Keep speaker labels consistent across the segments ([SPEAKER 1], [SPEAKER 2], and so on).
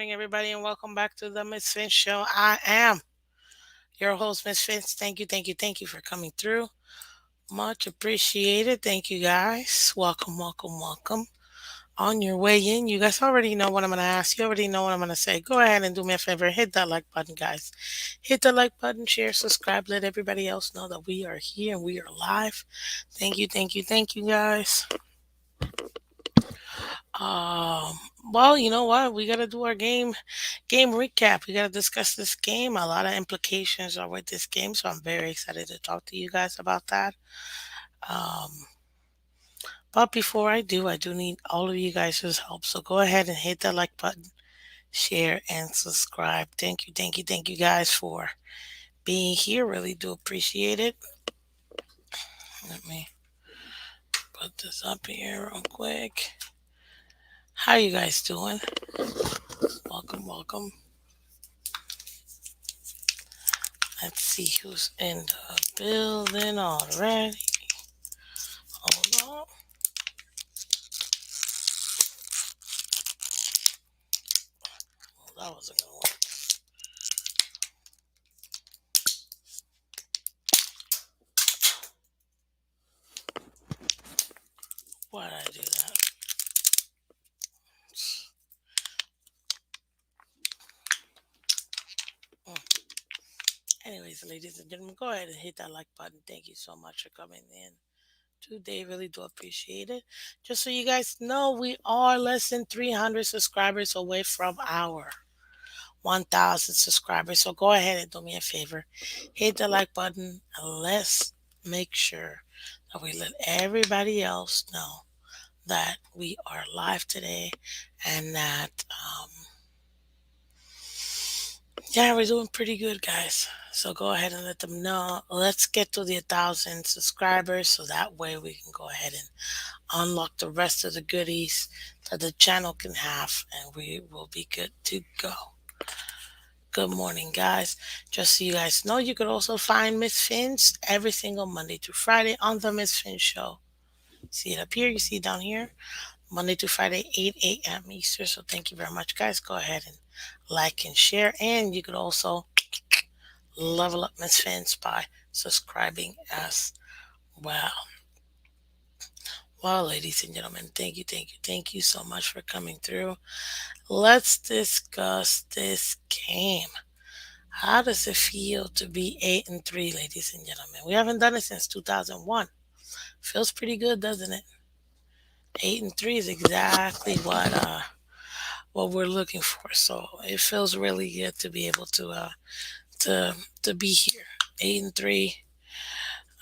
[SPEAKER 1] everybody, and welcome back to the Miss Finch Show. I am your host, Miss Finch. Thank you for coming through. Much appreciated. Thank you, guys. Welcome. On your way in, you guys already know what I'm going to ask. You already know what I'm going to say. Go ahead and do me a favor. Hit that like button, guys. Hit the like button, share, subscribe. Let everybody else know that we are here and we are live. Thank you, guys. Um, well, you know what? We gotta do our game recap. We gotta discuss this game. A lot of implications are with this game, so I'm very excited to talk to you guys about that. Um, but before I do need all of you guys' help. So go ahead and hit that like button, share, and subscribe. Thank you, guys, for being here. Really do appreciate it. Let me put this up here real quick. How you guys doing? Welcome. Let's see who's in the building already. Hold on. Well, that wasn't gonna work. Why did I do that? Mm. Anyways, ladies and gentlemen, go ahead and hit that like button. Thank you so much for coming in today. Really do appreciate it. Just so you guys know, we are less than 300 subscribers away from our 1,000 subscribers. So go ahead and do me a favor. Hit the like button and let's make sure that we let everybody else know that we are live today and that yeah, we're doing pretty good, guys. So go ahead and let them know. Let's get to the 1,000 subscribers so that way we can go ahead and unlock the rest of the goodies that the channel can have and we will be good to go. Good morning, guys. Just so you guys know, you could also find Miss Fins every single Monday to Friday on the Miss Fins Show. See it up here, you see it down here. Monday to Friday, 8 a.m. Eastern. So thank you very much, guys. Go ahead and like and share. And you could also level up Miss Fans by subscribing as well. Well, ladies and gentlemen, thank you so much for coming through. Let's discuss this game. How does it feel to be 8-3, ladies and gentlemen? We haven't done it since 2001. Feels pretty good, doesn't it? 8-3 is exactly what we're looking for. So it feels really good to be able to to be here. 8-3.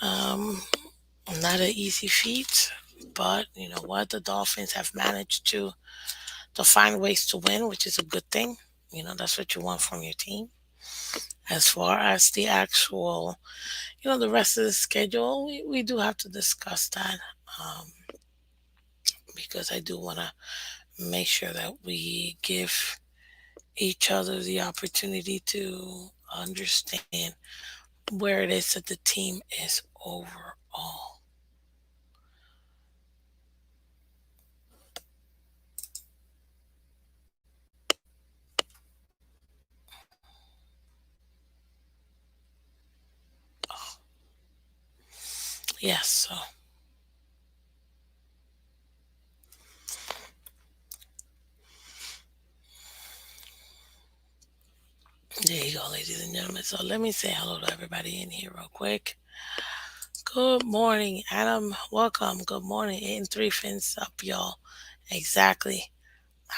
[SPEAKER 1] Um, Not an easy feat, but you know what? The Dolphins have managed to find ways to win, which is a good thing. You know that's what you want from your team. As far as the actual, the rest of the schedule, we do have to discuss that um, because I do want to make sure that we give each other the opportunity to understand where it is that the team is overall. Yes, so there you go, ladies and gentlemen. So let me say hello to everybody in here real quick. Good morning, Adam. Welcome. Good morning. 8-3 fins up, y'all. Exactly.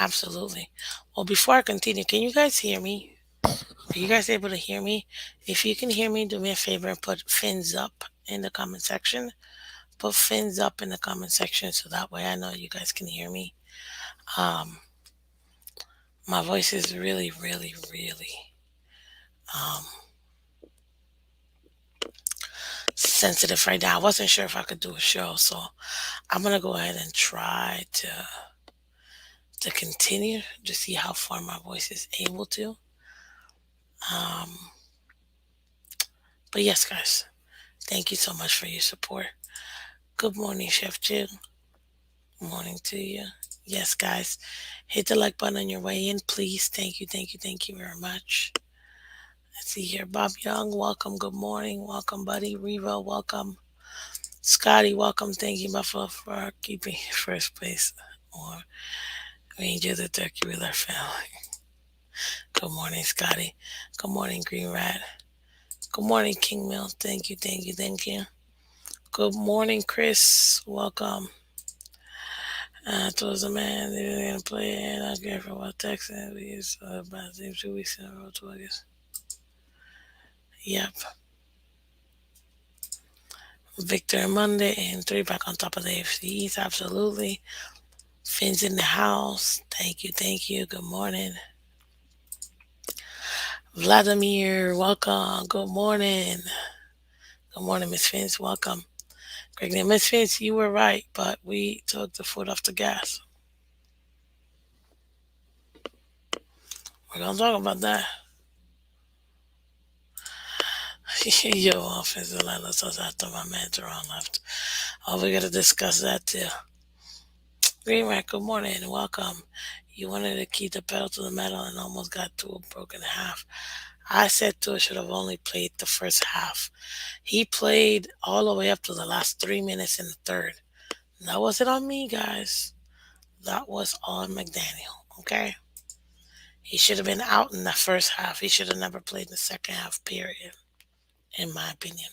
[SPEAKER 1] Absolutely. Well, before I continue, can you guys hear me? Are you guys able to hear me? If you can hear me, do me a favor and put fins up in the comment section. Put fins up in the comment section so that way I know you guys can hear me. Um, my voice is really um, sensitive right now. I wasn't sure if I could do a show, so I'm gonna go ahead and try to continue to see how far my voice is able to. Um, but yes, guys, thank you so much for your support. Good morning, Chef Jill. Morning to you. Yes, guys. Hit the like button on your way in, please. Thank you, thank you, thank you very much. Let's see here. Bob Young, welcome. Good morning. Welcome, buddy. Reva, welcome. Scotty, welcome. Thank you, Buffalo, for keeping first place. Or Ranger the Turkey with our family. Good morning, Scotty. Good morning, Green Rat. Good morning, King Mill. Thank you, thank you, thank you. Good morning, Chris. Welcome. Towards a man, they're going to play and I care for what Texans we used about 2 weeks in a row to August. Yep. Victor Monday and three back on top of the AFC East. Absolutely. Phins in the house. Thank you, thank you. Good morning. Vladimir, welcome. Good morning. Good morning, Miss Fins. Welcome. Greg, now, Miss Fins, you were right, but we took the foot off the gas. We're gonna talk about that. Yo, offensive line, let's us after my man Teron left. Oh, we gotta discuss that too. Green Rack, good morning and welcome. You wanted to keep the pedal to the metal and almost got to a broken half. I said Tua should have only played the first half. He played all the way up to the last 3 minutes in the third. That wasn't on me, guys. That was on McDaniel. Okay, he should have been out in the first half. He should have never played in the second half. Period. In my opinion,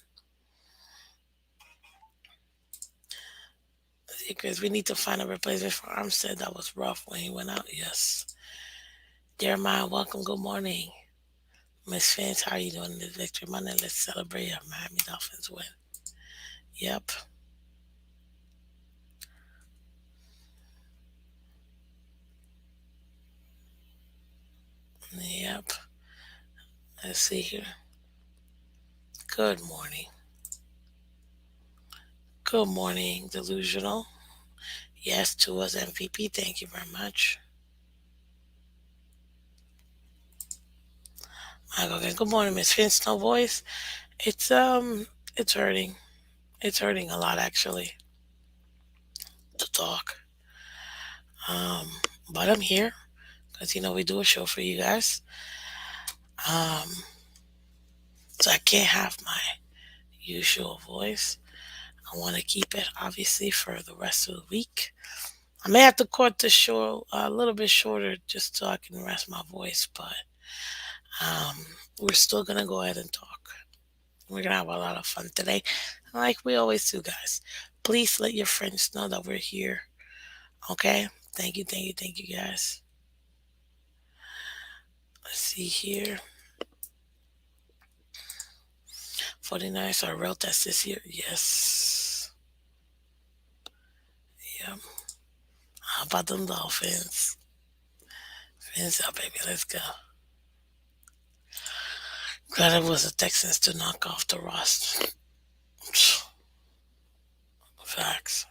[SPEAKER 1] because we need to find a replacement for Armstead. That was rough when he went out. Yes. Jeremiah, welcome. Good morning. Miss Fans, how are you doing this victory Monday? Let's celebrate our Miami Dolphins win. Yep. Yep. Let's see here. Good morning. Good morning, Delusional. Yes, to us MVP. Thank you very much. Michael, okay. Good morning, Miss Finn. No voice. It's it's hurting. It's hurting a lot actually to talk. Um, but I'm here because we do a show for you guys. Um, so I can't have my usual voice. I want to keep it obviously for the rest of the week. I may have to cut the show a little bit shorter just so I can rest my voice, but um, we're still gonna go ahead and talk. We're gonna have a lot of fun today, like we always do, guys. Please let your friends know that we're here. Okay? Thank you, thank you, thank you, guys. Let's see here. 49ers are a real test this year. Yes. Yep. How about them Dolphins? Fins up, baby. Let's go. Glad it was the Texans to knock off the roster. Facts.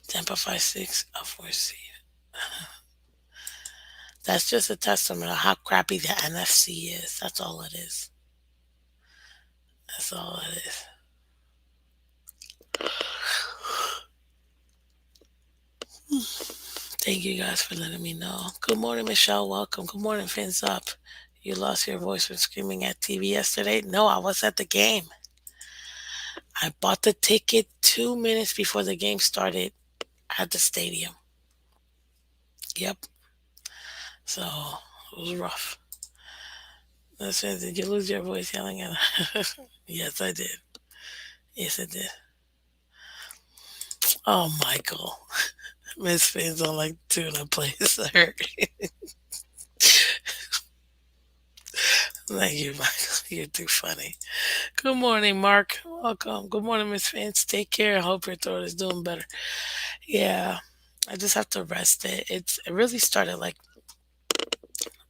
[SPEAKER 1] Tampa 5-6 up 4 seed. That's just a testament of how crappy the NFC is. That's all it is. That's all it is. Thank you guys for letting me know. Good morning, Michelle. Welcome. Good morning, Fins Up. You lost your voice when screaming at TV yesterday? No, I was at the game. I bought the ticket 2 minutes before the game started at the stadium. Yep. So it was rough. Listen, did you lose your voice yelling at Yes, I did. Yes, I did. Oh, Michael. Miss Fins don't like tuna plays hurt. Thank you, Michael. You're too funny. Good morning, Mark. Welcome. Good morning, Miss Fins. Take care. I hope your throat is doing better. Yeah, I just have to rest it. It really started like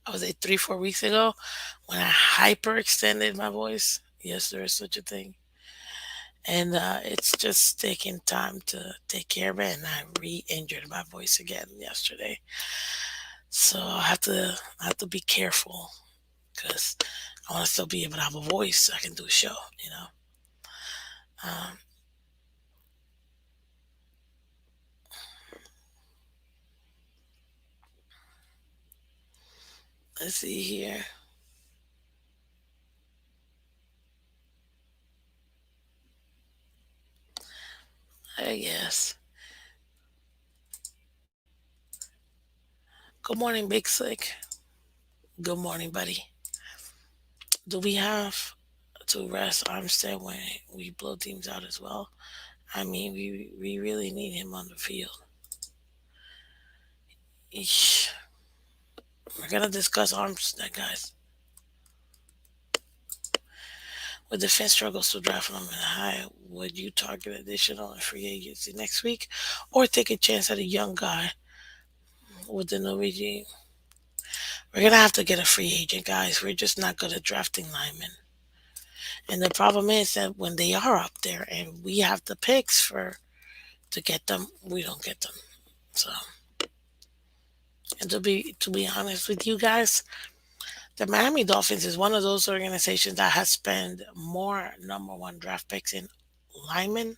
[SPEAKER 1] I was it 3 4 weeks ago when I hyperextended my voice. Yes, there is such a thing, and it's just taking time to take care of it. And I re-injured my voice again yesterday, so I have to be careful because I want to still be able to have a voice so I can do a show. Um, Let's see here. I guess. Good morning, Big Slick. Good morning, buddy. Do we have to rest Armstead when we blow teams out as well? I mean, we really need him on the field. Eesh. We're gonna discuss Armstead, guys. With the Phins struggles to draft him high, would you target additional and free agency next week, or take a chance at a young guy with the new regime? We're gonna have to get a free agent, guys. We're just not good at drafting linemen. And the problem is that when they are up there and we have the picks for to get them, we don't get them. So, and to be honest with you guys, the Miami Dolphins is one of those organizations that has spent more number one draft picks in linemen,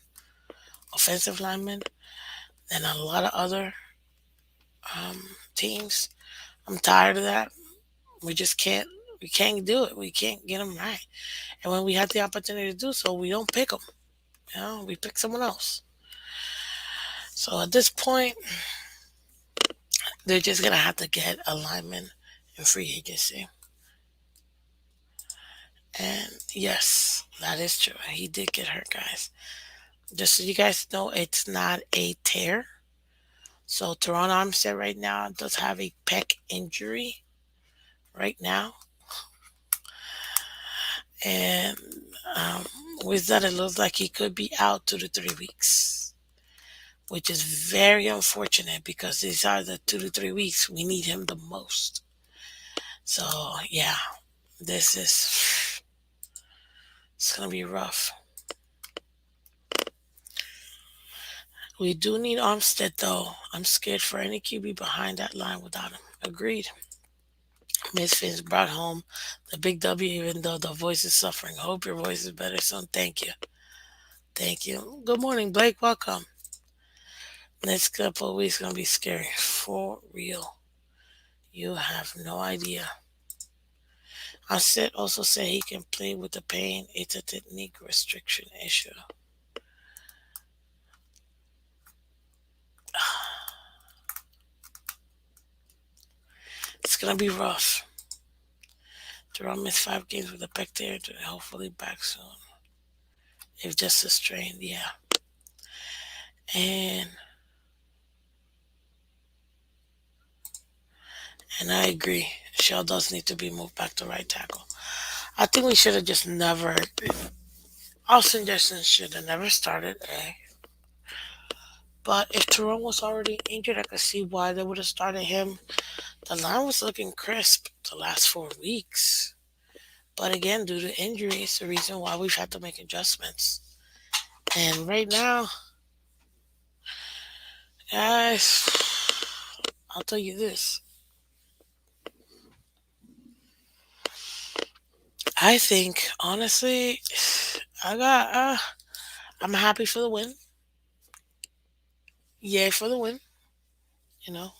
[SPEAKER 1] offensive linemen, than a lot of other teams. I'm tired of that. We just can't do it. We can't get them right. And when we have the opportunity to do so, we don't pick them. We pick someone else. So at this point, they're just gonna have to get a lineman in free agency. And yes, that is true. He did get hurt, guys. Just so you guys know, it's not a tear. So Teron Armstead right now does have a pec injury right now, and um, with that, it looks like he could be out 2 to 3 weeks, which is very unfortunate because these are the 2 to 3 weeks we need him the most. So yeah, this is it's gonna be rough. We do need Armstead though. I'm scared for any QB behind that line without him. Agreed. Miss Fins brought home the big W even though the voice is suffering. Hope your voice is better soon. Thank you. Thank you. Good morning, Blake. Welcome. Next couple of weeks gonna be scary. For real. You have no idea. Armstead also said he can play with the pain. It's a technique restriction issue. It's gonna be rough. Jerome missed 5 games with a pec tear. Hopefully back soon. If just a strain, yeah. And and I agree. Shell does need to be moved back to right tackle. I think we should have just never. Our suggestion should have never started. But if Tyrone was already injured, I could see why they would have started him. The line was looking crisp the last 4 weeks. But again, due to injury, it's the reason why we've had to make adjustments. And right now, guys, I'll tell you this. I think honestly, I got. I'm happy for the win. Yay for the win.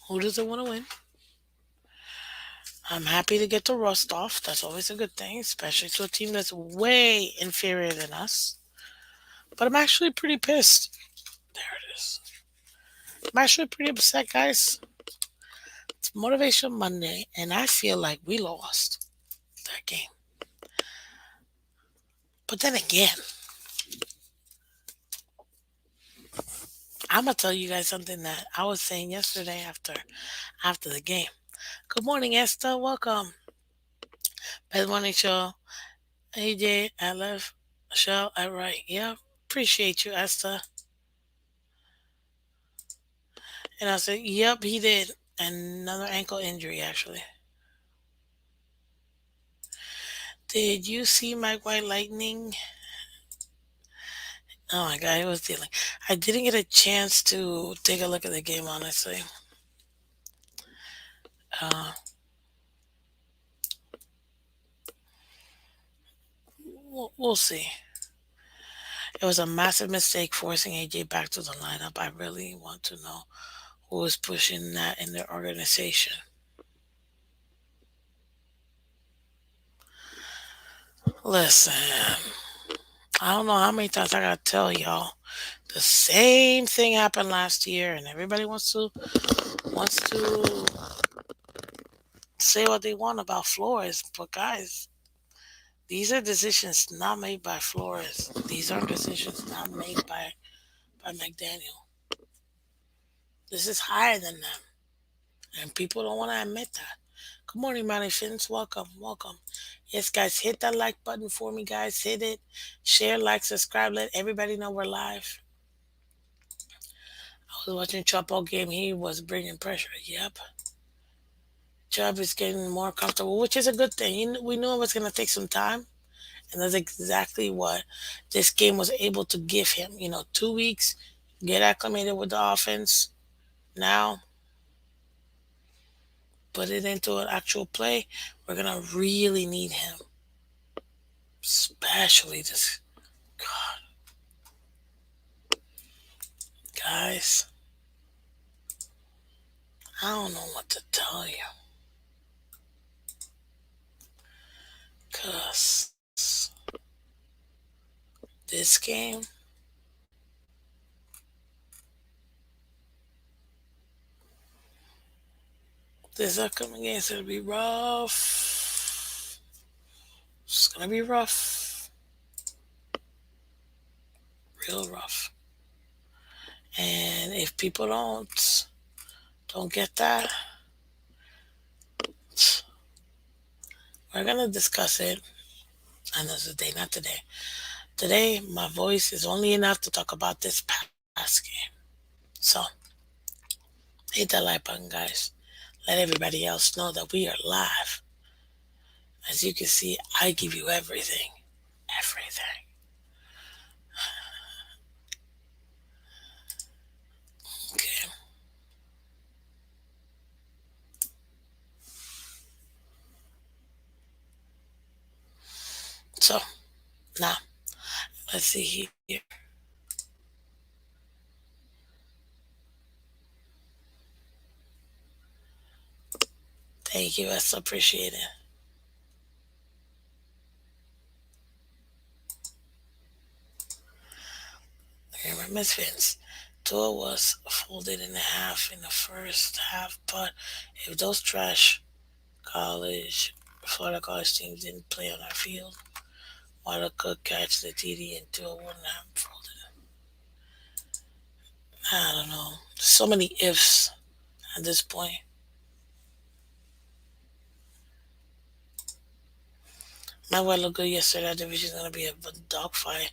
[SPEAKER 1] Who doesn't want to win? I'm happy to get the rust off. That's always a good thing, especially to a team that's way inferior than us. But I'm actually pretty pissed. There it is. I'm actually pretty upset, guys. It's Motivation Monday, and I feel like we lost that game. But then again, I'm gonna tell you guys something that I was saying yesterday after the game. Good morning, Esther. Welcome. Best morning show. AJ, I love show. I right. Yeah. Appreciate you, Esther. And I said, yep, he did. Another ankle injury, actually. Did you see Mike White Lightning? Oh my God, he was dealing. I didn't get a chance to take a look at the game, honestly. Uh, we'll see. It was a massive mistake forcing AJ back to the lineup. I really want to know who was pushing that in their organization. Listen, I don't know how many times I gotta tell y'all. The same thing happened last year, and everybody wants to say what they want about Flores. But guys, these are decisions not made by Flores. These are decisions not made by McDaniel. This is higher than them, and people don't want to admit that. Good morning, Money Phins. Welcome, welcome. Yes, guys, hit that like button for me, guys. Hit it. Share, like, subscribe. Let everybody know we're live. I was watching Chapo game. He was bringing pressure. Yep. Chubb is getting more comfortable, which is a good thing. We knew it was going to take some time, and that's exactly what this game was able to give him. 2 weeks, get acclimated with the offense. Now, put it into an actual play. We're going to really need him, especially this. God, guys, I don't know what to tell you. Because this game, this upcoming game is going to be rough. It's going to be rough. Real rough. And if people don't get that, we're gonna discuss it another day, not today. Today, my voice is only enough to talk about this past game. So, hit that like button, guys. Let everybody else know that we are live. As you can see, I give you everything. Everything. Okay. So, now, let's see here. Thank you, I so appreciate it. Remember, Miss Vince, Tua was folded in half in the first half, but if those trash college, Florida college teams didn't play on our field, Water could catch the TD and Tua wouldn't have folded it. I don't know. So many ifs at this point. Might well look good yesterday. That division's gonna be a dogfight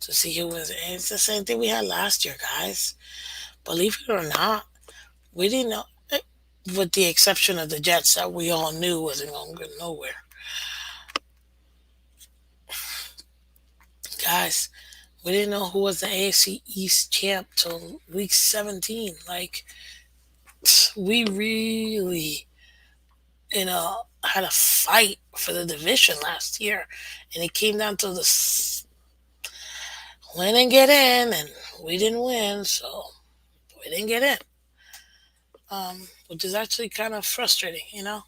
[SPEAKER 1] to see who wins. And it's the same thing we had last year, guys. Believe it or not, we didn't know, with the exception of the Jets that we all knew wasn't going to go nowhere. Guys, we didn't know who was the AFC East champ till week 17. Like, we really, had a fight for the division last year. And it came down to the win and get in, and we didn't win, so we didn't get in. Which is actually kind of frustrating. We don't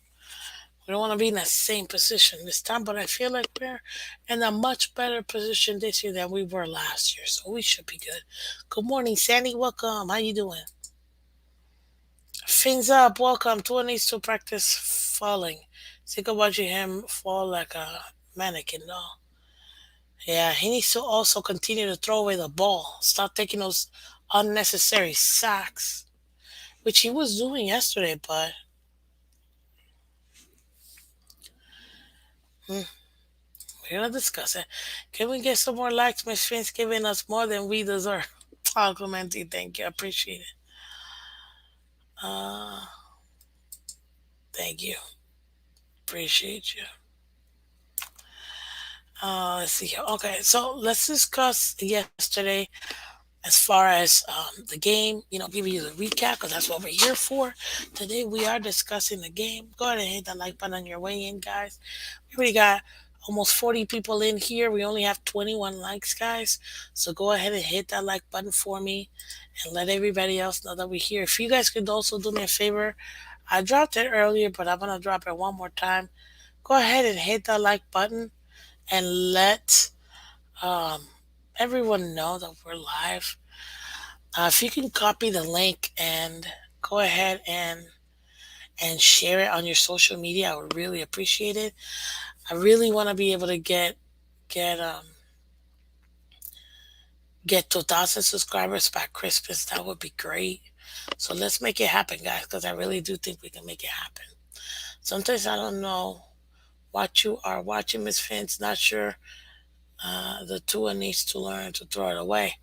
[SPEAKER 1] want to be in that same position this time, but I feel like we're in a much better position this year than we were last year, so we should be good. Good morning, Sandy. Welcome. How you doing? Fins up. Welcome. Tua needs to practice falling. Think of watching him fall like a mannequin doll. Yeah, he needs to also continue to throw away the ball. Stop taking those unnecessary sacks, which he was doing yesterday, but hmm, we're gonna discuss it. Can we get some more likes? Miss Finn's giving us more than we deserve. Oh, Clementi, thank you. I appreciate it. Uh, thank you. Appreciate you. Let's see here. Okay, so let's discuss yesterday as far as the game. Give you the recap because that's what we're here for. Today we are discussing the game. Go ahead and hit that like button on your way in, guys. We already got almost 40 people in here. We only have 21 likes, guys. So go ahead and hit that like button for me and let everybody else know that we're here. If you guys could also do me a favor, I dropped it earlier, but I'm going to drop it one more time. Go ahead and hit that like button and let um, everyone know that we're live. If you can copy the link and go ahead and share it on your social media, I would really appreciate it. I really want to be able to get get 2,000 subscribers by Christmas. That would be great. So let's make it happen, guys, because I really do think we can make it happen. Sometimes I don't know what you are watching, Miss Phins. Not sure. The Tua needs to learn to throw it away.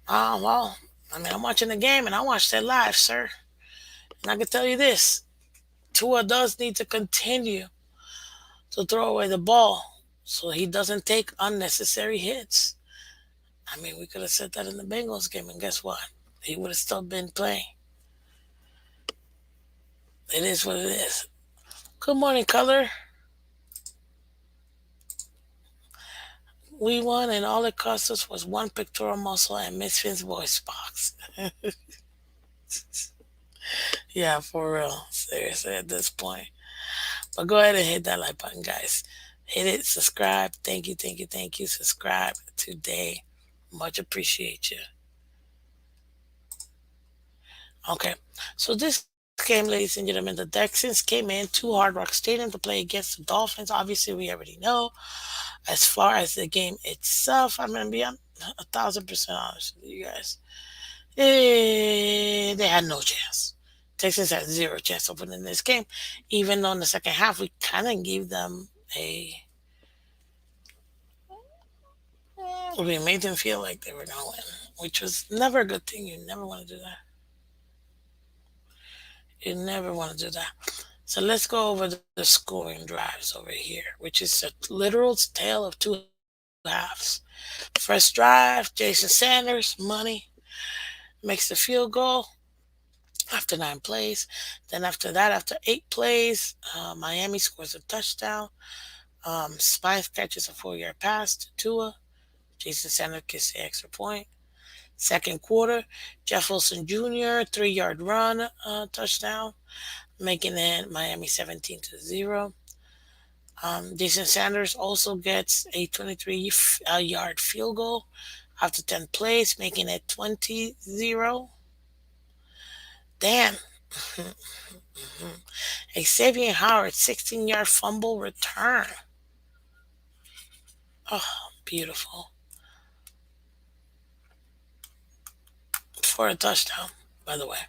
[SPEAKER 1] Well, I mean, I'm watching the game and I watched it live, sir. And I can tell you this: Tua does need to continue to throw away the ball so he doesn't take unnecessary hits. I mean, we could have said that in the Bengals game, and guess what? He would have still been playing. It is what it is. Good morning, color. We won, and all it cost us was one pectoral muscle and Miss Finn's voice box. Yeah, for real. Seriously, at this point. But go ahead and hit that like button, guys. Hit it, subscribe. Thank you, thank you, thank you. Subscribe today. Much appreciate you. Okay, so this game, ladies and gentlemen, the Texans came in to Hard Rock Stadium to play against the Dolphins. Obviously, we already know. As far as the game itself, I'm gonna be 1,000% honest with you guys. They had no chance. Texans had zero chance of winning this game, even though in the second half we kind of gave them a. We made them feel like they were gonna win, which was never a good thing. You never want to do that. You never want to do that. So let's go over the scoring drives over here, which is a literal tale of two halves. First drive, Jason Sanders, money, makes the field goal after 9 plays. Then after that, after 8 plays, Miami scores a touchdown. Smythe catches a 4 yard pass to Tua. Jason Sanders gets the extra point. Second quarter, Jeff Wilson Jr. 3 yard run touchdown, making it Miami 17-0. Jason Sanders also gets a 23 yard field goal after 10 plays, making it 20-0. Damn. Xavier Howard 16 yard fumble return. Oh, beautiful. For a touchdown, by the way.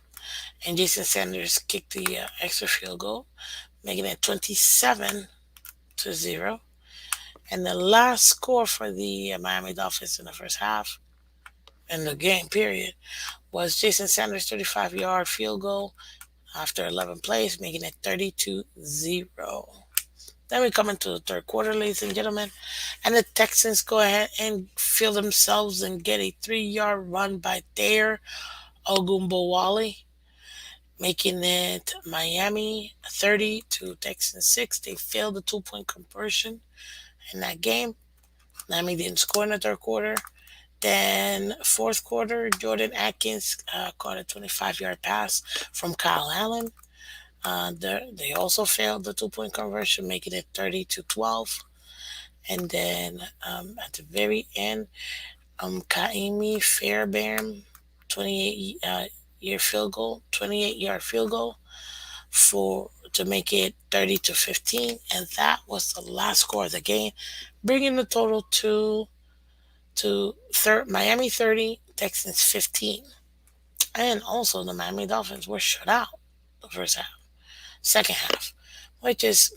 [SPEAKER 1] And Jason Sanders kicked the extra field goal, making it 27-0. And the last score for the Miami Dolphins in the first half, in the game period, was Jason Sanders' 35 yard field goal after 11 plays, making it 32-0. Then we come into the third quarter, ladies and gentlemen, and the Texans go ahead and feel themselves and get a 3 yard run by Thayer Ogunbowale, making it Miami 30 to Texans 6. They failed the 2 point conversion in that game. Miami didn't score in the third quarter. Then fourth quarter, Jordan Atkins caught a 25 yard pass from Kyle Allen. They also failed the 2 point conversion, making it 30-12. And then at the very end, Kaimi Fairbairn, 28 yard field goal for to make it 30-15, and that was the last score of the game, bringing the total to Miami 30, Texans 15. And also the Miami Dolphins were shut out the first half, second half, which is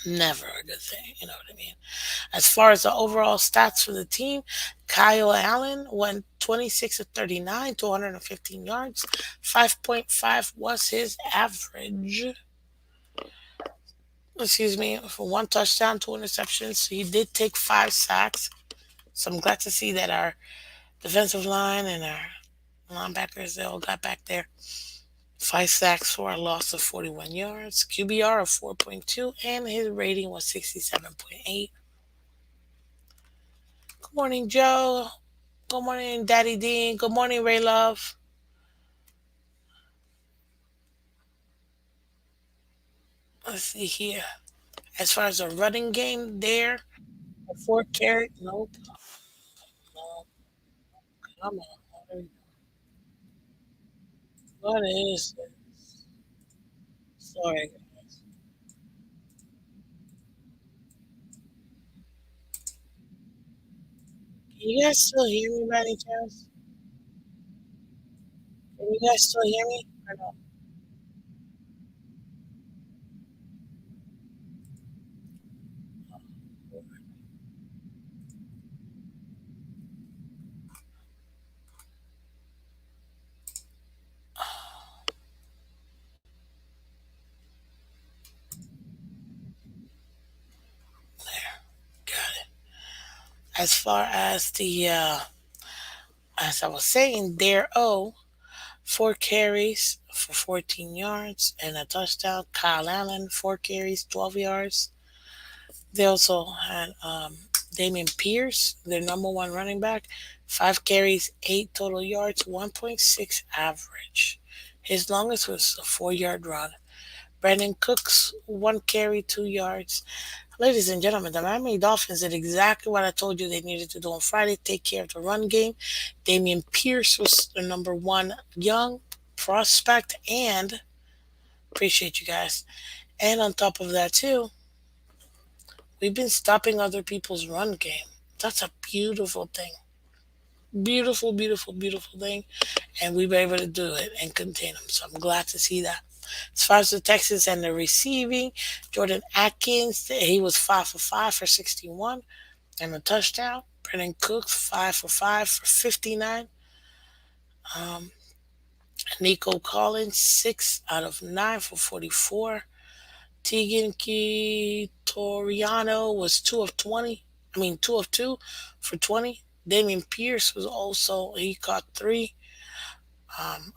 [SPEAKER 1] never a good thing. You know what I mean? As far as the overall stats for the team, Kyle Allen went 26 of 39, 215 yards. 5.5 was his average. Excuse me, for one touchdown, 2 interceptions. He did take 5 sacks. So I'm glad to see that our defensive line and our linebackers, they all got back there. 5 sacks for a loss of 41 yards, QBR of 4.2, and his rating was 67.8. Good morning, Joe. Good morning, Daddy Dean. Good morning, Ray Love. Let's see here. As far as a running game, there, a four carry, nope, no, come on. What is it? Sorry, guys. Can you guys still hear me by any chance? Can you guys still hear me? Or no? There, got it. As far as as I was saying, there, four carries for 14 yards and a touchdown. Kyle Allen, four carries, 12 yards. They also had Damian Pierce, their number one running back, five carries, eight total yards, 1.6 average. His longest was a 4 yard run. Brandon Cooks, one carry, 2 yards. Ladies and gentlemen, the Miami Dolphins did exactly what I told you they needed to do on Friday, take care of the run game. Damian Pierce was the number one young prospect, and appreciate you guys. And on top of that, too, we've been stopping other people's run game. That's a beautiful thing. Beautiful, beautiful, beautiful thing. And we were able to do it and contain them. So I'm glad to see that. As far as the Texans and the receiving, Jordan Atkins, he was 5 for 5 for 61 and a touchdown. Brennan Cooks, 5 for 5 for 59. Um, Nico Collins, 6 out of 9 for 44. Tegan Toriano was 2 of 20. I mean, 2 of 2 for 20. Damian Pierce was also, he caught 3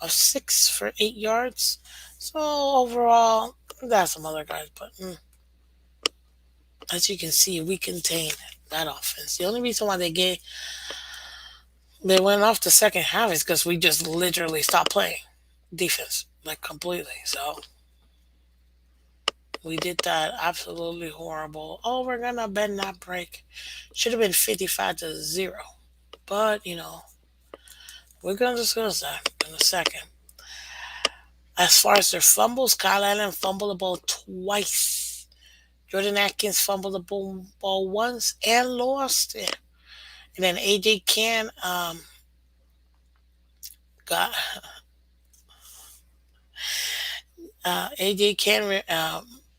[SPEAKER 1] of 6 for 8 yards. So overall, that's some other guys, but as you can see, we contained that offense. The only reason why they went off the second half is because we just literally stopped playing defense like completely. So we did that absolutely horrible. Oh, we're gonna bend that break. Should have been 55-0. But we're gonna discuss that in a second. As far as their fumbles, Kyle Allen fumbled the ball twice. Jordan Atkins fumbled the ball once and lost it. And then AJ Can got AJ Can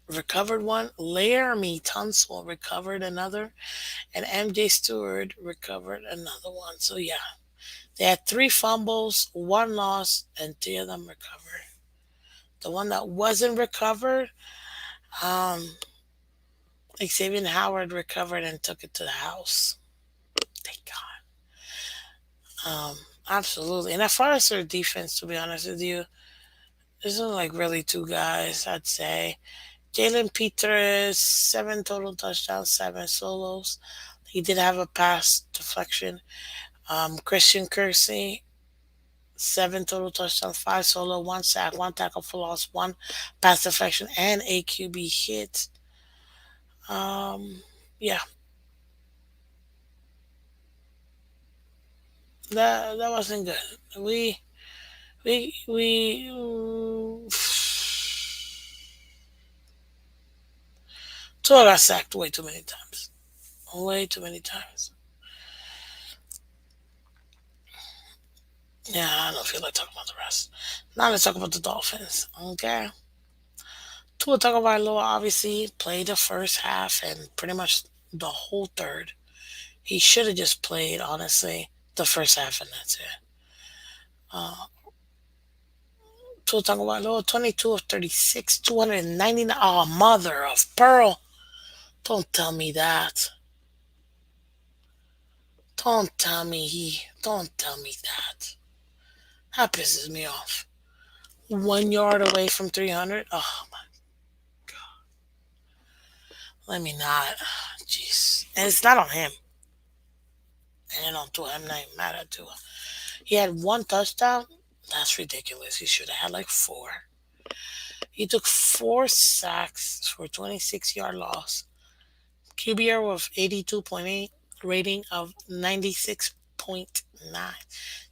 [SPEAKER 1] recovered one. Laramie Tunsil recovered another, and MJ Stewart recovered another one. So yeah, they had three fumbles, one loss, and three of them recovered. The one that wasn't recovered, um, Xavier Howard recovered and took it to the house. Thank God. Absolutely. And as far as their defense, to be honest with you, there's only like really two guys, I'd say. Jalen Peters, seven total touchdowns, seven solos. He did have a pass deflection. Christian Kersey, seven total touchdowns, five solo, one sack, one tackle for loss, one pass deflection, and a QB hit. Yeah, that wasn't good. We Tua got sacked way too many times. Way too many times. Yeah, I don't feel like talking about the rest. Now let's talk about the Dolphins. Okay. Tua Tagovailoa obviously played the first half and pretty much the whole third. He should have just played, honestly, the first half and that's it. Tua Tagovailoa, 22 of 36, 299. Oh, mother of pearl. Don't tell me that. Don't tell me that. That pisses me off. 1 yard away from 300. Oh, let me not. Jeez. And it's not on him. And on Tua, I'm not even mad at Tua. He had one touchdown. That's ridiculous. He should have had like four. He took 4 sacks for 26-yard loss. QBR of 82.8, rating of 96.9.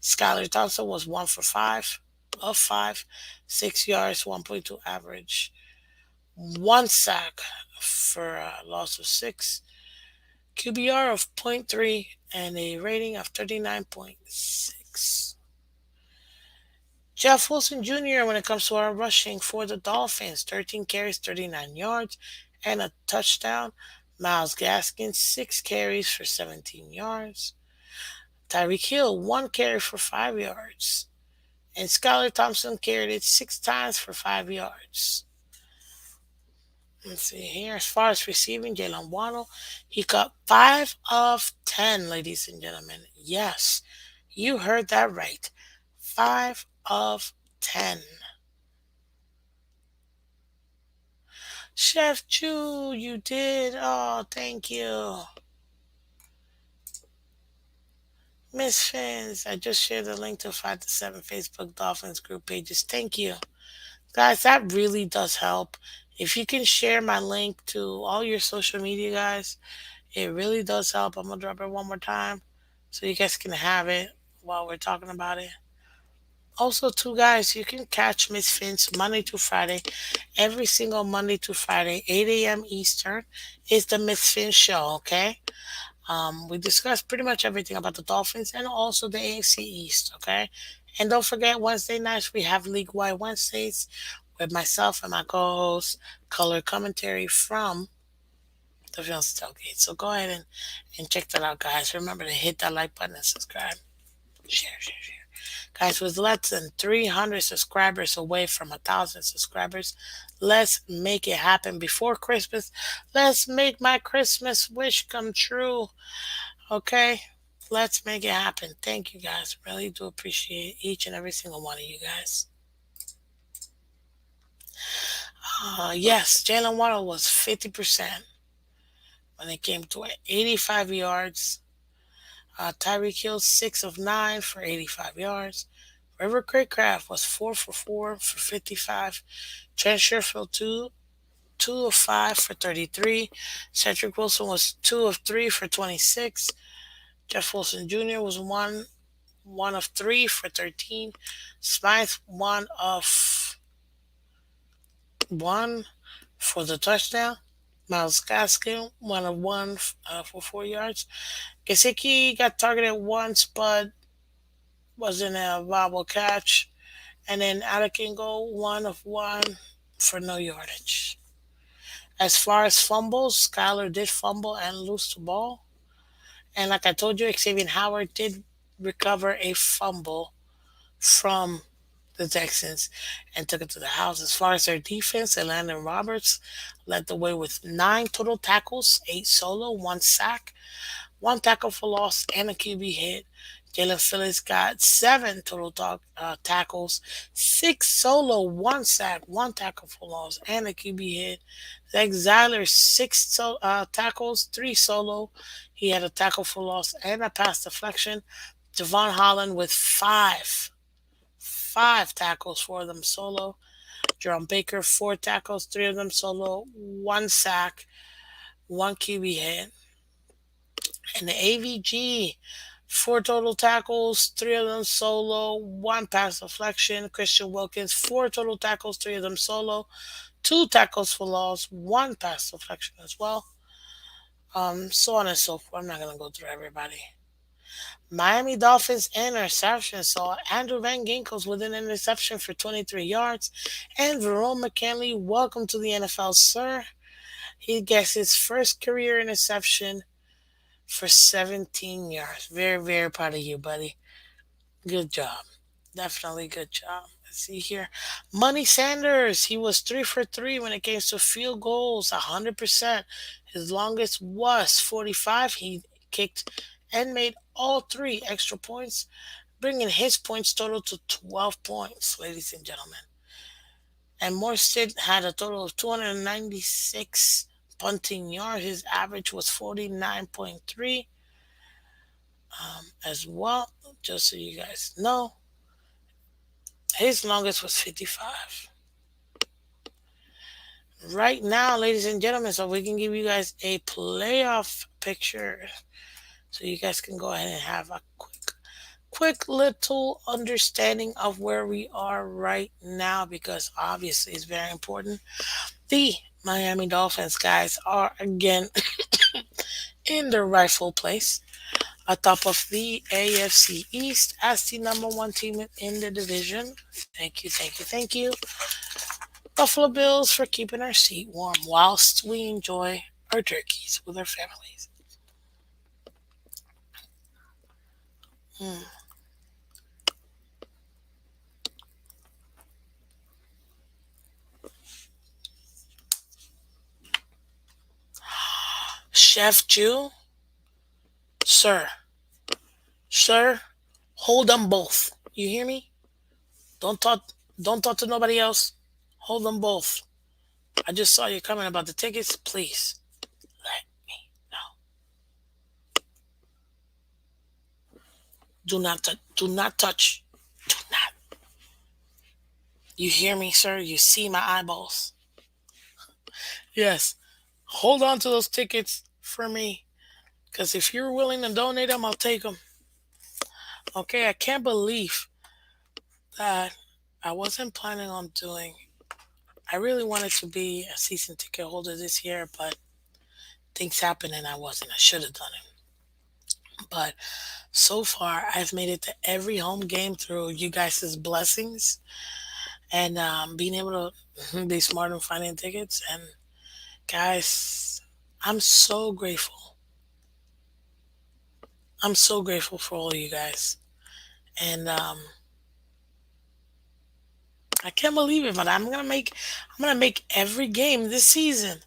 [SPEAKER 1] Skylar Thompson was 1 for 5 of 5, 6 yards, 1.2 average, 1 sack for a loss of 6, QBR of zero point 0.3, and a rating of 39.6. Jeff Wilson Jr., when it comes to our rushing for the Dolphins, 13 carries, 39 yards, and a touchdown. Miles Gaskin, 6 carries for 17 yards. Tyreek Hill, 1 carry for 5 yards. And Skylar Thompson carried it 6 times for 5 yards. Let's see here. As far as receiving, Jalen Waddle, he caught 5 of 10, ladies and gentlemen. Yes, you heard that right. 5 of 10. Chef Chu, you did. Oh, thank you. Miss Phins, I just shared the link to 5 to 7 Facebook Dolphins group pages. Thank you. Guys, that really does help. If you can share my link to all your social media, guys, it really does help. I'm going to drop it one more time so you guys can have it while we're talking about it. Also, too, guys, you can catch Miss Phins Monday to Friday, every single Monday to Friday, 8 a.m. Eastern, is the Miss Phins show, okay? We discussed pretty much everything about the Dolphins and also the AFC East, okay? And don't forget, Wednesday nights we have League Wide Wednesdays with myself and my co-host, color commentary from the Phins Tailgate. So go ahead and check that out, guys. Remember to hit that like button and subscribe. Share, share, share. Guys, with less than 300 subscribers away from 1,000 subscribers, let's make it happen before Christmas. Let's make my Christmas wish come true. Okay? Let's make it happen. Thank you guys. Really do appreciate each and every single one of you guys. Yes, Jalen Waddle was 50% when it came to 85 yards. Tyreek Hill, 6 of 9 for 85 yards. River Craycraft was 4 for 4 for 55. Trent Sherfield, 2 of 5 for 33. Cedric Wilson was 2 of 3 for 26. Jeff Wilson Jr. was 1 of 3 for 13. Smythe, 1 of 1 for the touchdown. Miles Gaskin, 1 of 1 for 4 yards. Gesicki got targeted once, but wasn't a viable catch. And then Adakingo, 1 of 1 for no yardage. As far as fumbles, Skyler did fumble and lose the ball. And like I told you, Xavier Howard did recover a fumble from the Texans and took it to the house. As far as their defense, Landon Roberts led the way with 9 total tackles, 8 solo, 1 sack, 1 tackle for loss, and a QB hit. Jalen Phillips got 7 total tackles, 6 solo, 1 sack, 1 tackle for loss, and a QB hit. Zach Zeiler, 6 tackles, 3 solo. He had a tackle for loss and a pass deflection. Javon Holland with five tackles, 4 of them solo. Jerome Baker, 4 tackles, 3 of them solo, 1 sack, 1 QB hit. And the AVG, 4 total tackles, 3 of them solo, 1 pass deflection. Christian Wilkins, 4 total tackles, 3 of them solo, 2 tackles for loss, 1 pass deflection as well. So on and so forth. I'm not gonna go through everybody. Miami Dolphins interception saw Andrew Van Ginkles with an interception for 23 yards. And Verone McKinley, welcome to the NFL, sir. He gets his first career interception for 17 yards. Very, very proud of you, buddy. Good job. Definitely good job. Let's see here. Money Sanders, he was 3 for 3 when it came to field goals, 100%. His longest was 45. He kicked and made all 3 extra points, bringing his points total to 12 points, ladies and gentlemen. And Morstead had a total of 296 punting yards. His average was 49.3 as well, just so you guys know. His longest was 55. right now, ladies and gentlemen, so we can give you guys a playoff picture, so you guys can go ahead and have a quick little understanding of where we are right now, because obviously it's very important. The Miami Dolphins, guys, are again in their rightful place atop of the AFC East as the number one team in the division. Thank you, thank you, thank you, Buffalo Bills, for keeping our seat warm whilst we enjoy our turkeys with our families. Mm. Chef Jew, sir, sir, hold them both. You hear me? Don't talk. Don't talk to nobody else. Hold them both. I just saw you coming about the tickets. Please let me know. Do not touch. Do not touch. Do not. You hear me, sir? You see my eyeballs? Yes. Hold on to those tickets for me, because if you're willing to donate them, I'll take them. Okay. I can't believe that I wasn't planning on doing. I really wanted to be a season ticket holder this year, but things happened and I wasn't. I should have done it. But so far, I've made it to every home game through you guys' blessings and being able to be smart and finding tickets. And guys, I'm so grateful. I'm so grateful for all of you guys. And I can't believe it, but I'm gonna make every game this season.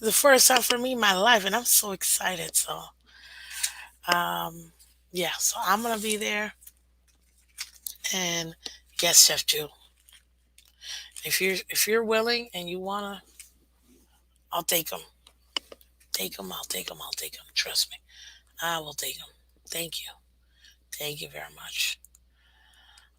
[SPEAKER 1] The first time for me in my life, and I'm so excited. So um, yeah, so I'm gonna be there. And yes, Chef Jew, if you're willing and you wanna, I'll take them. Take them. I'll take them. I'll take them. Trust me, I will take them. Thank you. Thank you very much.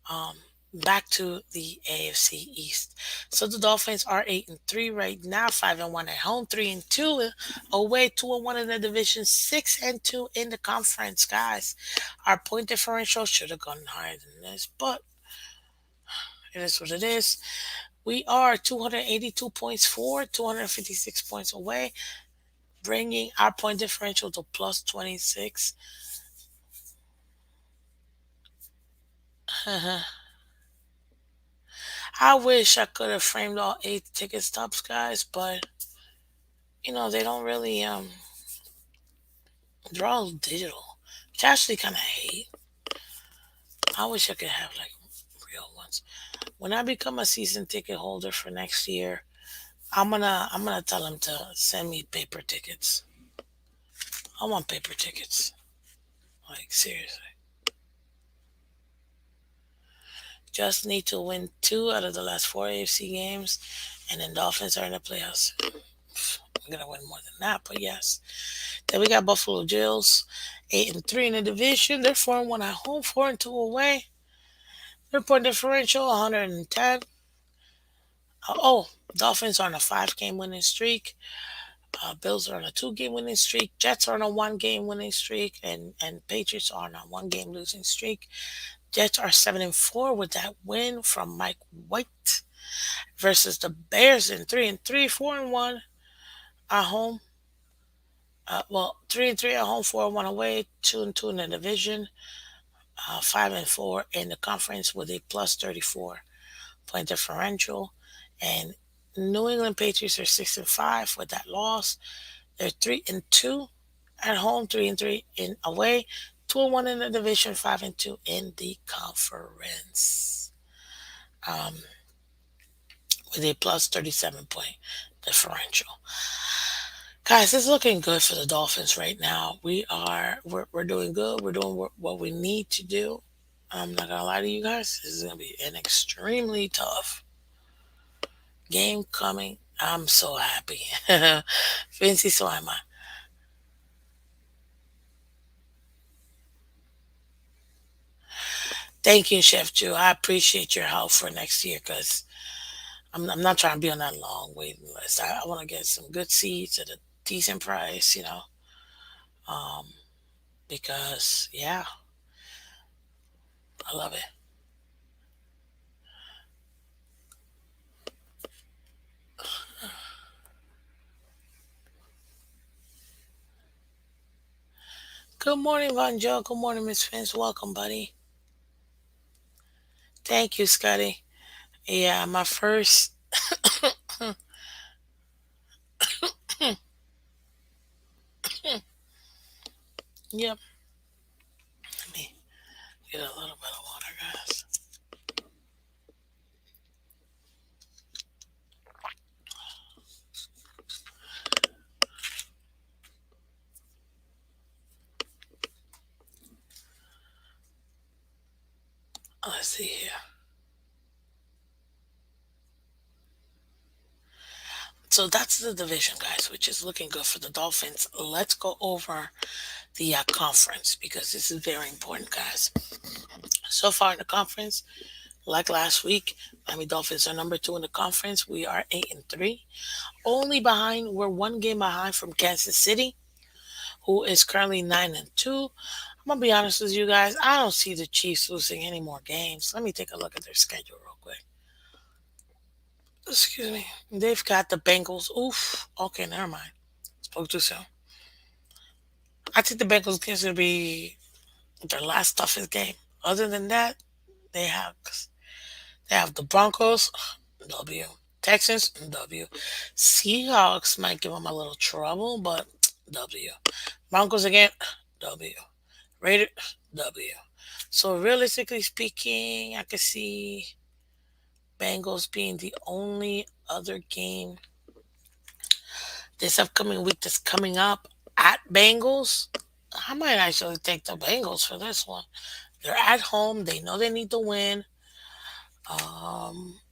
[SPEAKER 1] Um, Back to the AFC East. So the Dolphins are 8-3 right now, 5-1 at home, 3-2 away, 2-1 in the division, 6-2 in the conference. Guys, our point differential should have gone higher than this, but it is what it is. We are 282 points forward, 256 points away, bringing our point differential to plus 26. I wish I could have framed all eight ticket stubs, guys, but they don't really they're all digital. Which I actually kinda hate. I wish I could have like real ones. When I become a season ticket holder for next year, I'm gonna tell them to send me paper tickets. I want paper tickets. Like seriously. Just need to win two out of the last four AFC games, and then Dolphins are in the playoffs. I'm gonna win more than that, but yes. Then we got Buffalo Bills, 8-3 in the division. They're 4-1 at home, 4-2 away. Their point differential 110. Oh, Dolphins are on a five-game winning streak. Bills are on a two-game winning streak. Jets are on a one-game winning streak, and Patriots are on a one-game losing streak. Jets are 7-4 with that win from Mike White versus the Bears in 3-3, 4-1 at home. Well, 3-3 at home, 4-1 away, 2-2 in the division, 5-4 in the conference with a plus 34 point differential. And New England Patriots are 6-5 with that loss. They're 3-2 at home, 3-3 in away, 2-1 in the division, 5-2 in the conference. Um, with a plus 37 point differential. Guys, it's looking good for the Dolphins right now. We're doing good. We're doing what we need to do. I'm not gonna lie to you guys. This is gonna be an extremely tough game coming. I'm so happy. Fancy, so am I. Thank you, Chef Jew. I appreciate your help for next year, because I'm not trying to be on that long waiting list. I want to get some good seats at a decent price, um, because yeah, I love it. Good morning, Von Joe. Good morning, Miss Phins. Welcome, buddy. Thank you, Scotty. Yeah, my first. Yep. Let me get a little bit of water, guys. Let's see here. So that's the division, guys, which is looking good for the Dolphins. Let's go over the conference because this is very important, guys. So far in the conference, like last week, Miami Dolphins are number two in the conference. We are 8-3, only behind. We're one game behind from Kansas City, who is currently 9-2. I'm gonna be honest with you guys. I don't see the Chiefs losing any more games. Let me take a look at their schedule real quick. Excuse me. They've got the Bengals. Oof. Okay, never mind. Spoke too soon. I think the Bengals game's gonna be their last toughest game. Other than that, they have they have the Broncos, W. Texans, W. Seahawks might give them a little trouble, but W. Broncos again, W. Raiders, W. So realistically speaking, I could see Bengals being the only other game this upcoming week that's coming up at Bengals. I might actually take the Bengals for this one. They're at home. They know they need to win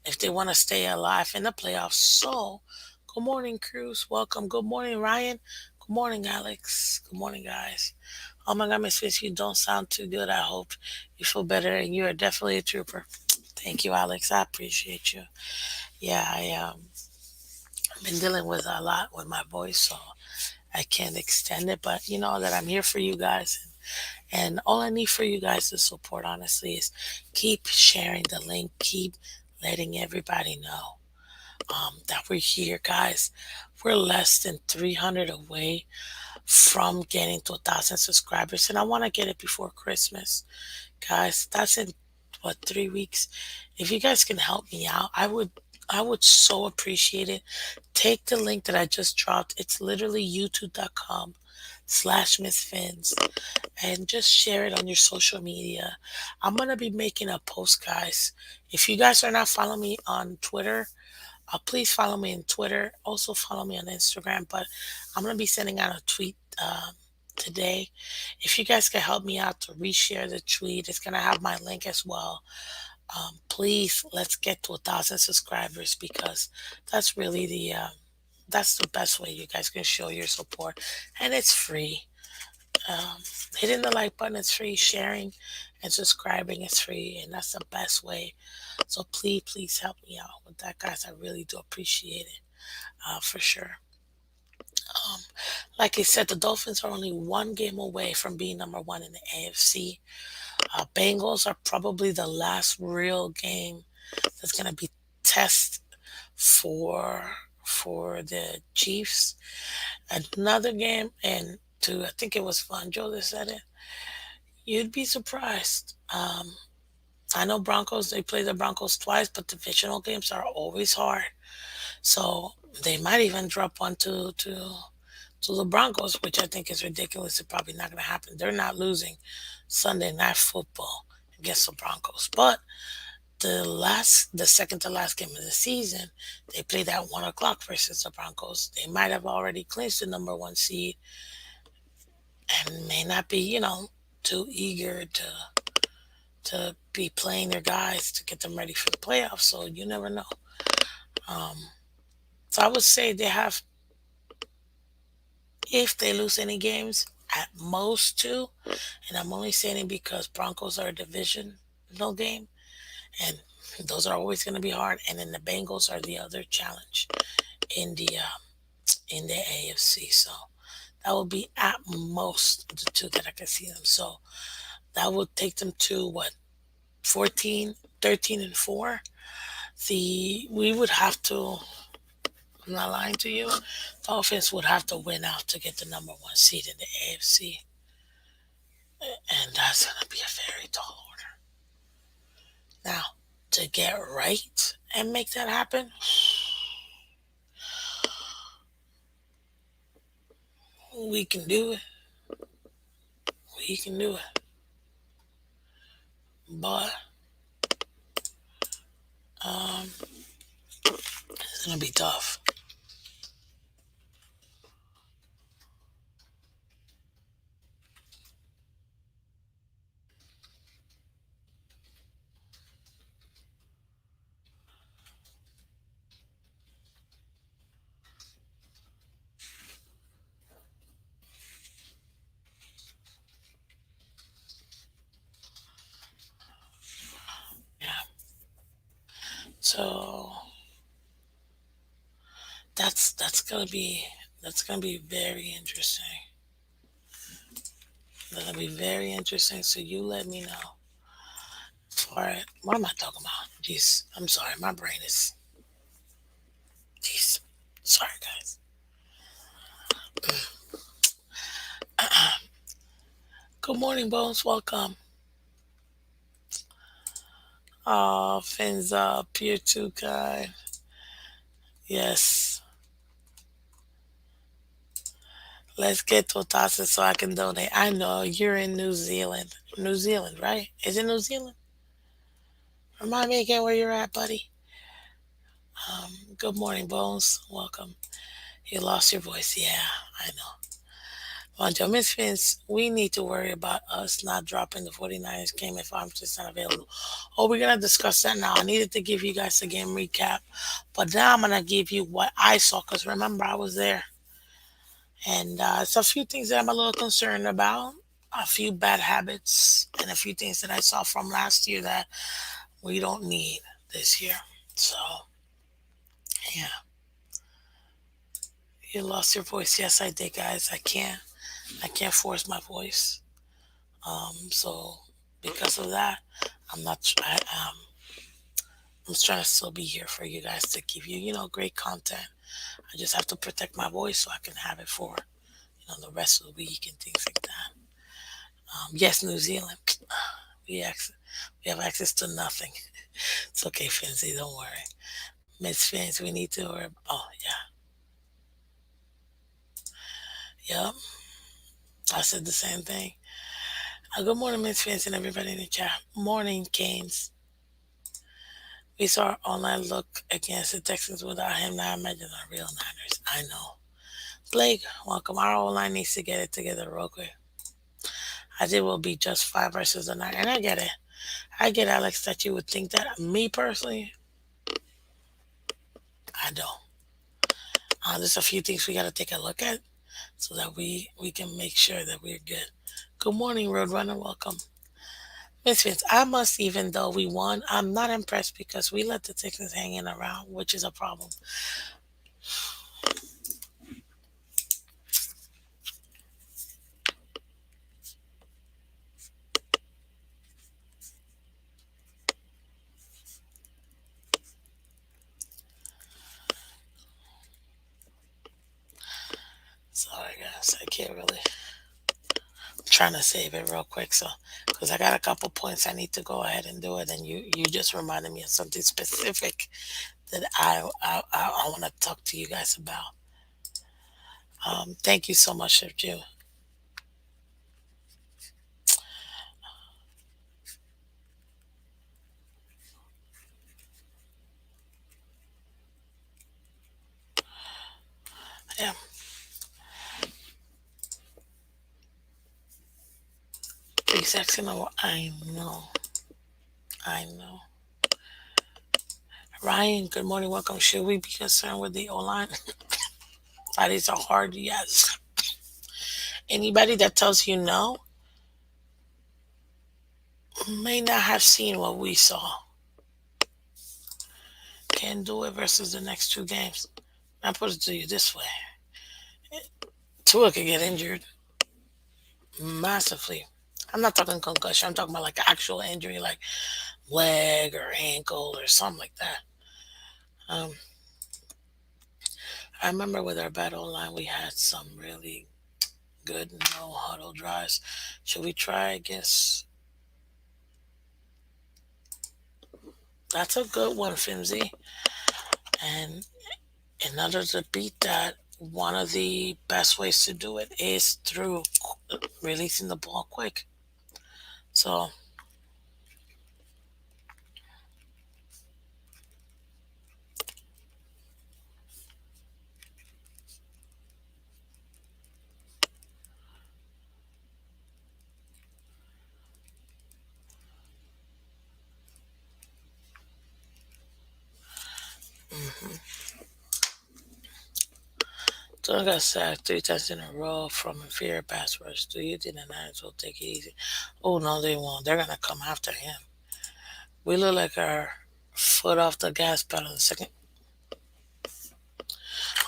[SPEAKER 1] if they want to stay alive in the playoffs. So, good morning, Cruz. Welcome. Good morning, Ryan. Good morning, Alex. Good morning, guys. Oh my God, Miss Fitz, you don't sound too good. I hope you feel better, and you are definitely a trooper. Thank you, Alex. I appreciate you. Yeah, I've been dealing with a lot with my voice, so I can't extend it. But you know that I'm here for you guys, and all I need for you guys to support, honestly, is keep sharing the link, keep letting everybody know that we're here, guys. We're less than 300 away from getting to 1,000 subscribers, and I want to get it before Christmas, guys. That's in what, 3 weeks. If you guys can help me out, I would so appreciate it. Take the link that I just dropped. It's literally youtube.com/Miss and just share it on your social media. I'm gonna be making a post, guys. If you guys are not following me on Twitter, please follow me on Twitter. Also follow me on Instagram. But I'm gonna be sending out a tweet today. If you guys can help me out to reshare the tweet, it's gonna have my link as well. Please let's get to 1,000 subscribers because that's really that's the best way you guys can show your support, and it's free. Um, Hitting the like button is free. Sharing and subscribing is free, and that's the best way. So please help me out with that, guys. I really do appreciate it, for sure. Um, like I said, the Dolphins are only one game away from being number one in the AFC. Bengals are probably the last real game that's going to be test for the Chiefs. Another game, and to I think it was Vanjo that said it. You'd be surprised. I know Broncos. They play the Broncos twice, but divisional games are always hard. So they might even drop one to the Broncos, which I think is ridiculous. It's probably not going to happen. They're not losing Sunday night football against the Broncos. But the second to last game of the season, they played at 1 o'clock versus the Broncos. They might have already clinched the number one seed and may not be, too eager to be playing their guys to get them ready for the playoffs. So you never know. Um, so I would say they have, if they lose any games, at most two. And I'm only saying it because Broncos are a divisional game and those are always going to be hard. And then the Bengals are the other challenge in the AFC. So that would be at most the two that I can see them. So that would take them to what, 14, 13, and 4. We would have to, I'm not lying to you, Dolphins would have to win out to get the number one seed in the AFC. And that's going to be a very tall order. Now, to get right and make that happen, we can do it. We can do it. But um, it's going to be tough. Yeah. So that's gonna be very interesting. That's gonna be very interesting. So you let me know. All right. What am I talking about? Jeez. I'm sorry. My brain is. Jeez. Sorry, guys. Good morning, Bones. Welcome. Fins up. You're too kind. Yes. Let's get to Tasa so I can donate. I know you're in New Zealand. New Zealand, right? Is it New Zealand? Remind me again where you're at, buddy. Good morning, Bones. Welcome. You lost your voice. Yeah, I know. Well, Miss Vince, we need to worry about us not dropping the 49ers game if I'm just not available. Oh, we're going to discuss that now. I needed to give you guys a game recap, but now I'm going to give you what I saw because remember, I was there. And it's a few things that I'm a little concerned about, a few bad habits, and a few things that I saw from last year that we don't need this year. So, yeah, you lost your voice. Yes, I did, guys. I can't force my voice. So because of that, I'm not. I'm trying to still be here for you guys to give you, great content. I just have to protect my voice so I can have it for, the rest of the week and things like that. Yes, New Zealand, we have access to nothing. It's okay, Finsy, don't worry. Miss Fins, we need to worry. Oh yeah, yep. I said the same thing. Good morning, Miss Fins, and everybody in the chat. Morning, Canes. We saw our online look against the Texans without him. Now imagine our real Niners. I know. Blake, welcome. Our O-line needs to get it together real quick. I think we'll be just five versus the nine. And I get it. I get, Alex, that you would think that. Me personally, I don't. There's a few things we got to take a look at so that we can make sure that we're good. Good morning, Roadrunner. Welcome. Miss Vince, I must, even though we won, I'm not impressed because we let the Texans hanging around, which is a problem. Sorry, guys. I can't really. Trying to save it real quick, so because I got a couple points I need to go ahead and do it, and you just reminded me of something specific that I want to talk to you guys about. Thank you so much, Chef Jew. Yeah, exactly. I know. Ryan, good morning, welcome. Should we be concerned with the O line? That is a hard yes. Anybody that tells you no may not have seen what we saw. can't do it versus the next two games. I put it to you this way: Tua could get injured massively. I'm not talking concussion. I'm talking about like actual injury, like leg or ankle or something like that. Um, I remember with our battle line, we had some really good no huddle drives. Should we try? I guess that's a good one, Fimsy. And in order to beat that, one of the best ways to do it is through releasing the ball quick. So, mhm. So I got sacked 3 times in a row from inferior pass rush. Do you think the Niners will take it easy? Oh no, they won't. They're gonna come after him. We look like our foot off the gas pedal in the second.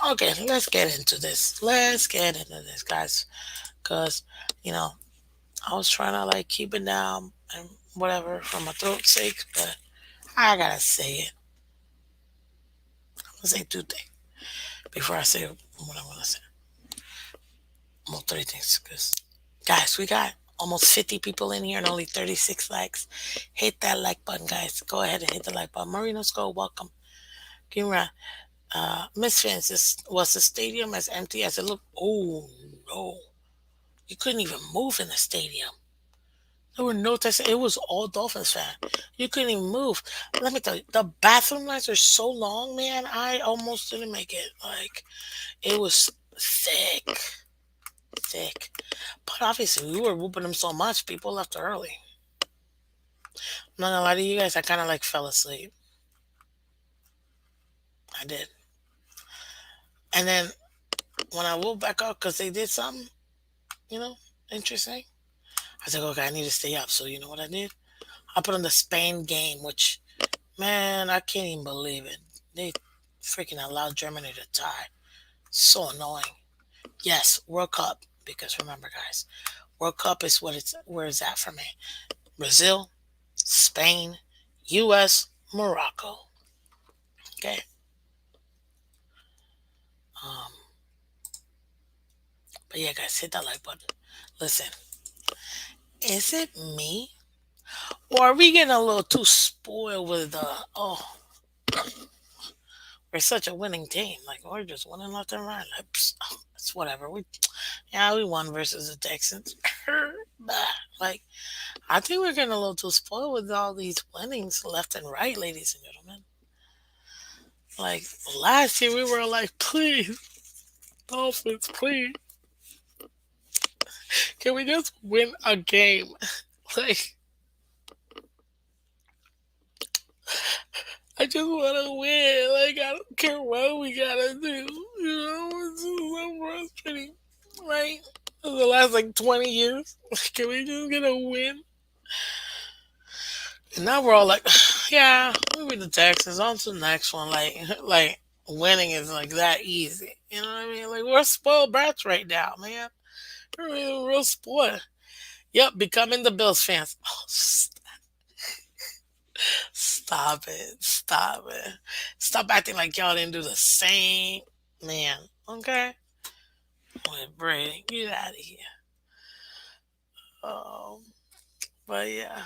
[SPEAKER 1] Okay, let's get into this. Let's get into this, guys. Cause you know I was trying to like keep it down and whatever for my throat's sake, but I gotta say it. I'm gonna say two things before I say what I'm gonna say. Well, three things, cause guys, we got almost 50 people in here and only 36 likes. Hit that like button, guys. Go ahead and hit the like button. Marino's go, welcome. Kimra, Miss Phins, was the stadium as empty as it looked? Oh no, you couldn't even move in the stadium. There were no tests. It was all Dolphins fan. You couldn't even move. Let me tell you, the bathroom lines are so long, man. I almost didn't make it. Like it was thick, thick. But obviously, we were whooping them so much, people left early. I'm not gonna lie to you guys. I kind of like fell asleep. I did. And then when I woke back up because they did something, you know, interesting. I was like, okay, I need to stay up. So you know what I did? I put on the Spain game, which man, I can't even believe it. They freaking allowed Germany to tie. So annoying. Yes, World Cup. Because remember, guys, World Cup is what it's where it's at for me. Brazil, Spain, U.S., Morocco. Okay. Um, but yeah, guys, hit that like button. Listen, is it me, or are we getting a little too spoiled with the oh, we're such a winning team. Like we're just winning left and right. Like, it's whatever. We won versus the Texans. Bah. Like I think we're getting a little too spoiled with all these winnings left and right, ladies and gentlemen. Like last year, we were like, please, Dolphins, please, can we just win a game? Like, I just want to win. Like, I don't care what we gotta do. You know, it's just so frustrating. Right? For the last like 20 years, can we just get a win? And now we're all like, yeah, we beat the Texans. On to the next one. Like, like winning is like that easy. You know what I mean? Like we're spoiled brats right now, man. We're real spoiled. Yep, becoming the Bills fans. Oh, stop it, stop it, stop acting like y'all didn't do the same, man. Okay, with Brady, get out of here. Um, but yeah,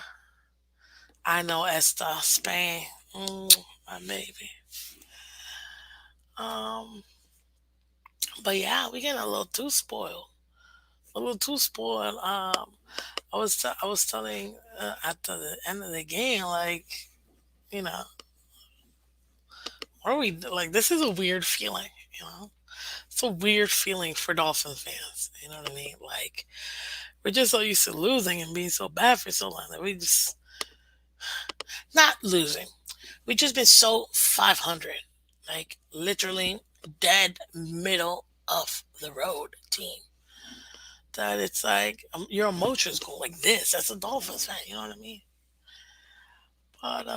[SPEAKER 1] I know Esther Spain, my baby. Um, but yeah, we getting a little too spoiled. A little too spoiled. I was telling at the end of the game, like you know, are we like this is a weird feeling, you know? It's a weird feeling for Dolphins fans. You know what I mean? Like we're just so used to losing and being so bad for so long that we just not losing. We just been so 500, like literally dead middle of the road team. That it's like your emotions go like this. That's a Dolphins fan. You know what I mean? But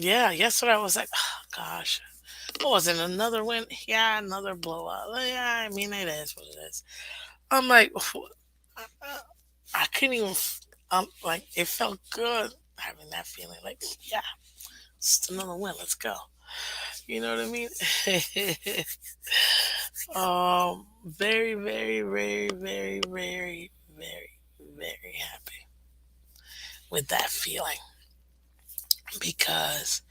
[SPEAKER 1] Yeah, yesterday I was like, oh, gosh, what was it? Another win? Yeah, another blowout. Yeah, I mean, it is what it is. I'm like, I couldn't even, like, it felt good having that feeling. Like, yeah, it's another win. Let's go. You know what I mean? Very, very, very, very, very, very, very happy with that feeling because,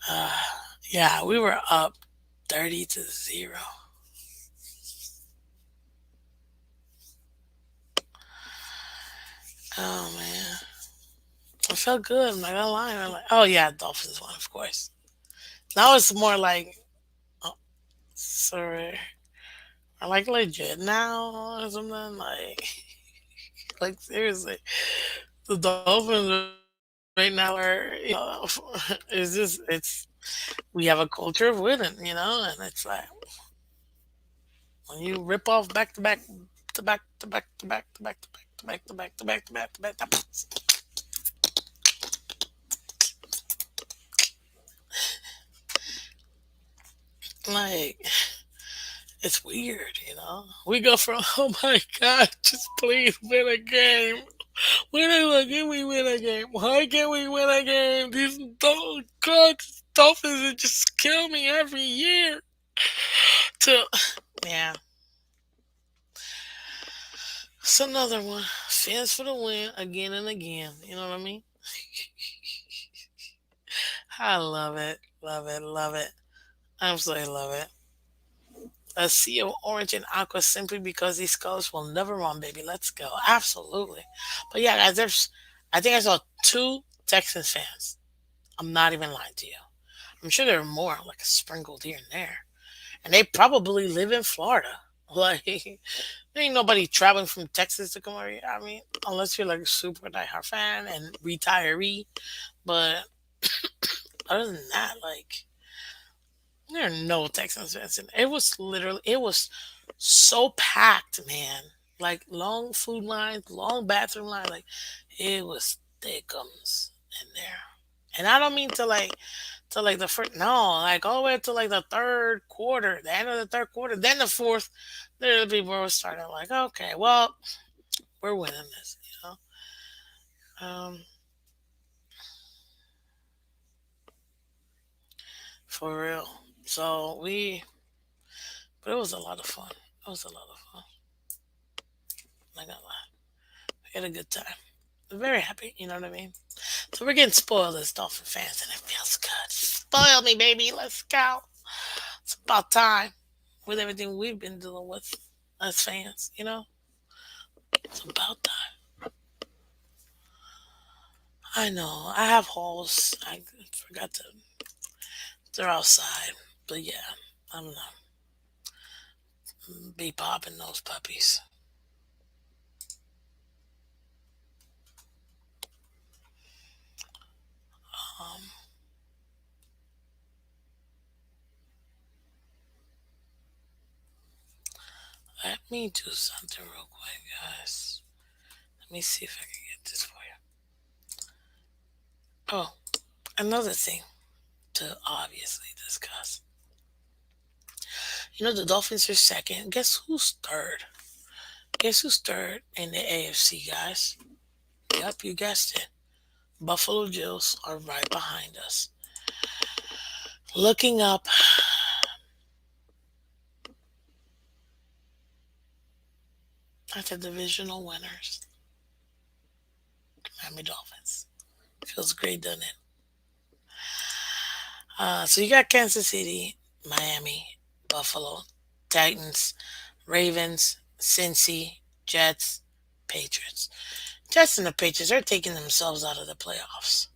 [SPEAKER 1] uh, yeah, we were up 30-0. Oh man, I felt good. I'm not gonna lie. I'm like, oh yeah, Dolphins won, of course. Now it's more like, oh, sorry, I like legit now or something like, like seriously, the Dolphins right now are, it's just it's we have a culture of winning, and it's like when you rip off back to back to back to back to back to back to back to back to back to back to back to back to back, like it's weird. We go from oh my god, just please win a game. Why can't we win a game? Why can't we win a game? These Dolphins just kill me every year. To yeah, it's another one. Fans for the win again and again. You know what I mean? I love it, love it, love it. Absolutely love it. A sea of orange and aqua simply because these colors will never run, baby. Let's go. Absolutely. But yeah, guys, I think I saw two Texans fans. I'm not even lying to you. I'm sure there are more, like sprinkled here and there. And they probably live in Florida. Like, there ain't nobody traveling from Texas to come over here. I mean, unless you're like a super diehard fan and retiree. But other than that, like, there are no Texans fans. And it was so packed, man. Like, long food lines, long bathroom lines. Like, it was thickums in there. And I don't mean to like the first, no, like all the way to like the third quarter, the end of the third quarter, then the fourth. There, the people were starting like, okay, well, we're winning this. For real. So but it was a lot of fun. It was a lot of fun. I'm not gonna lie, we had a good time. I'm very happy. You know what I mean? So we're getting spoiled as Dolphin fans, and it feels good. Spoil me, baby. Let's go. It's about time with everything we've been dealing with as fans. It's about time. I know. I have holes. I forgot to. They're outside. But yeah, I'm gonna be popping those puppies. Um, Let me do something real quick, guys. Let me see if I can get this for you. Oh, another thing to obviously discuss. The Dolphins are second. Guess who's third? Guess who's third in the AFC, guys? Yep, you guessed it. Buffalo Bills are right behind us. Looking up at the divisional winners, Miami Dolphins. Feels great, doesn't it? So you got Kansas City, Miami, Buffalo, Titans, Ravens, Cincy, Jets, Patriots. Jets and the Patriots are taking themselves out of the playoffs.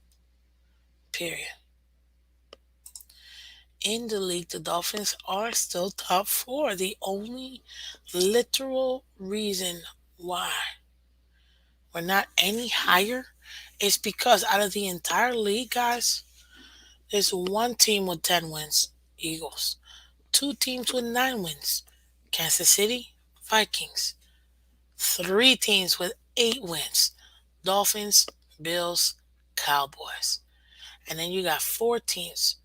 [SPEAKER 1] Period. In the league, the Dolphins are still top four. The only literal reason why we're not any higher is because out of the entire league, guys, there's one team with 10 wins, Eagles. Two teams with 9 wins, Kansas City, Vikings. Three teams with 8 wins, Dolphins, Bills, Cowboys. And then you got four teams.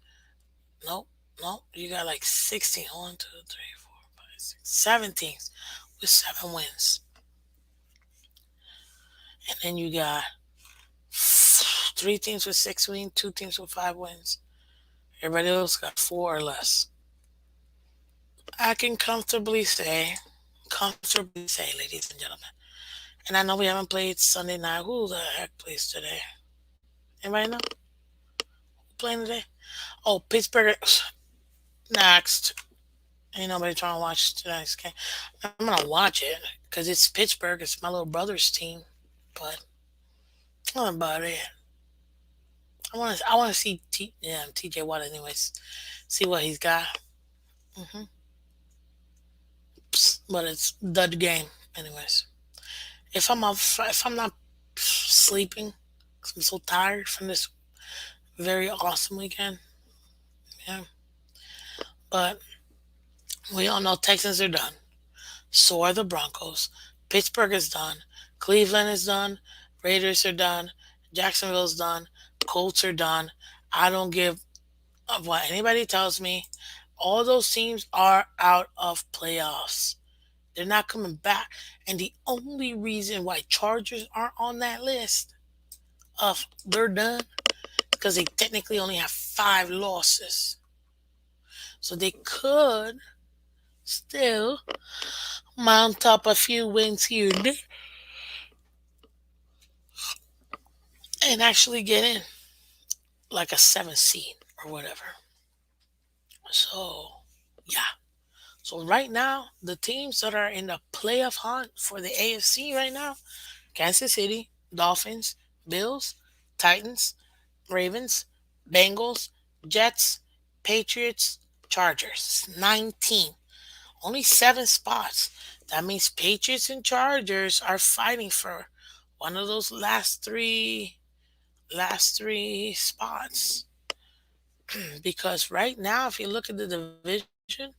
[SPEAKER 1] Nope, nope. You got like 16. 1, 2, 3, 4, 5, 6, 7 teams with 7 wins. And then you got 3 teams with 6 wins, 2 teams with 5 wins. Everybody else got four or less. I can comfortably say, ladies and gentlemen. And I know we haven't played Sunday night. Who the heck plays today? Anybody know? Who playing today? Oh, Pittsburgh next. Ain't nobody trying to watch tonight's game. I'm gonna watch it because it's Pittsburgh. It's my little brother's team. But that's about it. I want to see T.J. Watt anyways. See what he's got. hmm But it's the game anyways. If I'm not sleeping, 'cause I'm so tired from this very awesome weekend. Yeah, but we all know Texans are done. So are the Broncos. Pittsburgh is done. Cleveland is done. Raiders are done. Jacksonville's done. Colts are done. I don't give up what anybody tells me. All those teams are out of playoffs. They're not coming back. And the only reason why Chargers aren't on that list of they're done because they technically only have 5 losses. So they could still mount up a few wins here and there and actually get in like a 7 seed or whatever. So yeah. So right now, the teams that are in the playoff hunt for the AFC right now: Kansas City, Dolphins, Bills, Titans, Ravens, Bengals, Jets, Patriots, Chargers. 19. Only 7 spots. That means Patriots and Chargers are fighting for one of those last three spots. Because right now, if you look at the division,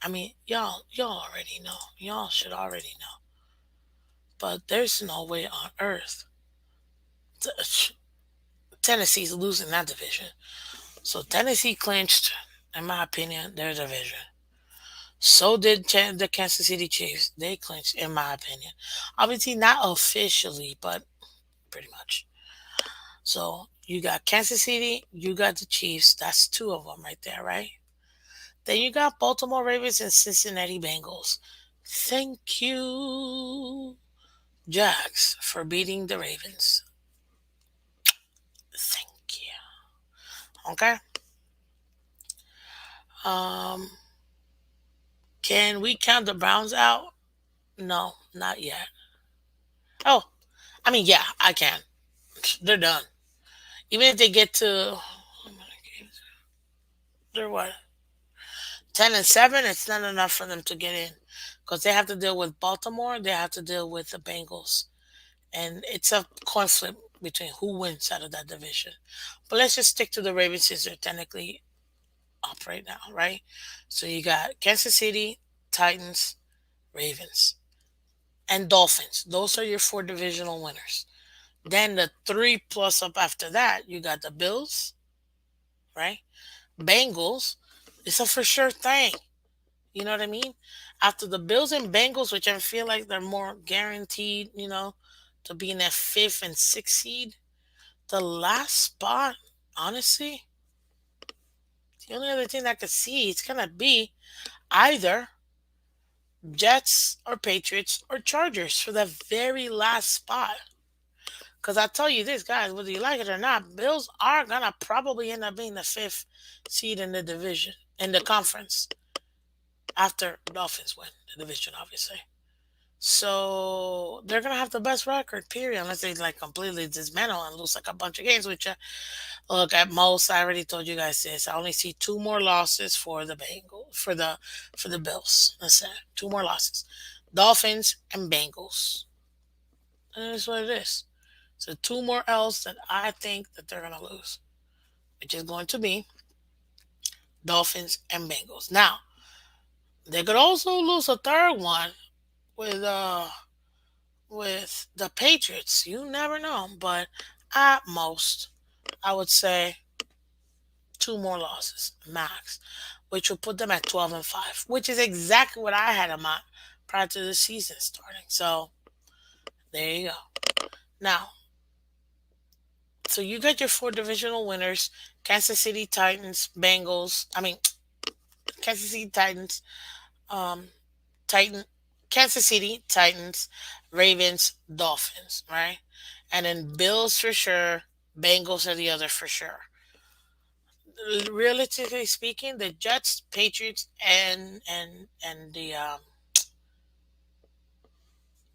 [SPEAKER 1] I mean, y'all already know. Y'all should already know. But there's no way on earth Tennessee's losing that division. So Tennessee clinched, in my opinion, their division. So did the Kansas City Chiefs. They clinched, in my opinion. Obviously, not officially, but pretty much. So you got Kansas City, you got the Chiefs. That's two of them right there, right? Then you got Baltimore Ravens and Cincinnati Bengals. Thank you, Jags, for beating the Ravens. Thank you. Okay. Um, can we count the Browns out? No, not yet. Oh, I mean, yeah, I can. They're done. Even if they get to, they're what, 10-7, it's not enough for them to get in because they have to deal with Baltimore. They have to deal with the Bengals, and it's a coin flip between who wins out of that division. But let's just stick to the Ravens since they're technically up right now, right? So you got Kansas City, Titans, Ravens, and Dolphins. Those are your four divisional winners. Then the three plus up after that, you got the Bills, right? Bengals. It's a for sure thing. You know what I mean? After the Bills and Bengals, which I feel like they're more guaranteed, to be in that fifth and sixth seed, the last spot, honestly, the only other thing I could see is gonna be either Jets or Patriots or Chargers for the very last spot. Because I tell you this, guys, whether you like it or not, Bills are gonna probably end up being the fifth seed in the division, in the conference, after Dolphins win the division, obviously. So they're gonna have the best record, period, unless they like completely dismantle and lose like a bunch of games. Which, look, at most, I already told you guys this. I only see 2 more losses for the for the Bills. That's it. 2 more losses, Dolphins and Bengals. And that's what it is. So 2 more L's that I think that they're gonna lose, which is going to be Dolphins and Bengals. Now they could also lose a third one with the Patriots. You never know, but at most, I would say. two more losses max, which will put them at 12-5, which is exactly what I had in mind prior to the season starting. So there you go. Now, so you got your four divisional winners: Kansas City Titans, Bengals. I mean, Kansas City Titans, um, Titan, Kansas City Titans, Ravens, Dolphins, right? And then Bills for sure, Bengals are the other for sure. Realistically speaking, the Jets, Patriots, and the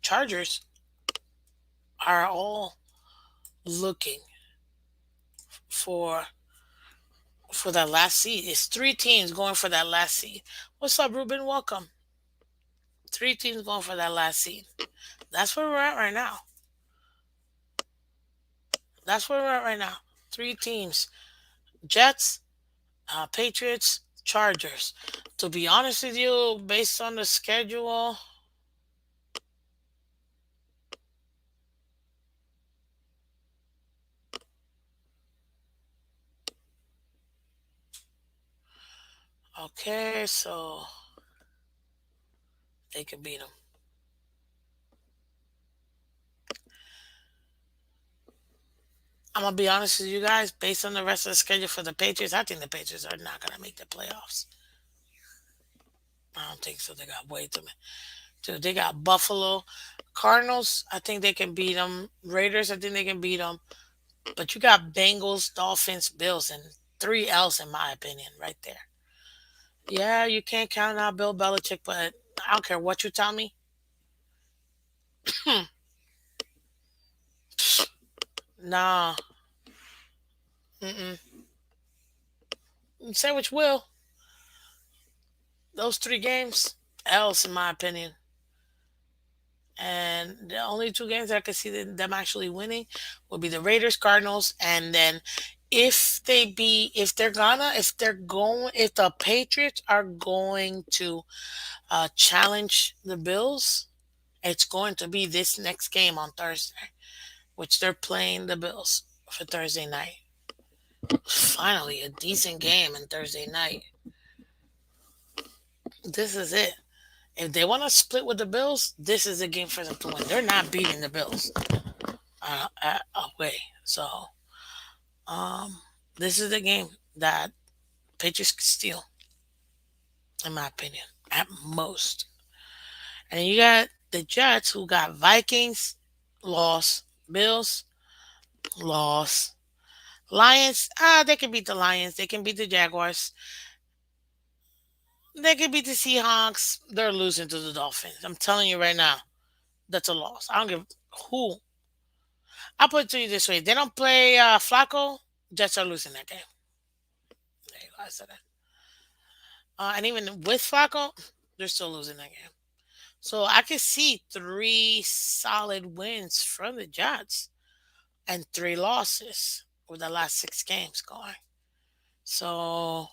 [SPEAKER 1] Chargers are all looking for that last seed. It's three teams going for that last seed. What's up, Ruben? Welcome. Three teams going for that last seed. That's where we're at right now. That's where we're at right now. Three teams: Jets, Patriots, Chargers. To be honest with you, based on the schedule, okay, so they could beat them. I'm gonna be honest with you guys. Based on the rest of the schedule for the Patriots, I think the Patriots are not gonna make the playoffs. I don't think so. They got way too many. Dude, they got Buffalo, Cardinals. I think they can beat them. Raiders. I think they can beat them. But you got Bengals, Dolphins, Bills, and three L's in my opinion, right there. Yeah, you can't count out Bill Belichick, but I don't care what you tell me. Nah, mm-mm. Say which will. Those three games, L's in my opinion. And the only two games that I could see them actually winning would be the Raiders, Cardinals, and then if they're going, if the Patriots are going to challenge the Bills, it's going to be this next game on Thursday, which they're playing the Bills for Thursday night. Finally, a decent game on Thursday night. This is it. If they want to split with the Bills, this is a game for them to win. They're not beating the Bills away. So, um, this is the game that Patriots can steal, in my opinion, at most. And then you got the Jets, who got Vikings, loss, Bills, loss, Lions. They can beat the Lions. They can beat the Jaguars. They can beat the Seahawks. They're losing to the Dolphins. I'm telling you right now, that's a loss. I don't give who. I'll put it to you this way: they don't play Flacco, Jets are losing that game. There you go. I said that. And even with Flacco, they're still losing that game. So I can see three solid wins from the Jets and three losses with the last six games going. So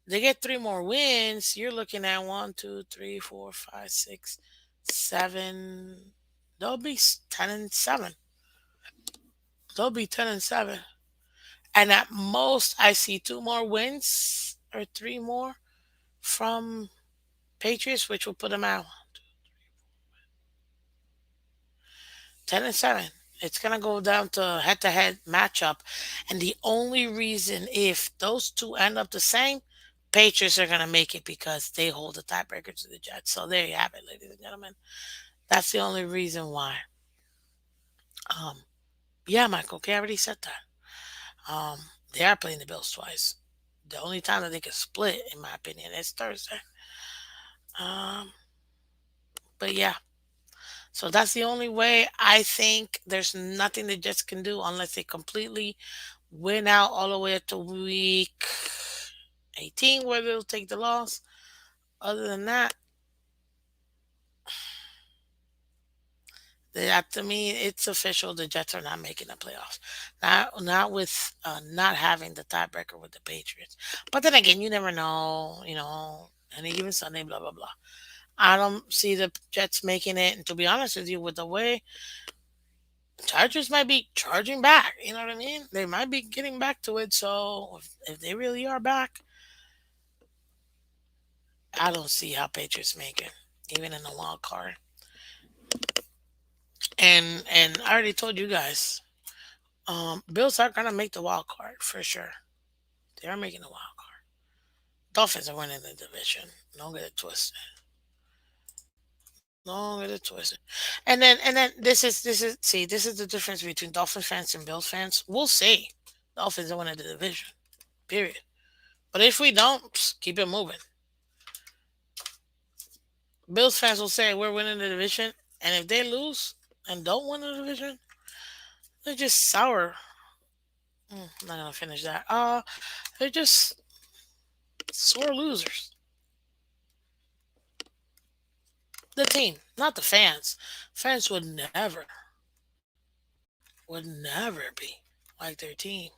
[SPEAKER 1] they get three more wins. You're looking at 1, 2, 3, 4, 5, 6, 7. They'll be 10-7. They'll be 10-7. And at most, I see two more wins or three more from Patriots, which will put them at 10-7. It's gonna go down to head-to-head matchup, and the only reason if those two end up the same, Patriots are gonna make it because they hold the tiebreaker to the Jets. So there you have it, ladies and gentlemen. That's the only reason why. Um, yeah, Michael, okay, I already said that. They are playing the Bills twice. The only time that they can split, in my opinion, is Thursday. Um, but yeah, so that's the only way. I think there's nothing the Jets can do unless they completely win out all the way up to week 18, where they'll take the loss. Other than that, to me, it's official. The Jets are not making the playoffs. Not with not having the tiebreaker with the Patriots. But then again, you never know. Any given Sunday, blah blah blah. I don't see the Jets making it. And to be honest with you, with the way Chargers might be charging back. You know what I mean? They might be getting back to it. So if they really are back, I don't see how Patriots make it, even in the wild card. And I already told you guys, Bills are gonna make the wild card for sure. They are making the wild card. Dolphins are winning the division. Don't get it twisted. Don't get it twisted. And then this is see, this is the difference between Dolphin fans and Bills fans. We'll see. Dolphins are winning the division. Period. But if we don't, keep it moving. Bills fans will say we're winning the division, and if they lose and don't win the division, they're just sour. I'm not gonna finish that. They're just sore losers. The team, not the fans. Fans would never be like their team.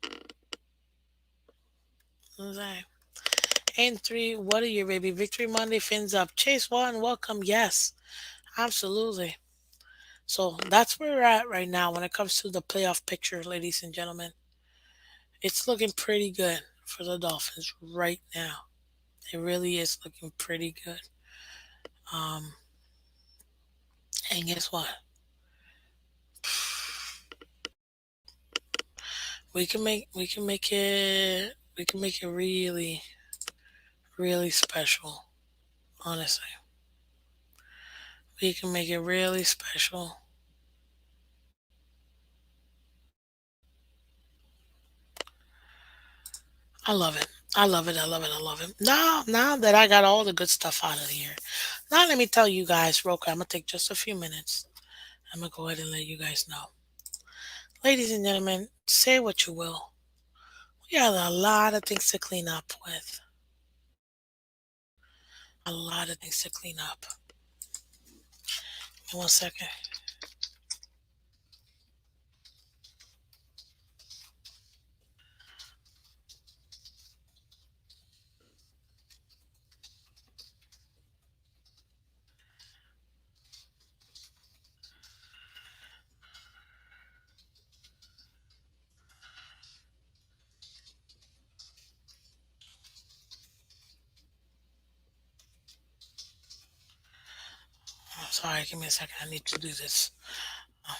[SPEAKER 1] You know what I'm saying? And three, what are you, baby? Victory Monday, fins up. Chase one, welcome. Yes, absolutely. So that's where we're at right now when it comes to the playoff picture, ladies and gentlemen. It's looking pretty good for the Dolphins right now. It really is looking pretty good. Um, and guess what? We can make it really really special. Honestly, we can make it really special. I love it. I love it. I love it. I love it. Now that I got all the good stuff out of here, now let me tell you guys real quick. I'm gonna take just a few minutes. I'm gonna go ahead and let you guys know, ladies and gentlemen. Say what you will. We have a lot of things to clean up with. A lot of things to clean up. In 1 second. Oh, sorry, give me a second. I need to do this. Oh,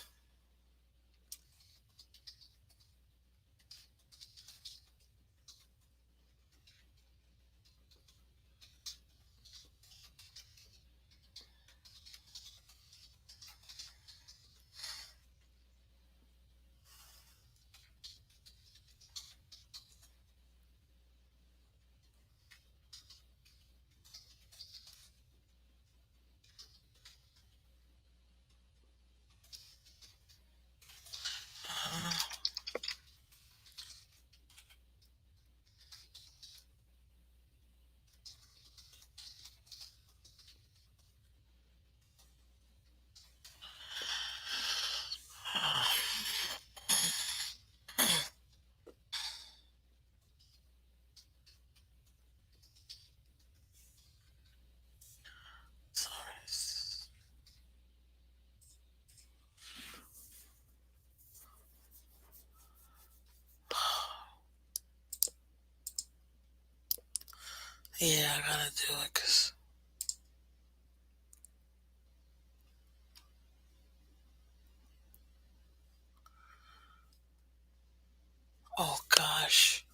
[SPEAKER 1] sorry. Yeah, I gotta do it because. Oh gosh,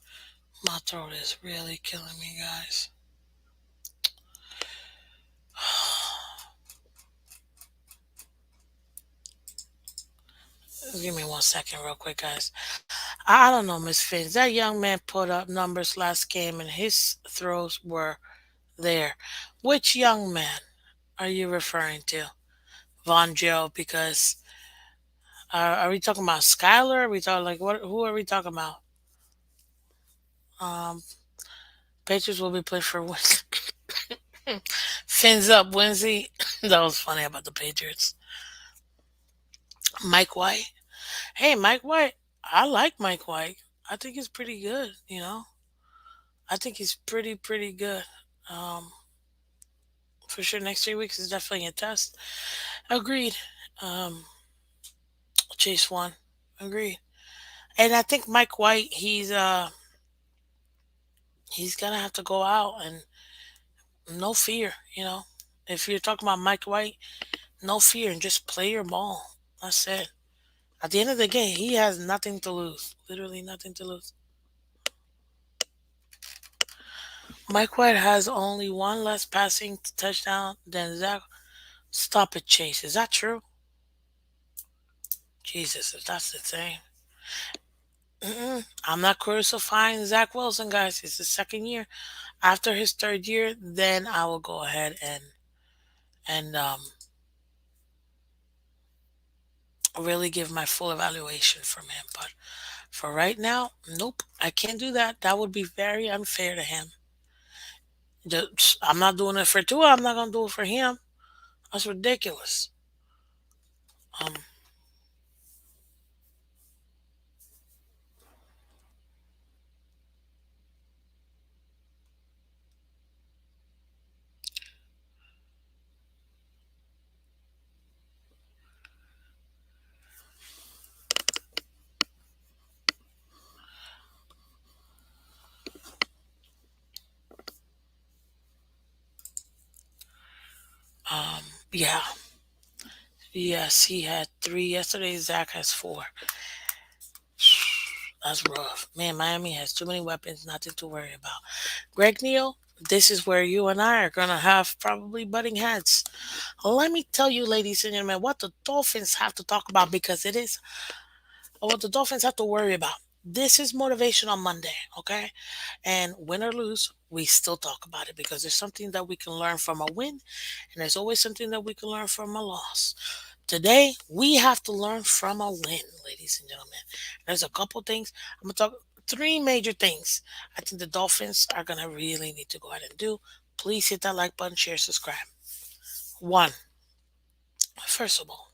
[SPEAKER 1] my throat is really killing me, guys. Give me 1 second, real quick, guys. I don't know, Miss Fins. That young man put up numbers last game, and his throws were there. Which young man are you referring to? Von Joe? Because are we talking about Skyler? Are we talking like what? Who are we talking about? Um, Patriots will be playing for Fins up Wednesday. That was funny about the Patriots. Mike White. Hey, Mike White. I like Mike White. I think he's pretty good. I think he's pretty good. Um, For sure, next 3 weeks is definitely a test. Agreed. Um, Chase won. Agreed. And I think Mike White, he's gonna have to go out and no fear. If you're talking about Mike White, no fear and just play your ball. That's it. At the end of the game, he has nothing to lose. Literally nothing to lose. Mike White has only one less passing touchdown than Zach. Stop it, Chase. Is that true? Jesus, if that's the thing. I'm not crucifying Zach Wilson, guys. It's his second year. After his third year, then I will go ahead and really give my full evaluation from him. But for right now, nope, I can't do that. That would be very unfair to him. I'm not doing it for Tua. I'm not gonna do it for him. That's ridiculous. Um, um, yeah, yes, he had three yesterday. Zach has four. That's rough, man. Miami has too many weapons. Nothing to worry about. Greg Neal, this is where you and I are gonna have probably butting heads. Let me tell you, ladies and gentlemen, what the Dolphins have to talk about because it is what the Dolphins have to worry about. This is motivation on Monday, okay? And win or lose, we still talk about it because there's something that we can learn from a win, and there's always something that we can learn from a loss. Today, we have to learn from a win, ladies and gentlemen. There's a couple things. I'm going to talk three major things I think the Dolphins are going to really need to go ahead and do. Please hit that like button, share, subscribe. One, first of all,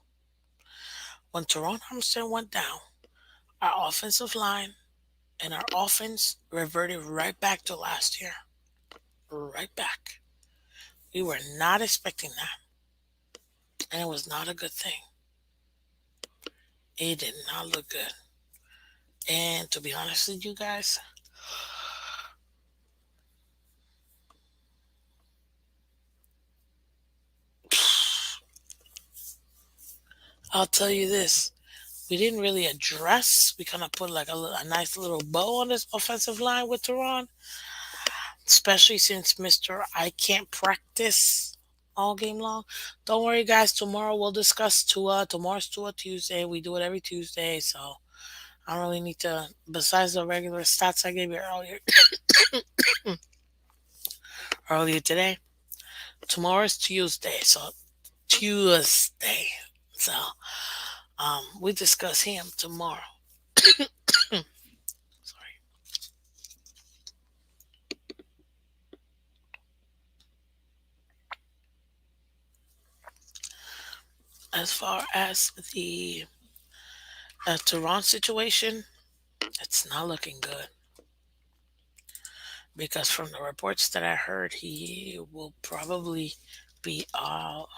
[SPEAKER 1] when Teron Armstead went down, our offensive line and our offense reverted right back to last year. Right back. We were not expecting that, and it was not a good thing. It did not look good. And to be honest with you guys, I'll tell you this. We didn't really address. We kind of put like a nice little bow on this offensive line with Teron, especially since Mr. I can't practice all game long. Don't worry, guys. Tomorrow we'll discuss Tua. Tomorrow's Tua Tuesday. We do it every Tuesday, so I don't really need to. Besides the regular stats I gave you earlier today, tomorrow's Tuesday. So Tuesday. So we discuss him tomorrow. Sorry. As far as the Tehran situation, it's not looking good because from the reports that I heard, he will probably be out.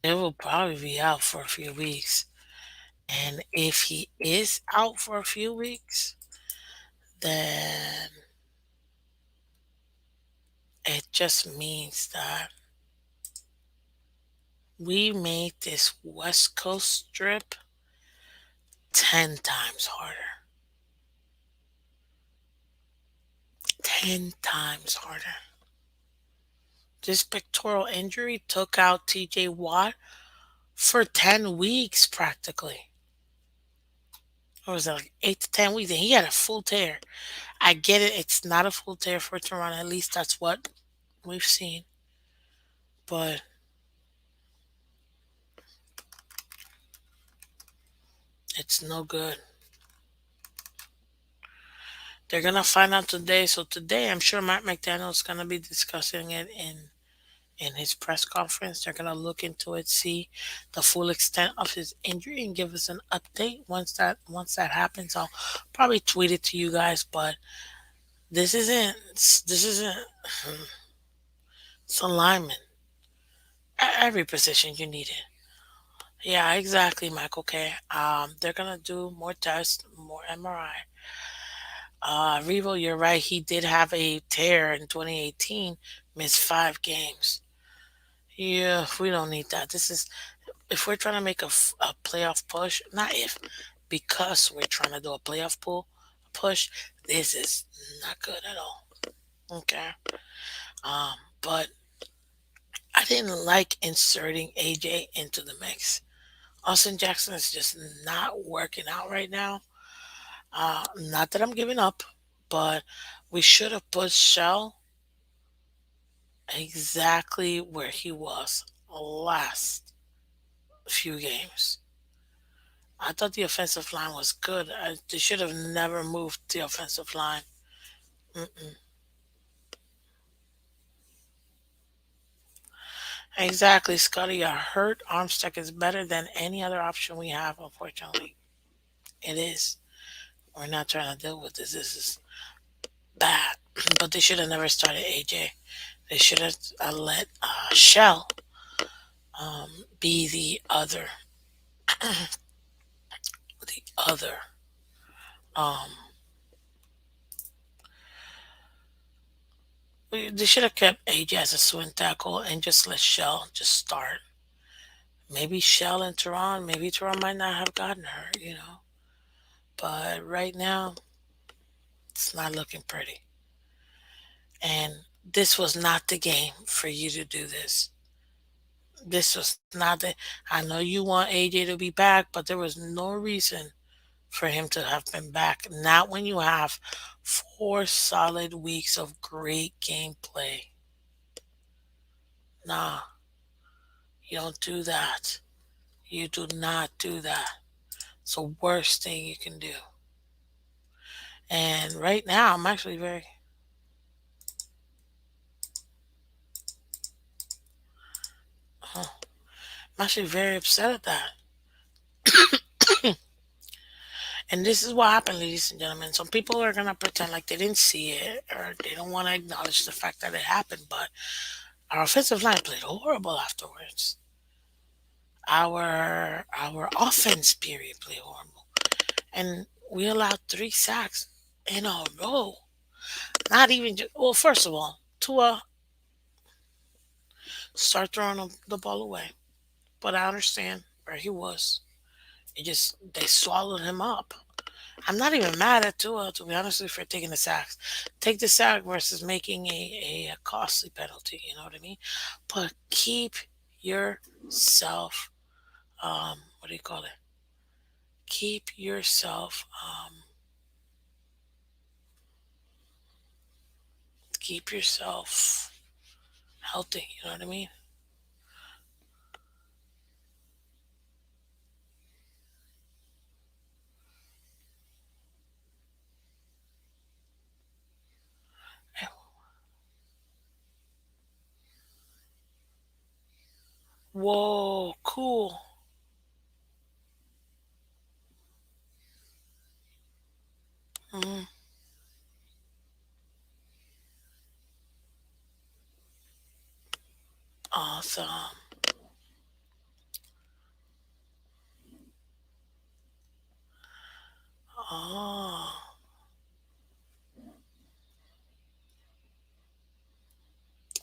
[SPEAKER 1] It will probably be out for a few weeks, and if he is out for a few weeks, then it just means that we made this West Coast trip 10 times harder. 10 times harder. This pectoral injury took out TJ Watt for 10 weeks practically. Or was it like 8 to 10 weeks? And he had a full tear. I get it. It's not a full tear for Toronto. At least that's what we've seen. But it's no good. They're going to find out today. So today, I'm sure Matt McDaniel's going to be discussing it in his press conference. They're going to look into it, see the full extent of his injury, and give us an update. Once that happens, I'll probably tweet it to you guys. But This isn't. This isn't. It's alignment. Every position you need it. Yeah, exactly, Michael K. They're gonna do more tests, more MRI. Revo, you're right. He did have a tear in 2018, missed 5 games. Yeah, we don't need that. This is if we're trying to make a playoff push, not if, because we're trying to do a playoff pool push. This is not good at all. Okay. But I didn't like inserting AJ into the mix. Austin Jackson is just not working out right now. Not that I'm giving up, but we should have put Shell exactly where he was last few games. I thought the offensive line was good. They should have never moved the offensive line. Mm-mm. Exactly, Scotty. A hurt Armstead is better than any other option we have, unfortunately. It is. We're not trying to deal with this. This is bad. But they should have never started AJ. They should have let Shell be the other. Um, they should have kept AJ as a swing tackle and just let Shell just start. Maybe Shell and Tehran, maybe Tehran might not have gotten hurt, But right now, it's not looking pretty. And this was not the game for you to do this. This was not the. I know you want AJ to be back, but there was no reason for him to have been back. Not when you have 4 solid weeks of great gameplay. Nah, you don't do that. You do not do that. It's the worst thing you can do. And right now, I'm actually huh, I'm actually very upset at that. And this is what happened, ladies and gentlemen. Some people are gonna pretend like they didn't see it or they don't want to acknowledge the fact that it happened. But our offensive line played horrible afterwards. Our offense period played horrible, and we allowed 3 sacks in a row. Not even well. First of all, Tua start throwing the ball away, but I understand where he was. It just they swallowed him up. I'm not even mad at Tua, to be honest with you, for taking the sacks. Take the sack versus making a costly penalty. You know what I mean? But keep yourself. What do you call it? Keep yourself. Keep yourself healthy. You know what I mean? Whoa, cool. Mm, awesome. Oh,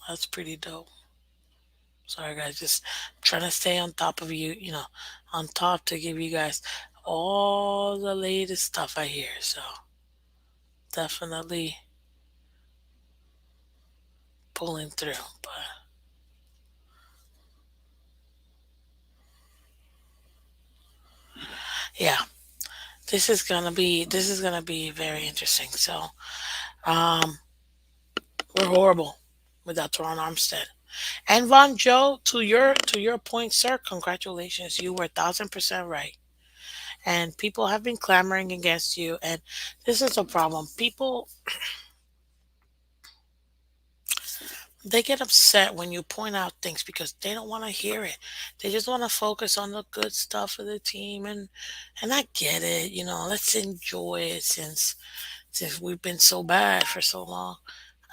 [SPEAKER 1] that's pretty dope. Sorry, guys. Just trying to stay on top of you, on top to give you guys all the latest stuff I hear. So definitely pulling through. But yeah, this is gonna be very interesting. So um, we're horrible without Teron Armstead. And Von Joe, to your point, sir, congratulations. You were 1,000% right. And people have been clamoring against you. And this is a problem. People they get upset when you point out things because they don't want to hear it. They just want to focus on the good stuff of the team. And I get it. Let's enjoy it Since we've been so bad for so long.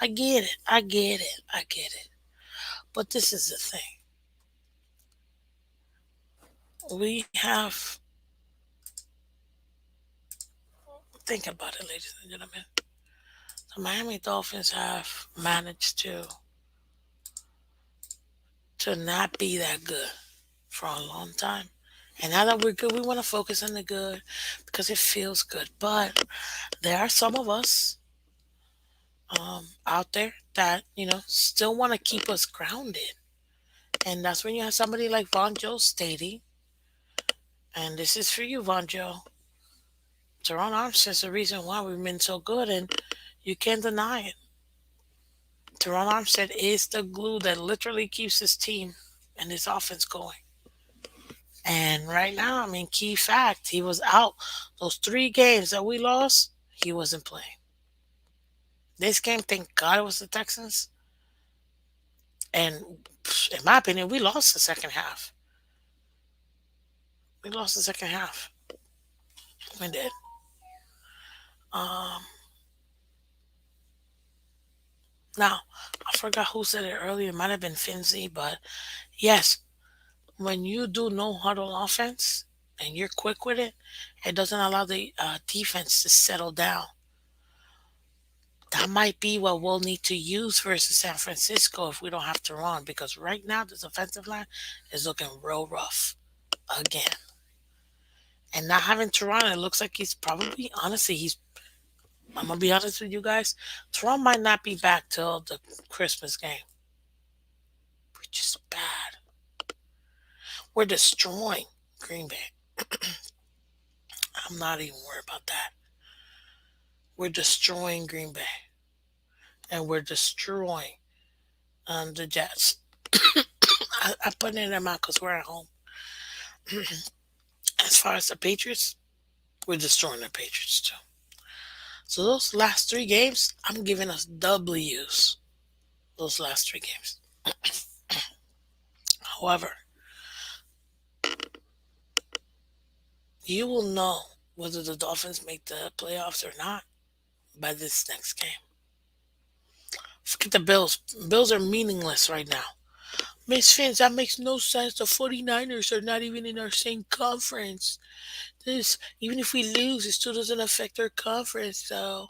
[SPEAKER 1] I get it. I get it. I get it. But this is the thing. We have, think about it, ladies and gentlemen. The Miami Dolphins have managed to not be that good for a long time. And now that we're good, we want to focus on the good because it feels good. But there are some of us out there that, still want to keep us grounded. And that's when you have somebody like Von Joe stating, and this is for you, Von Joe. Teron Armstead's the reason why we've been so good, and you can't deny it. Teron Armstead is the glue that literally keeps his team and his offense going. And right now, I mean, key fact, he was out. Those 3 games that we lost, he wasn't playing. This game, thank God it was the Texans. And in my opinion, we lost the second half. We lost the second half. We did. Um, Now, I forgot who said it earlier. It might have been Finzi, but yes, when you do no huddle offense and you're quick with it, it doesn't allow the defense to settle down. That might be what we'll need to use versus San Francisco if we don't have to run, because right now this offensive line is looking real rough again. And not having Toronto, it looks like he's probably, honestly, I'm going to be honest with you guys, Toronto might not be back till the Christmas game, which is bad. We're destroying Green Bay. I'm not even worried about that. We're destroying Green Bay, and we're destroying the Jets. I put it in their mouth because we're at home. As far as the Patriots, we're destroying the Patriots too. So those last 3 games, I'm giving us W's. Those last 3 games. However, you will know whether the Dolphins make the playoffs or not by this next game. Forget the Bills. Bills are meaningless right now. Miss Fins, that makes no sense. The 49ers are not even in our same conference. This, even if we lose, it still doesn't affect our conference. So,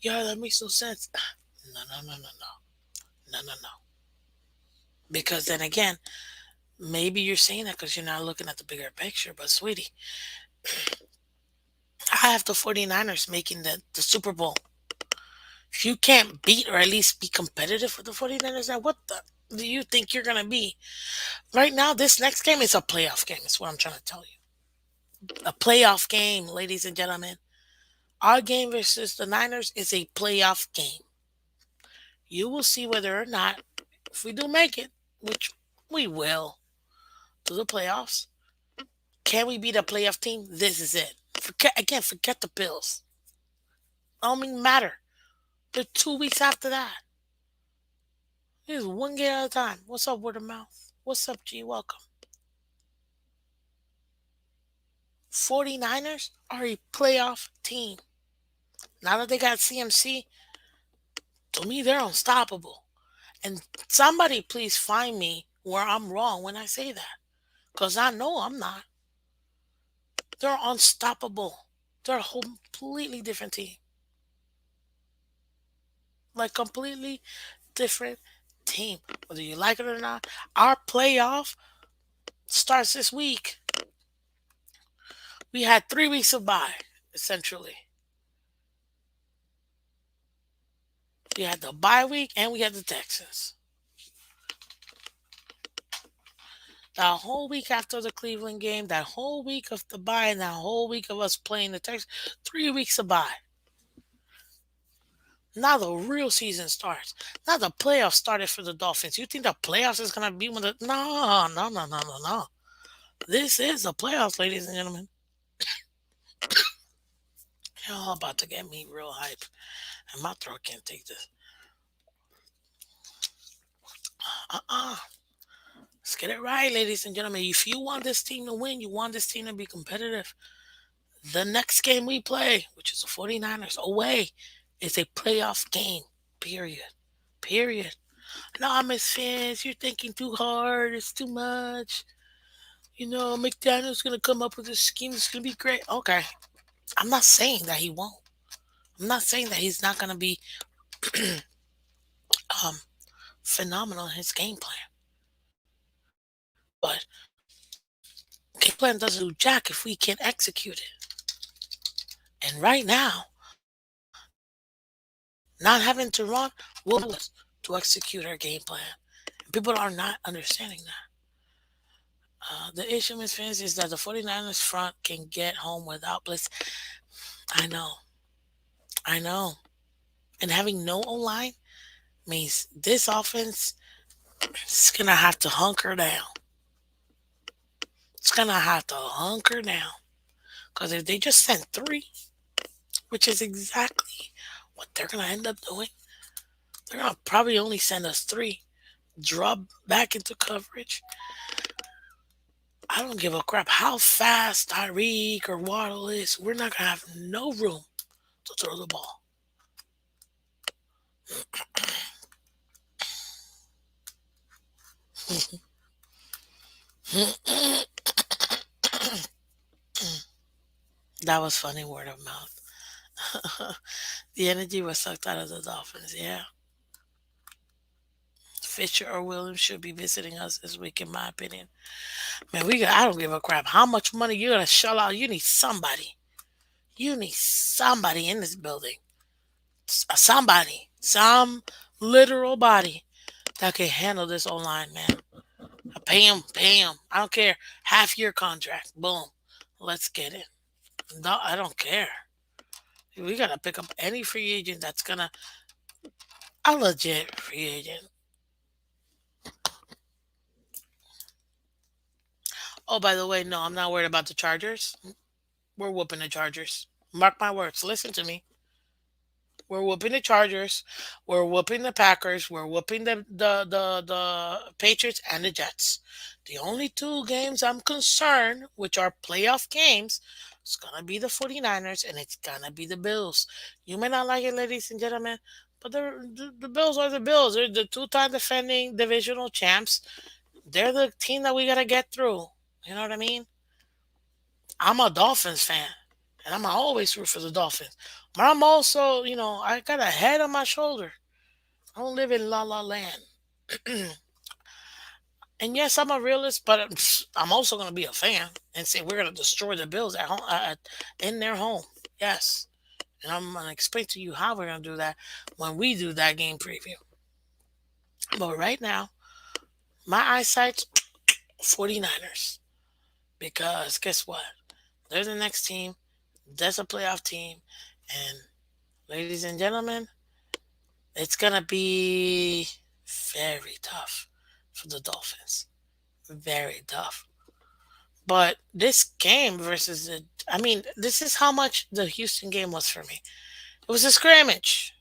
[SPEAKER 1] yeah, that makes no sense. No, no, no, no, no, no, no, no. Because then again, maybe you're saying that because you're not looking at the bigger picture. But sweetie, I have the 49ers making the Super Bowl. If you can't beat or at least be competitive with the 49ers, then what the do you think you're gonna be? Right now, this next game is a playoff game. Is what I'm trying to tell you. A playoff game, ladies and gentlemen. Our game versus the Niners is a playoff game. You will see whether or not, if we do make it, which we will, to the playoffs, can we beat a playoff team? This is it. Forget the Bills. Don't even matter. They're 2 weeks after that. It's one game at a time. What's up, word of mouth? What's up, G? Welcome. 49ers are a playoff team. Now that they got CMC, to me, they're unstoppable. And somebody please find me where I'm wrong when I say that. Because I know I'm not. They're unstoppable. They're a whole completely different team. Like, completely different team. Whether you like it or not, our playoff starts this week. We had 3 weeks of bye, essentially. We had the bye week and we had the Texans. That whole week after the Cleveland game, that whole week of the bye, and that whole week of us playing the Texans, 3 weeks of bye. Now the real season starts. Now the playoffs started for the Dolphins. You think the playoffs is gonna be when the no, no, no, no, no, no. This is the playoffs, ladies and gentlemen. Y'all about to get me real hype, and my throat can't take this. Uh-uh. Let's get it right, ladies and gentlemen. If you want this team to win, you want this team to be competitive. The next game we play, which is the 49ers away, is a playoff game. Period. Period. No, Miss Fans, you're thinking too hard. It's too much. McDaniel's gonna come up with a scheme that's gonna be great. Okay. I'm not saying that he won't. I'm not saying that he's not gonna be um phenomenal in his game plan. But game plan doesn't do jack if we can't execute it. And right now, not having to run will us to execute our game plan. And people are not understanding that. The issue, Miss Fans, is that the 49ers front can get home without blitz. I know. I know. And having no O line means this offense is going to have to hunker down. It's going to have to hunker down. Because if they just send three, which is exactly what they're going to end up doing, they're going to probably only send us three, drop back into coverage. I don't give a crap how fast Tyreek or Waddle is. We're not going to have no room to throw the ball. That was funny word of mouth. The energy was sucked out of the Dolphins. Yeah. Fisher or Williams should be visiting us this week, in my opinion. Man, I don't give a crap how much money you're gonna shell out. You need somebody. You need somebody in this building. Somebody. Some literal body that can handle this online, man. Pay him, pay him. I don't care. Half year contract. Boom. Let's get it. No, I don't care. We gotta pick up any free agent that's gonna a legit free agent. Oh, by the way, no, I'm not worried about the Chargers. We're whooping the Chargers. Mark my words. Listen to me. We're whooping the Chargers. We're whooping the Packers. We're whooping the Patriots and the Jets. The only two games I'm concerned, which are playoff games, it's gonna be the 49ers and it's gonna be the Bills. You may not like it, ladies and gentlemen, but the Bills are the Bills. They're the two-time defending divisional champs. They're the team that we gotta get through. You know what I mean? I'm a Dolphins fan, and I'm always root for the Dolphins. But I'm also, I got a head on my shoulder. I don't live in La La Land. And yes, I'm a realist, but I'm also going to be a fan and say we're going to destroy the Bills at home, in their home. Yes. And I'm going to explain to you how we're going to do that when we do that game preview. But right now, my eyesight's 49ers. Because guess what? They're the next team. That's a playoff team. And ladies and gentlemen, it's going to be very tough for the Dolphins. Very tough. But this game this is how much the Houston game was for me. It was a scrimmage.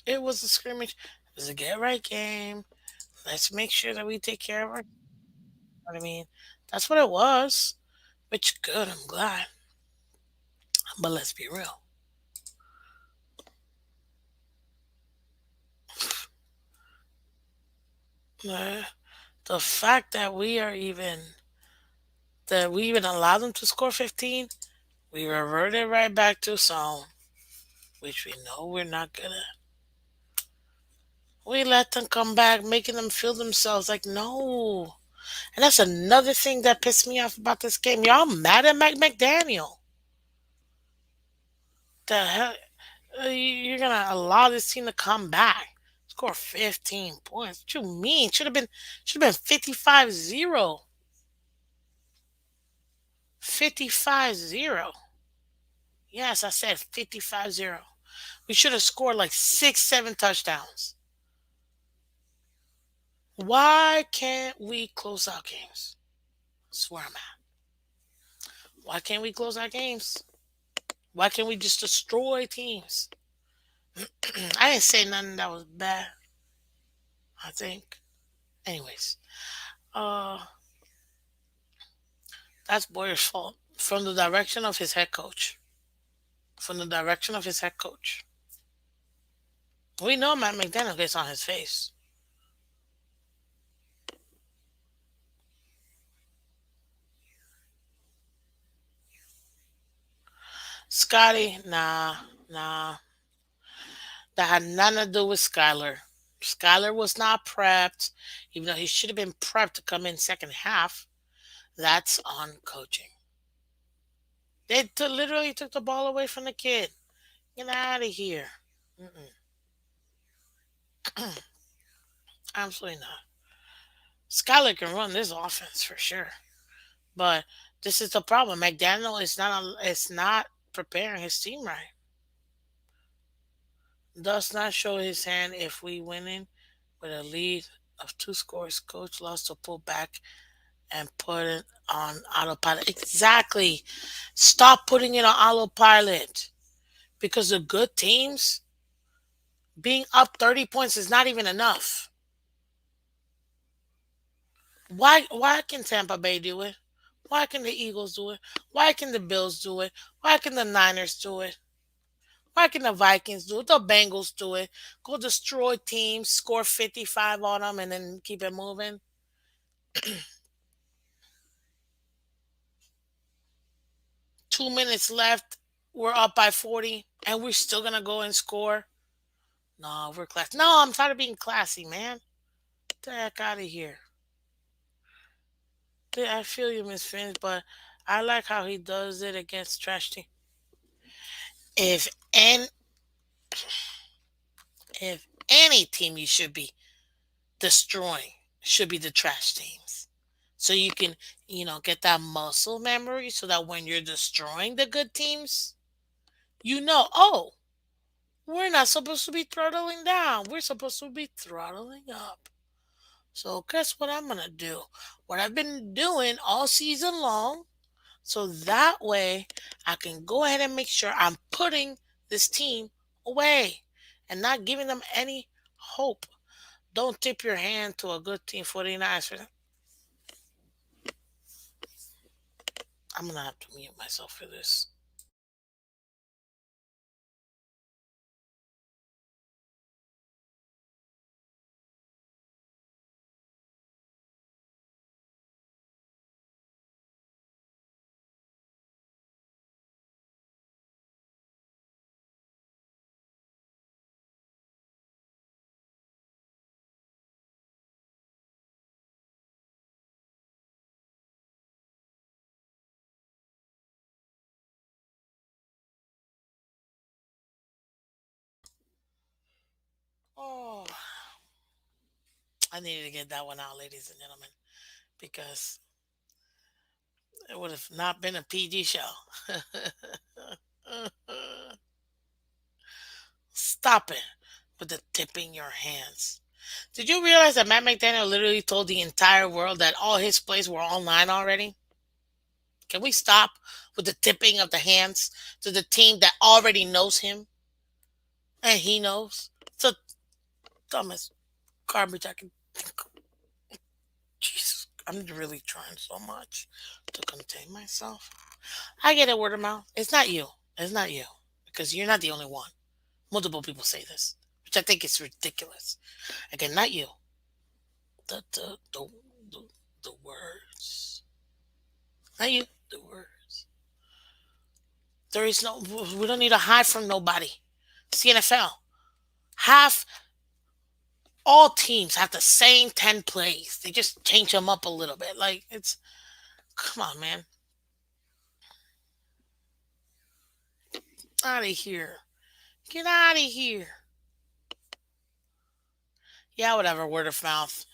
[SPEAKER 1] It was a scrimmage. It was a get right game. Let's make sure that we take care of our. What I mean, that's what it was. Which good. I'm glad. But let's be real. Uh, the fact that we even allowed them to score 15, we reverted right back to zone, which we know we're not good at. We let them come back, making them feel themselves like, no. And that's another thing that pissed me off about this game. Y'all mad at McDaniel. The hell? You're going to allow this team to come back. Score 15 points. What you mean? Should have been 55-0. 55-0. Yes, I said 55-0. We should have scored like 6, 7 touchdowns. Why can't we close out games? That's where I'm at. Why can't we close out games? Why can't we just destroy teams? I didn't say nothing that was bad, I think. Anyways, uh, That's Boyer's fault. From the direction of his head coach. From the direction of his head coach. We know Matt McDaniel gets on his face. Scotty, nah, nah. That had nothing to do with Skyler. Skyler was not prepped, even though he should have been prepped to come in second half. That's on coaching. They literally took the ball away from the kid. Get out of here. Mm-mm. Absolutely not. Skyler can run this offense for sure, but this is the problem. McDaniel is not preparing his team right. Does not show his hand if we winning with a lead of two scores. Coach lost to pull back and put it on autopilot. Exactly. Stop putting it on autopilot because the good teams being up 30 points is not even enough. Why can Tampa Bay do it? Why can the Eagles do it? Why can the Bills do it? Why can the Niners do it? Why can the Vikings do it? The Bengals do it. Go destroy teams, score 55 on them, and then keep it moving. 2 minutes left. We're up by 40, and we're still going to go and score. No, we're class. No, I'm tired of being classy, man. Get the heck out of here. Yeah, I feel you, Miss Phins, but I like how he does it against trash team. If and if any team you should be destroying should be the trash teams. So you can, get that muscle memory so that when you're destroying the good teams, oh, we're not supposed to be throttling down. We're supposed to be throttling up. So guess what I'm gonna do? What I've been doing all season long, so that way I can go ahead and make sure I'm putting this team away and not giving them any hope. Don't tip your hand to a good team 49ers. I'm gonna have to mute myself for this. Oh, I needed to get that one out, ladies and gentlemen, because it would have not been a PG show. Stop it with the tipping your hands. Did you realize that Matt McDaniel literally told the entire world that all his plays were online already? Can we stop with the tipping of the hands to the team that already knows him and he knows? It's the dumbest garbage I can think of. Jesus, I'm really trying so much to contain myself. I get a word of mouth. It's not you. It's not you. Because you're not the only one. Multiple people say this, which I think is ridiculous. Again, not you. The the the the, the words. Not you. The words. There is no. We don't need to hide from nobody. It's the NFL. Half all teams have the same 10 plays. They just change them up a little bit. Like it's. Come on, man. Out of here. Get out of here. Yeah, whatever. Word of mouth.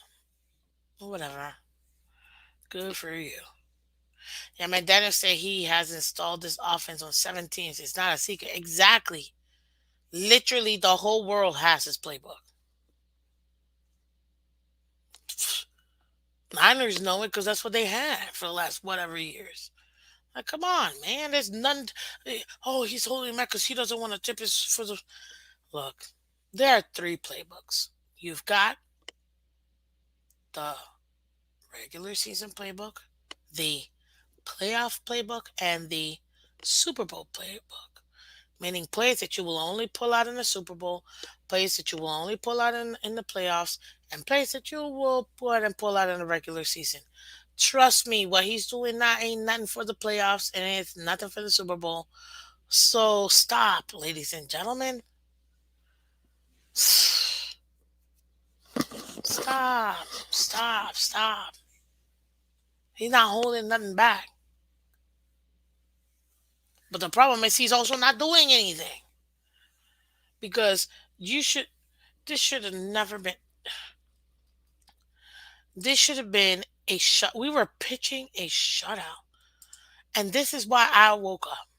[SPEAKER 1] Whatever. Good for you. Yeah, my dad said he has installed this offense on 7 teams. It's not a secret. Exactly. Literally, the whole world has his playbook. Niners know it because that's what they had for the last whatever years. Like, come on, man. There's none. Oh, he's holding back because he doesn't want to tip his for the. Look, there are 3 playbooks. You've got the regular season playbook, the playoff playbook and the Super Bowl playbook, meaning plays that you will only pull out in the Super Bowl, plays that you will only pull out in the playoffs, and plays that you will go ahead and pull out in the regular season. Trust me, what he's doing now ain't nothing for the playoffs and it's nothing for the Super Bowl. So stop, ladies and gentlemen. Stop, stop, stop. He's not holding nothing back. But the problem is he's also not doing anything because you should. This should have never been. This should have been a shut. We were pitching a shutout, and this is why I woke up.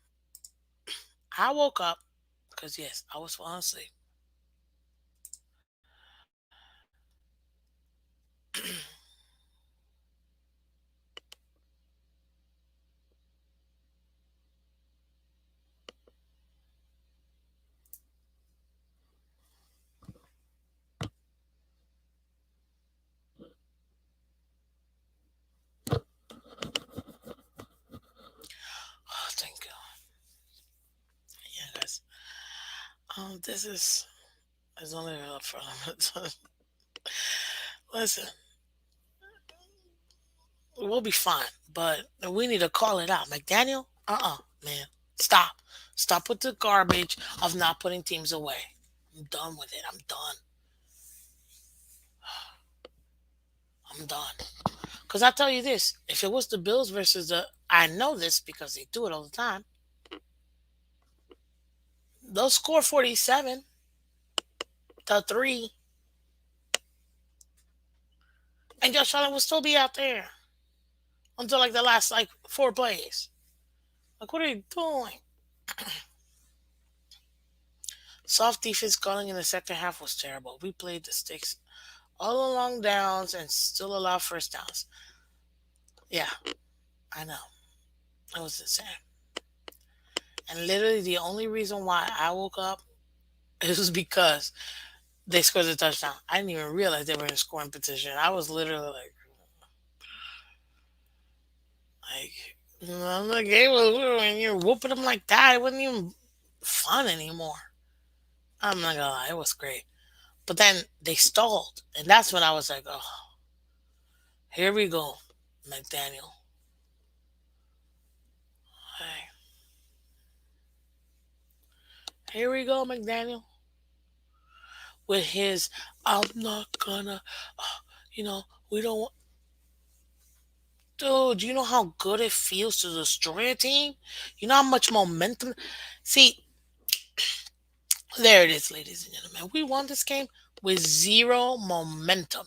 [SPEAKER 1] I woke up because yes, I was falling asleep. Oh, thank God. Yeah, guys. This is only for listen. We'll be fine, but we need to call it out. McDaniel, man, stop, stop with the garbage of not putting teams away. I'm done with it. I'm done. I'm done. Because I tell you this, if it was the Bills versus I know this because they do it all the time. They'll score 47 to 3, and Josh Allen will still be out there until like the last like 4 plays. Like, what are you doing? Soft defense calling in the second half was terrible. We played the sticks all along downs and still allow first downs. Yeah, I know. It was insane. And literally the only reason why I woke up is because they scored a touchdown. I didn't even realize they were in scoring position. I was literally I'm like, hey, well, when you're whooping them like that, it wasn't even fun anymore. I'm not gonna lie, it was great. But then they stalled, and that's when I was like, oh, here we go, McDaniel. Hey, here we go, McDaniel, with his, I'm not gonna, uh, you know, we don't. Dude, do you know how good it feels to destroy a team? You know how much momentum. See, there it is, ladies and gentlemen. We won this game with zero momentum.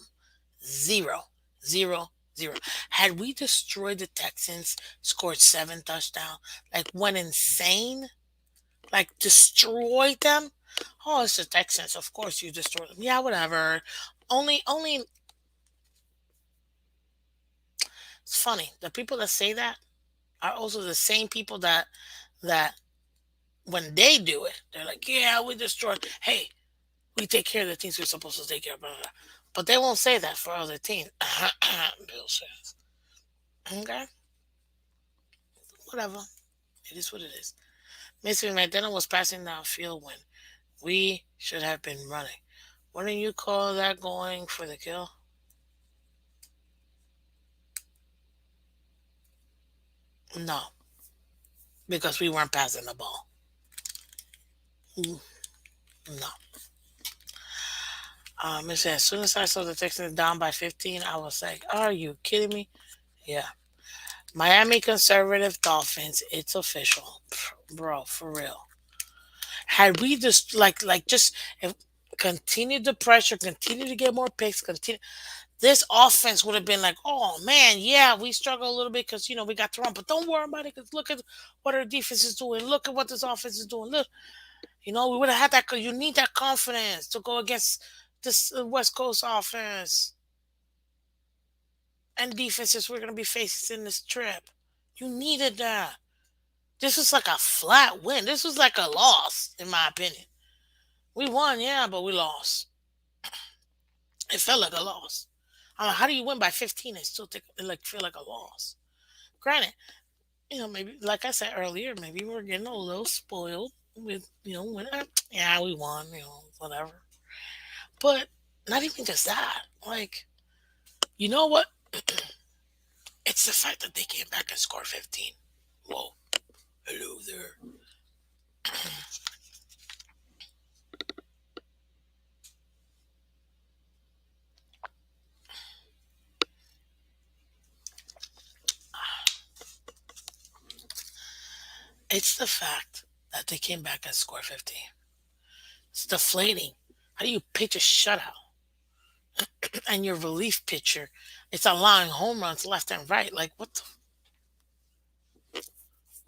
[SPEAKER 1] Zero, zero, zero. Had we destroyed the Texans, scored 7 touchdowns, like went insane, like destroyed them. Oh, it's the Texans. Of course you destroyed them. Yeah, whatever. Only. It's funny. The people that say that are also the same people that when they do it, they're like, yeah, we destroyed. Hey, we take care of the teams we're supposed to take care of. Blah, blah, blah. But they won't say that for other teams. Bill says, okay, whatever. It is what it is. Mr. McDonough was passing downfield when we should have been running. Wouldn't you call that going for the kill? No, because we weren't passing the ball. Mm, no. It said, as soon as I saw the Texans down by 15, I was like, are you kidding me? Yeah. Miami conservative Dolphins. It's official. Bro, for real. Had we just just if continued the pressure, continue to get more picks, continue this offense would have been like, oh man, yeah, we struggle a little bit because we got to run, but don't worry about it because look at what our defense is doing. Look at what this offense is doing. Look, we would have had that. You need that confidence to go against this West Coast offense and defenses we're going to be facing in this trip. You needed that. This was like a flat win. This was like a loss, in my opinion. We won, yeah, but we lost. It felt like a loss. I'm like, how do you win by 15 and still feel like a loss? Granted, Maybe like I said earlier, maybe we're getting a little spoiled with, when yeah, we won, whatever. But not even just that. Like, you know what? It's the fact that they came back and scored 15. Whoa, hello there. It's the fact that they came back and scored 15. It's deflating. How do you pitch a shutout and your relief pitcher, it's allowing home runs left and right? Like,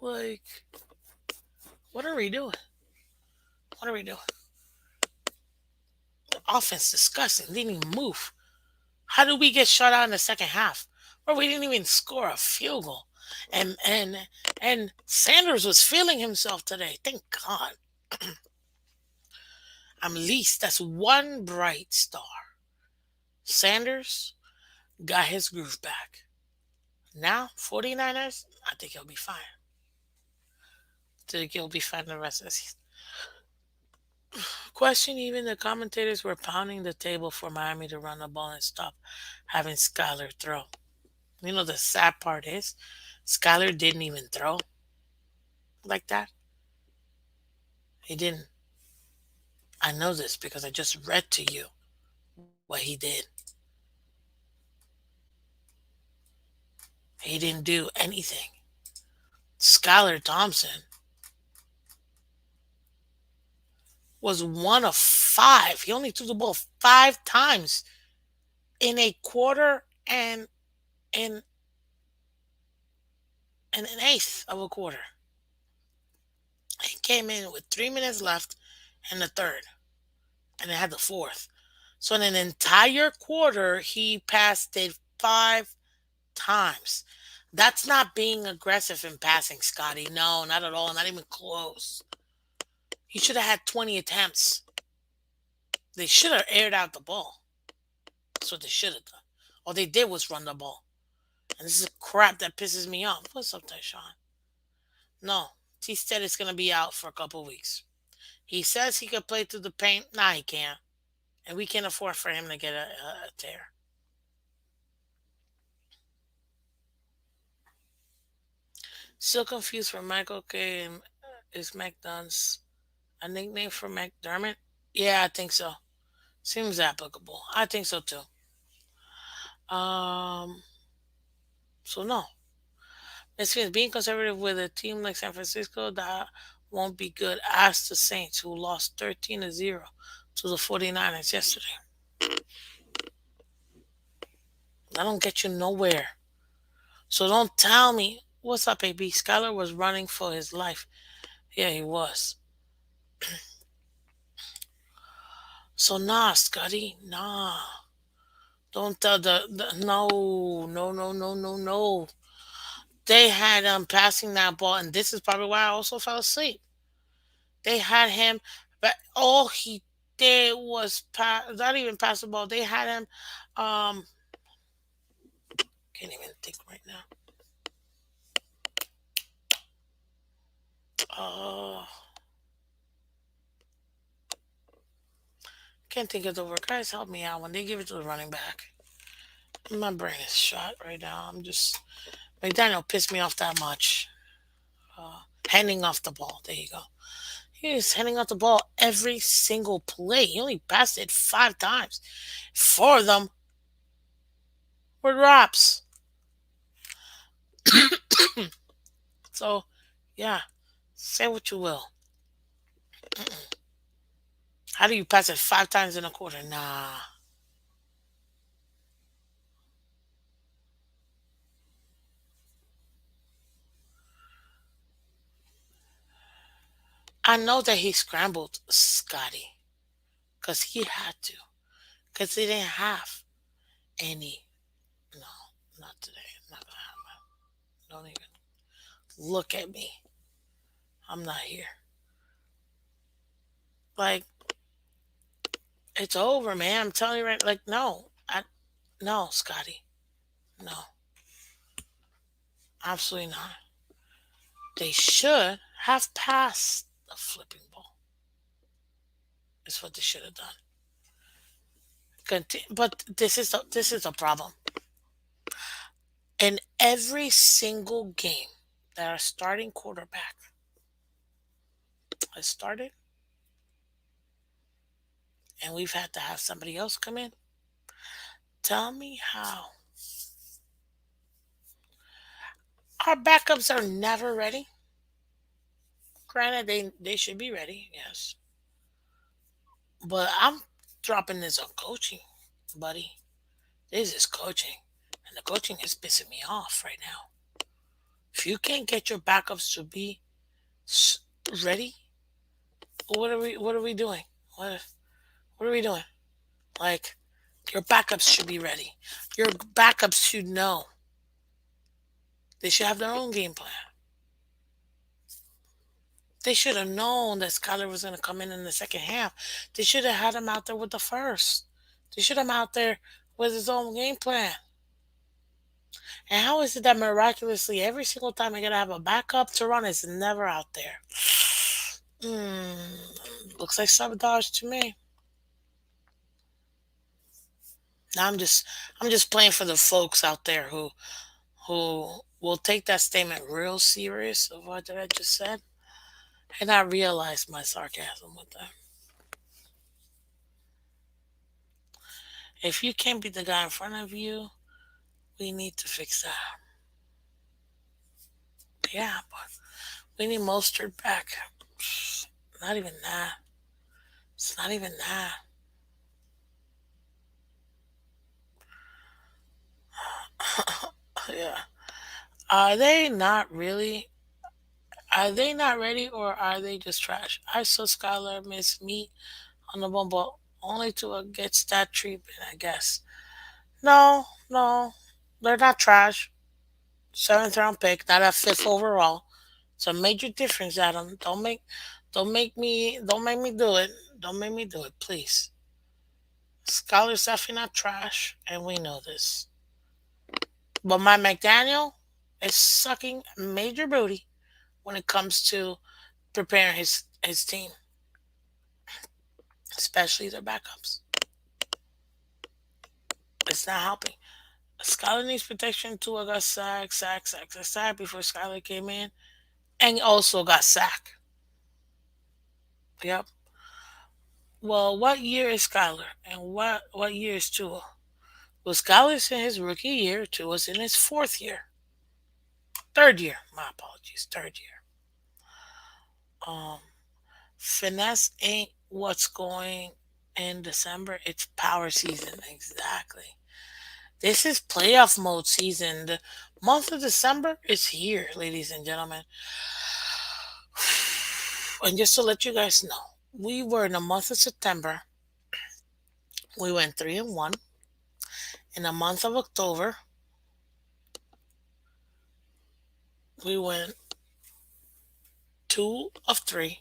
[SPEAKER 1] like, what are we doing? What are we doing? Offense disgusting. Didn't even move. How did we get shut out in the second half? Where we didn't even score a field goal. And Sanders was feeling himself today. Thank God. I'm least. That's one bright star. Sanders got his groove back. Now, 49ers, I think he'll be fine. I think he'll be fine the rest of the season. Question, even the commentators were pounding the table for Miami to run the ball and stop having Skyler throw. The sad part is Skyler didn't even throw like that. He didn't. I know this because I just read to you what he did. He didn't do anything. Skylar Thompson was one of five. He only threw the ball five times in a quarter and in, in an eighth of a quarter. He came in with 3 minutes left in the third, and it had the fourth. So in an entire quarter, he passed it five times. That's not being aggressive in passing, Scotty. No, not at all. Not even close. He should have had 20 attempts. They should have aired out the ball. That's what they should have done. All they did was run the ball. And this is crap that pisses me off. What's up there, Sean? No. He said it's going to be out for a couple weeks. He says he could play through the paint. Nah, he can't. And we can't afford for him to get a tear. Still confused for Michael K. Is McDonald's a nickname for McDermott? Yeah, I think so. Seems applicable. I think so too. Um, so no. It means being conservative with a team like San Francisco that won't be good. Ask the Saints who lost 13-0 to the 49ers yesterday. That don't get you nowhere. So don't tell me. What's up, AB? Skyler was running for his life. Yeah, he was. So nah, Scotty, nah. Don't tell the no, no, no, no, no, no. They had him passing that ball, and this is probably why I also fell asleep. They had him, but all he did was not even pass the ball. They had him. Um, can't even think right now. Oh, can't think of the word. Guys, help me out when they give it to the running back. My brain is shot right now. I'm just McDaniel pissed me off that much. Handing off the ball. There you go. He was handing off the ball every single play. He only passed it five times. Four of them were drops. So, yeah, say what you will. How do you pass it five times in a quarter? Nah. I know that he scrambled Scotty because he had to. Because he didn't have any. No, not today. Not gonna happen. Don't even look at me. I'm not here. Like, it's over, man. I'm telling you right. Like, no. No, Scotty. No, absolutely not. They should have passed the flipping ball. Is what they should have done. But this is the problem. In every single game that our starting quarterback has started, and we've had to have somebody else come in. Tell me how our backups are never ready. Granted, they should be ready, yes. But I'm dropping this on coaching, buddy. This is coaching, and the coaching is pissing me off right now. If you can't get your backups to be s- ready, what are we doing? What are we doing? Like, your backups should be ready. Your backups should know. They should have their own game plan. They should have known that Skyler was going to come in the second half. They should have had him out there with the first. They should have him out there with his own game plan. And how is it that miraculously every single time I gotta have a backup to run, it's never out there? Looks like sabotage to me. Now I'm just playing for the folks out there who will take that statement real serious of what I just said, and I realize my sarcasm with that. If you can't beat the guy in front of you, we need to fix that. Yeah, but we need Mostert back. Not even that. It's not even that. Yeah. Are they not really? Are they not ready, or are they just trash? I saw Skylar miss meat on the bumble only to get that treatment, I guess. No, no. They're not trash. Seventh round pick, not a fifth overall. It's a major difference, Adam. Don't make me do it. Don't make me do it, please. Skylar's definitely not trash, and we know this. But my McDaniel is sucking major booty when it comes to preparing his team, especially their backups. It's not helping. Skylar needs protection. Tua got sacked before Skylar came in, and also got sacked. Yep. Well, what year is Skylar, and what year is Tua? Well, Skylar's in his rookie year. Tua's in his fourth year, third year. My apologies, third year. Um, Finesse ain't what's going in December. It's power season. Exactly. This is playoff mode season. The month of December is here, ladies and gentlemen. And just to let you guys know, we were in the month of September. We went 3-1. In the month of October, we went 2 of 3.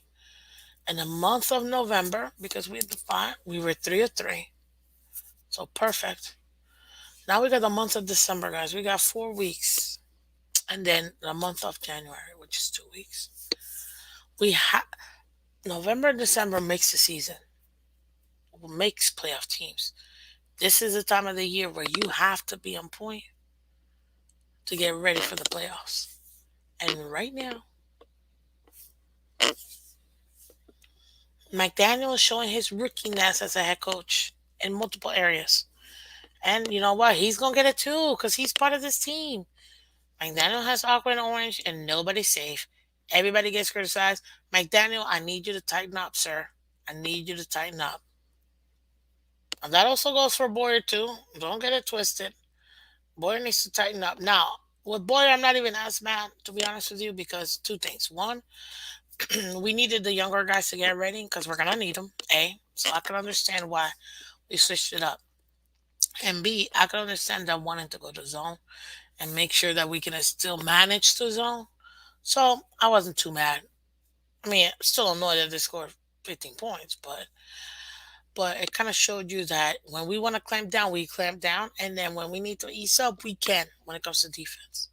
[SPEAKER 1] In the month of November, because we had the five, we were 3 of 3. So perfect. Now we got the month of December, guys. We got 4 weeks, and then the month of January, which is 2 weeks. We have November and December makes the season, makes playoff teams. This is the time of the year where you have to be on point to get ready for the playoffs. And right now, McDaniel is showing his rookiness as a head coach in multiple areas. And you know what? He's gonna get it too because he's part of this team. McDaniel has awkward orange and nobody's safe. Everybody gets criticized. McDaniel, I need you to tighten up, sir. I need you to tighten up. And that also goes for Boyer too. Don't get it twisted. Boyer needs to tighten up. Now, with Boyer, I'm not even as mad, to be honest with you, because two things. One, we needed the younger guys to get ready because we're gonna need them. A, so I can understand why we switched it up. And B, I can understand them wanting to go to zone and make sure that we can still manage the zone. So I wasn't too mad. I mean, still annoyed that they scored 15 points, but it kind of showed you that when we want to clamp down, we clamp down, and then when we need to ease up, we can when it comes to defense.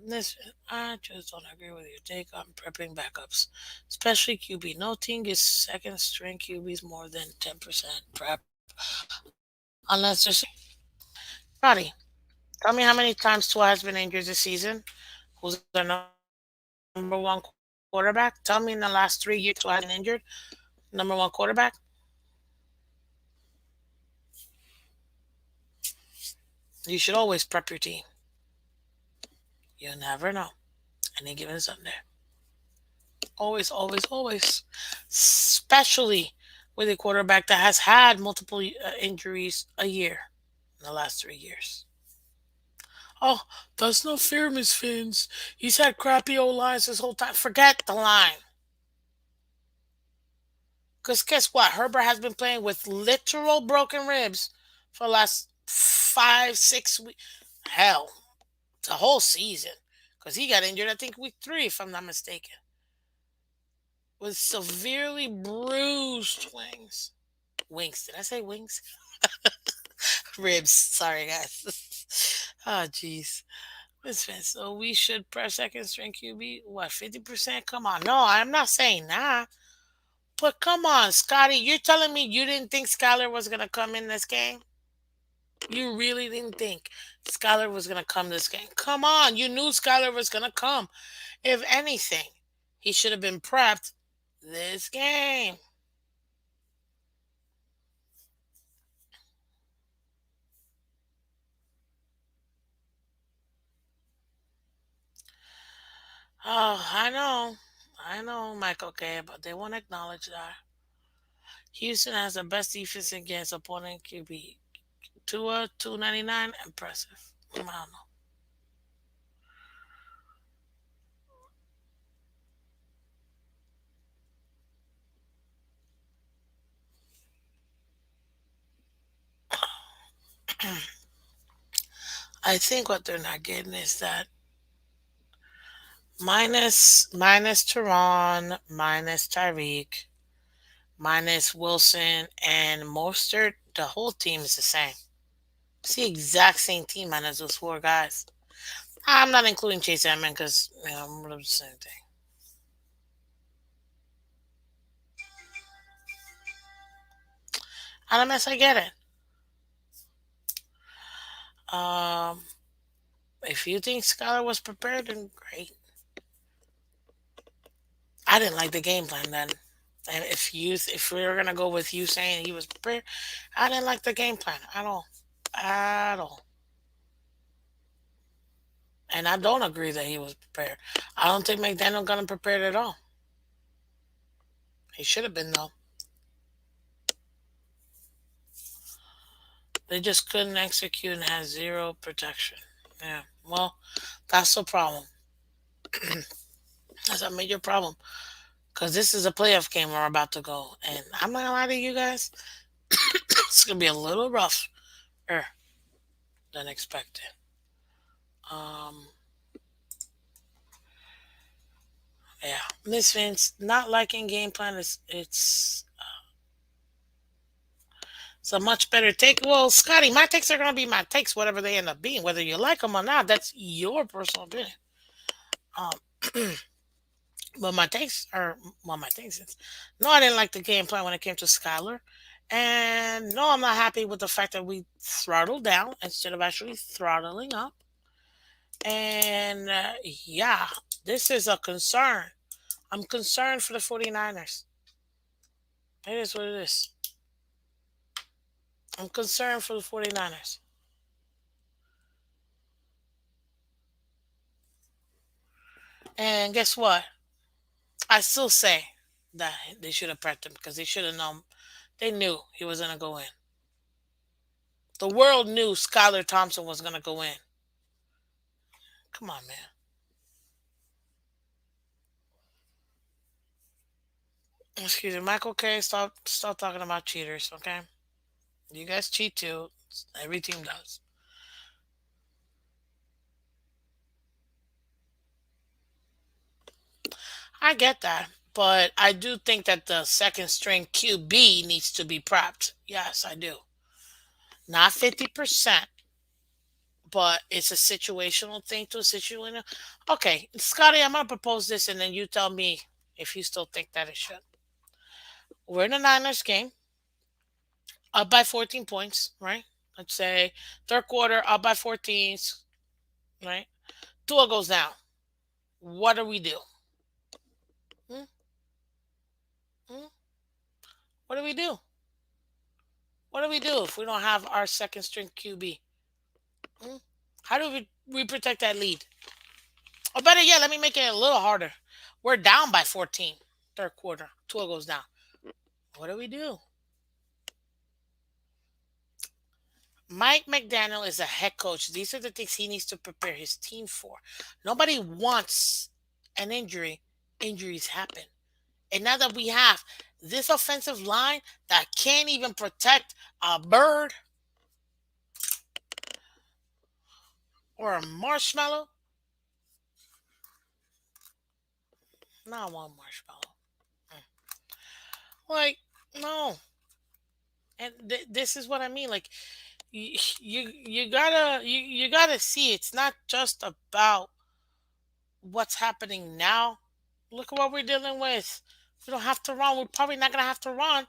[SPEAKER 1] This I just don't agree with your take on prepping backups, especially QB. No team gets second string QBs more than 10% prep unless they're Roddy. Tell me how many times Tua has been injured this season. Who's their number one quarterback? Tell me in the last 3 years Tua has been injured. Number one quarterback. You should always prep your team. You never know. Any given Sunday. Always, always, always. Especially with a quarterback that has had multiple injuries a year in the last 3 years. Oh, that's no fair, Miss Fins. He's had crappy O lines this whole time. Forget the line. Because guess what? Herbert has been playing with literal broken ribs for the last 5, 6 weeks. Hell, the whole season. Because he got injured, I think, week 3, if I'm not mistaken. With severely bruised wings. Wings. Did I say wings? Ribs. Sorry, guys. Oh, jeez. Listen, so we should press second string QB. What, 50%? Come on. No, I'm not saying that. But come on, Scotty. You're telling me you didn't think Skyler was going to come in this game? You really didn't think Skyler was going to come this game? Come on. You knew Skyler was going to come. If anything, he should have been prepped this game. Oh, I know. I know, Michael K., but they won't acknowledge that. Houston has the best defense against opponent QB. Tua, 299, impressive. I don't know. I think what they're not getting is that minus Teron, minus Tyreek, minus Wilson, and Mostert, the whole team is the same. It's the exact same team minus those 4 guys. I'm not including Chase Edmonds because I'm the same thing. LMS, I get it. Um, if you think Skylar was prepared, then great. I didn't like the game plan then. And if we were gonna go with you saying he was prepared, I didn't like the game plan at all, at all. And I don't agree that he was prepared. I don't think McDaniel got him prepared at all. He should have been though. They just couldn't execute and had zero protection. Yeah. Well, that's the problem. That's a major problem. Because this is a playoff game we're about to go. And I'm not gonna lie to you guys, it's gonna be a little rougher than expected. Um yeah. Miss Vince, not liking game plan is it's a much better take. Well, Scotty, my takes are gonna be my takes, whatever they end up being, whether you like them or not. That's your personal opinion. Um, but my takes are well, my takes is no, I didn't like the game plan when it came to Skylar, and no, I'm not happy with the fact that we throttled down instead of actually throttling up. And yeah, this is a concern. I'm concerned for the 49ers. It is what it is. I'm concerned for the 49ers. And guess what? I still say that they should have prepped him because they should have known. They knew he was going to go in. The world knew Skylar Thompson was going to go in. Come on, man. Excuse me, Michael K. Stop talking about cheaters, okay? You guys cheat too. Every team does. I get that, but I do think that the second string QB needs to be prepped. Yes, I do. Not 50%, but it's a situational thing to a situational. Okay, Scotty, I'm gonna propose this, and then you tell me if you still think that it should. We're in a Niners game, up by 14 points, right? Let's say third quarter, up by 14, right? Tua goes down. What do we do? Hmm? Hmm? What do we do? What do we do if we don't have our second string QB? Hmm? How do we protect that lead? Or better yet, let me make it a little harder. We're down by 14, third quarter. Tua goes down. What do we do? Mike McDaniel is a head coach. These are the things he needs to prepare his team for. Nobody wants an injury. Injuries happen. And now that we have this offensive line that can't even protect a bird or a marshmallow, not one marshmallow. Mm. Like, no. And this is what I mean. Like, you gotta see it's not just about what's happening now. Look at what we're dealing with. We don't have to run. We're probably not gonna have to run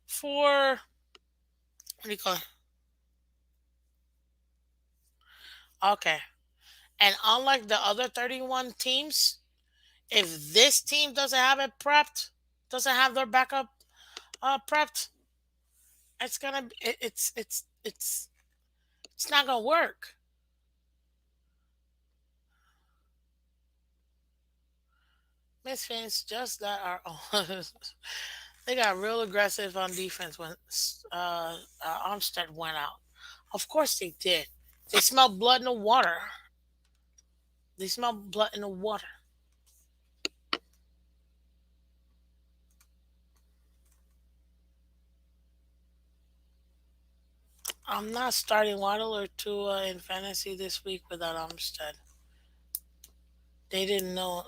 [SPEAKER 1] for what do you call it? Okay. And unlike the other 31 teams, if this team doesn't have it prepped, doesn't have their backup prepped, it's gonna be it's not gonna work. Miss Phins just got our own. They got real aggressive on defense when Armstead went out. Of course they did. They smelled blood in the water. They smelled blood in the water. I'm not starting Waddle or Tua in fantasy this week without Armstead. They didn't know.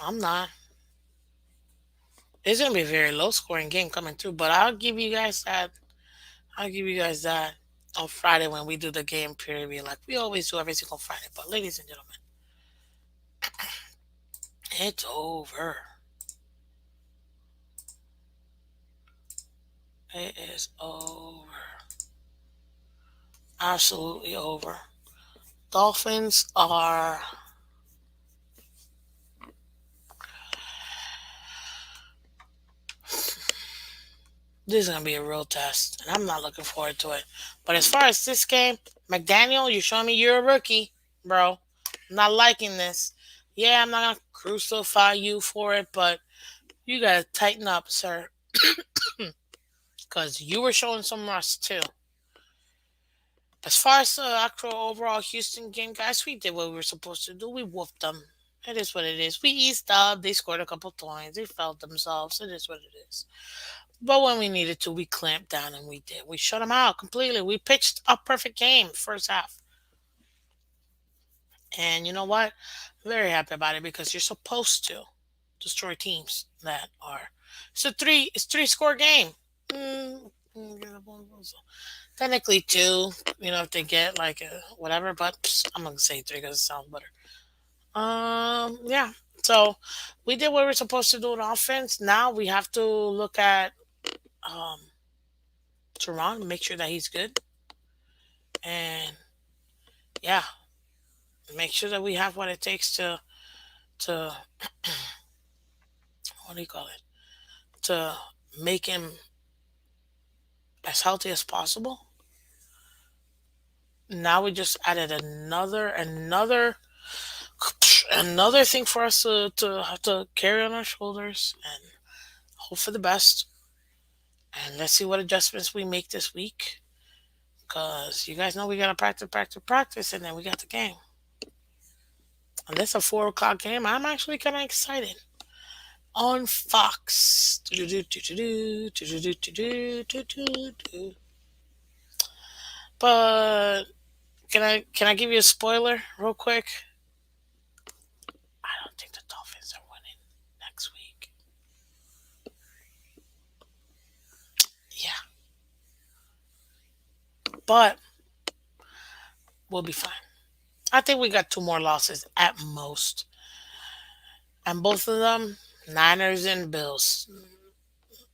[SPEAKER 1] I'm not. It's gonna be a very low scoring game coming through, but I'll give you guys that. I'll give you guys that on Friday when we do the game preview, like we always do every single Friday. But ladies and gentlemen, it's over. It is over. Absolutely over. Dolphins are. This is gonna be a real test, and I'm not looking forward to it. But as far as this game, McDaniel, you're showing me you're a rookie, bro. I'm not liking this. Yeah, I'm not gonna crucify you for it, but you gotta tighten up, sir, because you were showing some rust too. As far as the actual overall Houston game, guys, we did what we were supposed to do. We whooped them. It is what it is. We eased up. They scored a couple points. They felt themselves. It is what it is. But when we needed to, we clamped down and we did. We shut them out completely. We pitched a perfect game first half. And you know what? I'm very happy about it because you're supposed to destroy teams that are. It's 3 score game. Mm, Technically two, if they get like whatever, but I'm gonna say three because it sounds better. Yeah. So we did what we're supposed to do in offense. Now we have to look at um Tehran, make sure that he's good, and yeah, make sure that we have what it takes to what do you call it? To make him as healthy as possible. Now we just added another thing for us to have to carry on our shoulders and hope for the best. And let's see what adjustments we make this week. Cause you guys know we gotta practice, and then we got the game. And this a 4 o'clock game. I'm actually kind of excited. On Fox. But can I give you a spoiler real quick? I don't think the Dolphins are winning next week. Yeah, but We'll be fine. I think we got two more losses at most, and both of them Niners and Bills.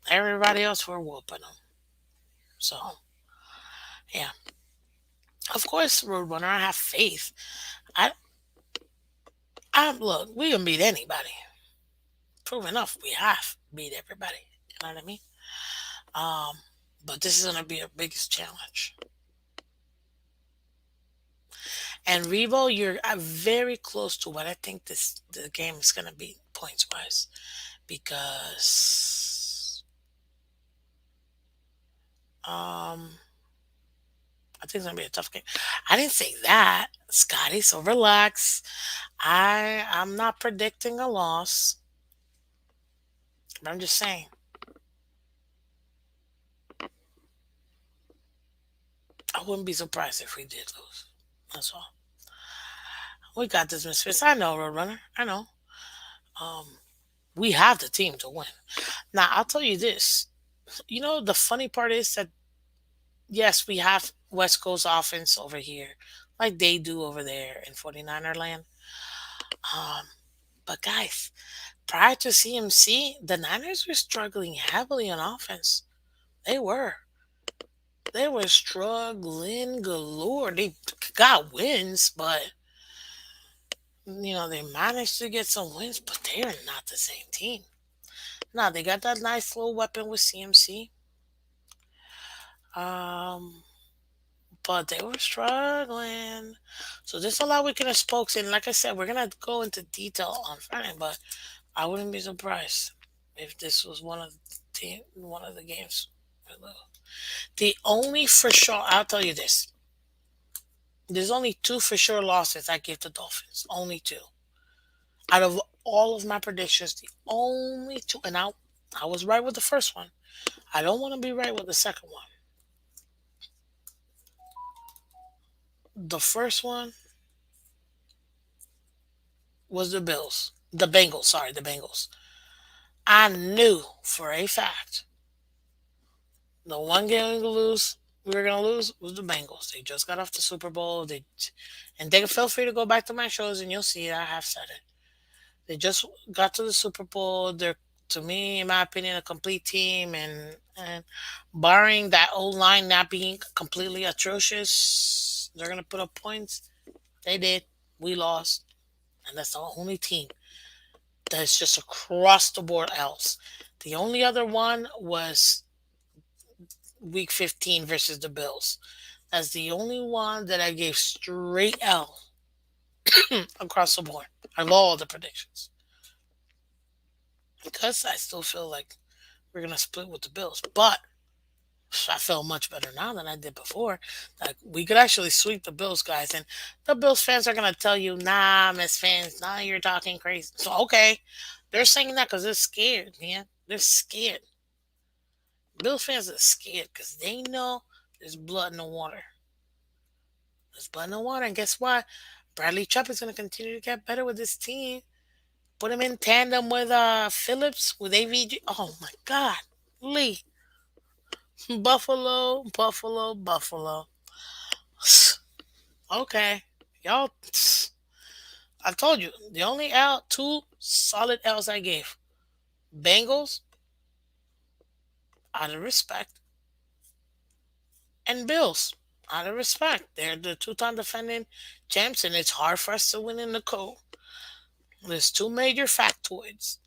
[SPEAKER 1] Everybody else we're whooping them. So yeah, of course, Roadrunner. I have faith. I I look. We can beat anybody. Prove enough. We have beat everybody. You know what I mean? Um, but this is gonna be our biggest challenge. And Revo, you're very close to what I think this the game is gonna be points wise because um I think it's gonna be a tough game. I didn't say that, Scotty. So relax. I'm not predicting a loss, but I'm just saying I wouldn't be surprised if we did lose. That's all. We got this, Miss Fist. I know, Roadrunner. I know. Um, we have the team to win. Now I'll tell you this. You know the funny part is that yes, we have West Coast offense over here, like they do over there in 49er land. Um, but guys, prior to CMC, the Niners were struggling heavily on offense. They were. They were struggling galore. They got wins, but they managed to get some wins, but they are not the same team. Now they got that nice little weapon with CMC. Um, but they were struggling. So there's a lot we can have spokes in. Like I said, we're gonna go into detail on Friday, but I wouldn't be surprised if this was one of the games. The only for sure, I'll tell you this: there's only two for sure losses I give the Dolphins. Only two out of all of my predictions. The only two, and I was right with the first one. I don't want to be right with the second one. The first one was the Bills, the Bengals. Sorry, the Bengals. I knew for a fact the one game we were gonna lose was the Bengals. They just got off the Super Bowl. They feel free to go back to my shows and you'll see I have said it. They just got to the Super Bowl. They're, to me, in my opinion, a complete team, and barring that old line not being completely atrocious, they're gonna put up points. They did. We lost, and that's the only team that's just across the board else. The only other one was Week 15 versus the Bills. That's the only one that I gave straight L across the board. I love all the predictions because I still feel like we're gonna split with the Bills, but I feel much better now than I did before. Like we could actually sweep the Bills, guys, and the Bills fans are gonna tell you, "Nah, Miss Fans, nah, you're talking crazy." So okay, they're saying that because they're scared, man. They're scared. Bills fans are scared because they know there's blood in the water. There's blood in the water, and guess what? Bradley Chubb is gonna continue to get better with this team. Put him in tandem with Phillips with AVG. Oh my God, Lee, Buffalo, Buffalo, Buffalo. Okay, y'all. I told you the only two solid L's I gave. Bengals, out of respect, and Bills, out of respect. They're the two-time defending champs, and it's hard for us to win in the cold. There's two major factoids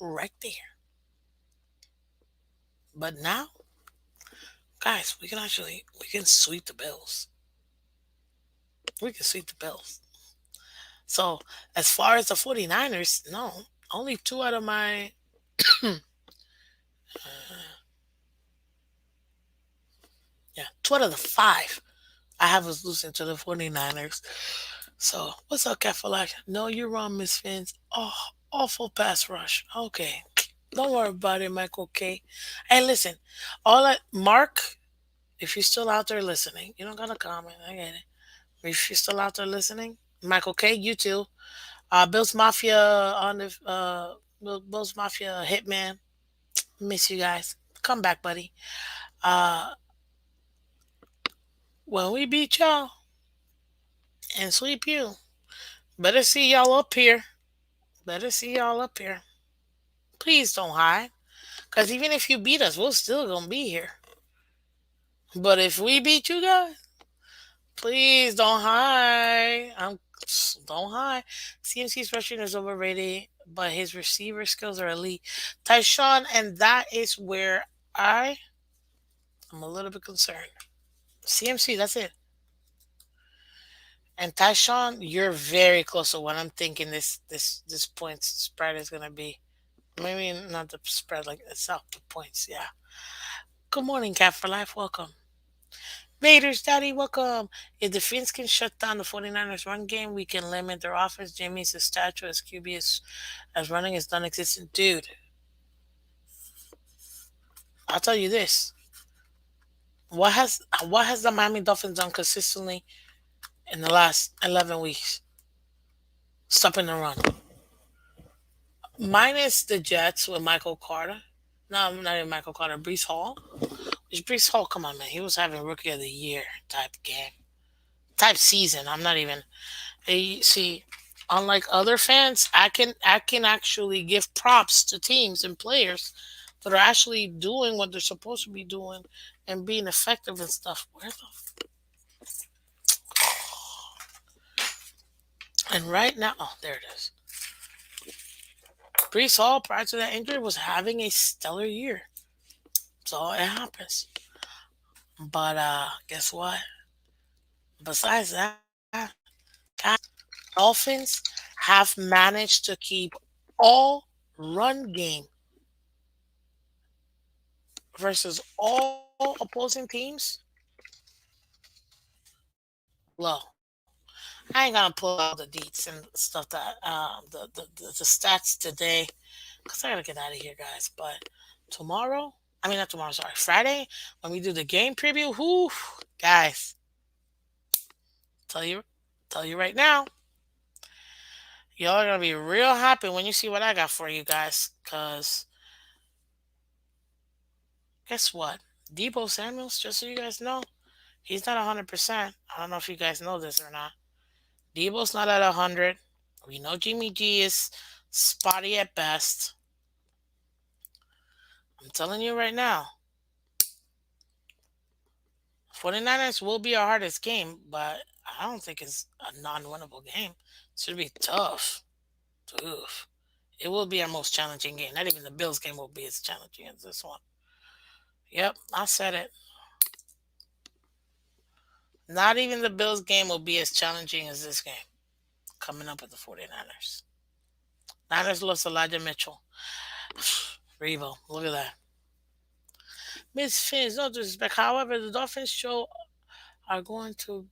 [SPEAKER 1] right there. But now, guys, we can sweep the Bills. We can sweep the Bills. So as far as the 49ers, no, only two out of my yeah, two out of the five I have us losing to the 49ers. So what's up, Cafalac? No, you're wrong, Miss Fins. Oh, awful pass rush. Okay. Don't worry about it, Michael K. Hey, listen, Mark, if you're still out there listening, you don't gotta comment. I get it. If you're still out there listening, Michael K, you too. Bill's Mafia on the Bill's Mafia Hitman. Miss you guys. Come back, buddy. Uh, when we beat y'all, and sweep you. Better see y'all up here. Better see y'all up here. Please don't hide. Because even if you beat us, we're still going to be here. But if we beat you guys, please don't hide. Don't hide. CMC's rushing is overrated, but his receiver skills are elite. Tyshawn, and that is where I am a little bit concerned. CMC, that's it. And Tyshawn, you're very close to what I'm thinking this points spread is gonna be. Maybe not the spread like itself, the points, yeah. Good morning, Cat for Life. Welcome. Raiders, Daddy, welcome. If the Phins can shut down the 49ers run game, we can limit their offense. Jimmy's stature as QB as running is non existent. Dude, I'll tell you this. What has the Miami Dolphins done consistently in the last 11 weeks? Stopping the run. Minus the Jets with Michael Carter. No, not even Michael Carter. Brees Hall. Which Brees Hall, come on, man. He was having rookie of the year type game. Type season. I'm not even. See, unlike other fans, I can actually give props to teams and players that are actually doing what they're supposed to be doing and being effective and stuff. Where the and right now, oh, there it is. Brees Hall, prior to that injury, was having a stellar year. So it happens. But guess what? Besides that, guys, Dolphins have managed to keep all run game versus all opposing teams low. I ain't gonna pull out the deets and stuff that the stats today because I gotta get out of here, guys. But tomorrow, I mean not tomorrow, sorry, Friday when we do the game preview, whoo, guys, tell you tell you right now, y'all are gonna be real happy when you see what I got for you guys. Cause guess what, Debo Samuel's, just so you guys know, he's not 100%. I don't know if you guys know this or not. Debo's not at 100. We know Jimmy G is spotty at best. I'm telling you right now, 49ers will be our hardest game, but I don't think it's a non-winnable game. It should be tough. Oof. It will be our most challenging game. Not even the Bills game will be as challenging as this one. Yep, I said it. Not even the Bills game will be as challenging as this game coming up with the 49ers. Niners lost Elijah Mitchell. Revo, look at that. Miss Phins, no disrespect. However, the Dolphins show are going to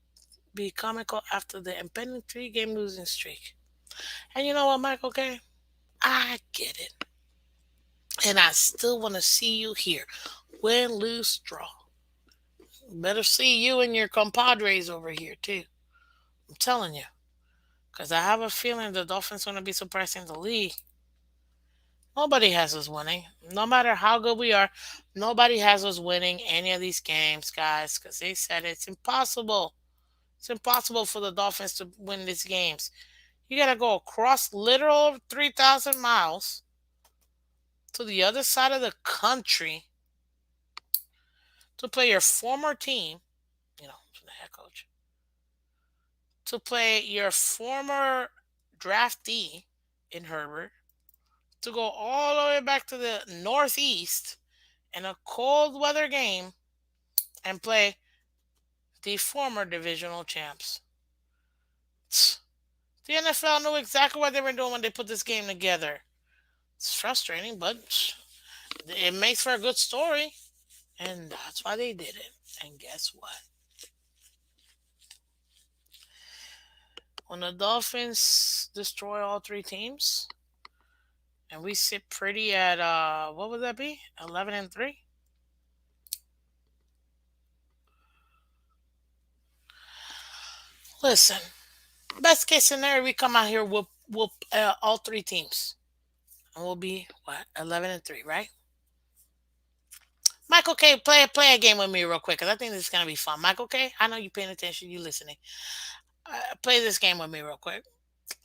[SPEAKER 1] be comical after the impending 3 game losing streak. And you know what, Michael K? I get it. And I still want to see you here. Win, lose, draw. Better see you and your compadres over here, too. I'm telling you. Because I have a feeling the Dolphins going to be surprising the league. Nobody has us winning. No matter how good we are, nobody has us winning any of these games, guys. Because they said it's impossible. It's impossible for the Dolphins to win these games. You got to go across literal 3,000 miles to the other side of the country to play your former team, the head coach, to play your former draftee in Herbert, to go all the way back to the Northeast in a cold weather game and play the former divisional champs. The NFL knew exactly what they were doing when they put this game together. It's frustrating, but it makes for a good story. And that's why they did it. And guess what? When the Dolphins destroy all 3 teams, and we sit pretty at what would that be? 11-3. Listen, best case scenario, we come out here whoop all 3 teams, and we'll be what 11-3, right? Michael K, play a game with me real quick, cause I think this is gonna be fun. Michael K, I know you paying attention, you listening. Play this game with me real quick.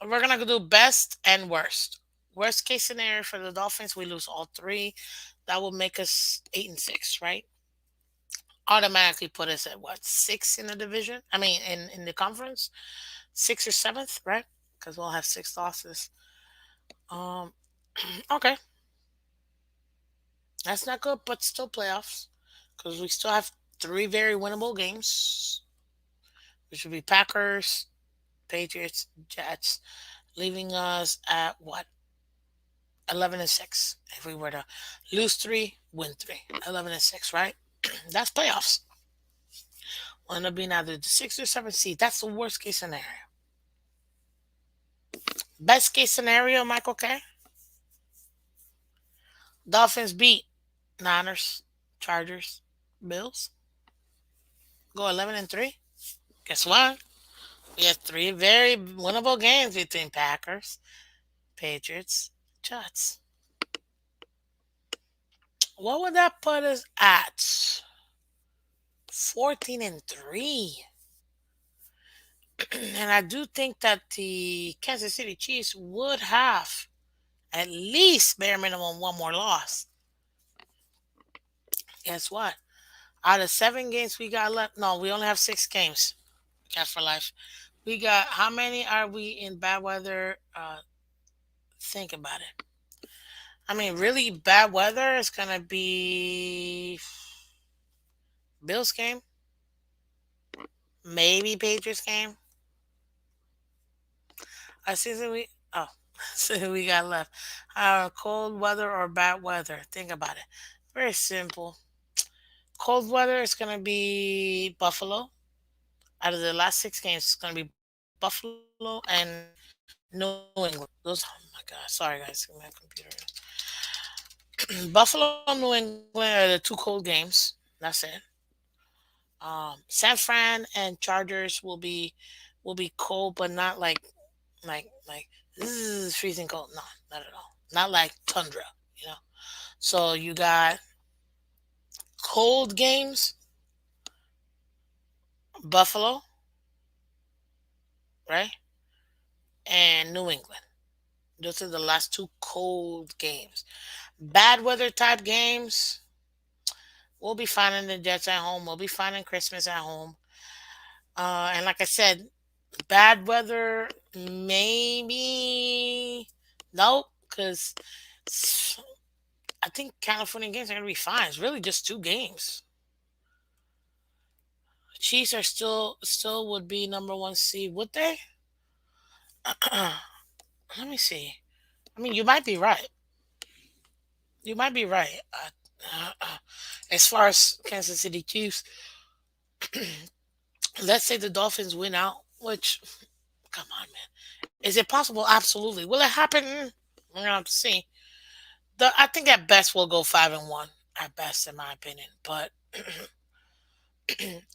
[SPEAKER 1] We're gonna do best and worst. Worst case scenario for the Dolphins, we lose all three. That will make us 8-6, right? Automatically put us at what, six in the division? I mean, in the conference, sixth or seventh, right? Because we'll have six losses. Um, okay, that's not good, but still playoffs because we still have three very winnable games, which would be Packers, Patriots, Jets, leaving us at what, 11-6. If we were to lose three, win three, 11-6, right? That's playoffs. We'll end up being either the sixth or seventh seed. That's the worst case scenario. Best case scenario, Michael K. Dolphins beat Niners, Chargers, Bills. Go 11-3. Guess what? We have three very winnable games between Packers, Patriots, Jets. What would that put us at? 14-3. And I do think that the Kansas City Chiefs would have at least bare minimum one more loss. Guess what? Out of 7 games we got left, no, we only have 6 games. Cat for life. We got, how many are we in bad weather? Think about it. I mean, really bad weather is gonna be Bills game, maybe Patriots game. I see that we, oh, so who we got left. Cold weather or bad weather? Think about it. Very simple. Cold weather is gonna be Buffalo. Out of the last 6 games, it's gonna be Buffalo and New England. Those. Oh my God. Sorry, guys. My computer. Buffalo and New England are the two cold games. That's it. San Fran and Chargers will be cold, but not like this is freezing cold. No, not at all. Not like tundra. You know. So you got cold games, Buffalo, right, and New England. Those are the last two cold games. Bad weather type games. We'll be finding the Jets at home. We'll be finding Christmas at home. And like I said, bad weather, maybe. Nope, because I think California games are going to be fine. It's really just 2 games. Chiefs are still would be number one seed, would they? Let me see. I mean, you might be right. You might be right. As far as Kansas City Chiefs, let's say the Dolphins win out, which, come on, man. Is it possible? Absolutely. Will it happen? We're gonna have to see. I think at best we'll go 5-1. At best, in my opinion. But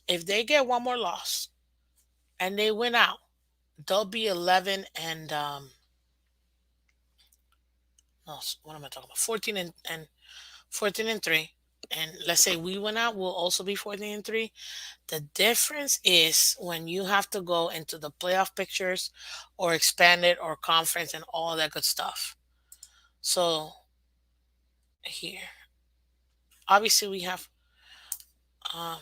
[SPEAKER 1] if they get one more loss and they win out, they'll be 11 and no, what am I talking about? 14-3. And let's say we win out, we'll also be 14-3. The difference is when you have to go into the playoff pictures or expanded or conference and all that good stuff. So here, obviously we have um,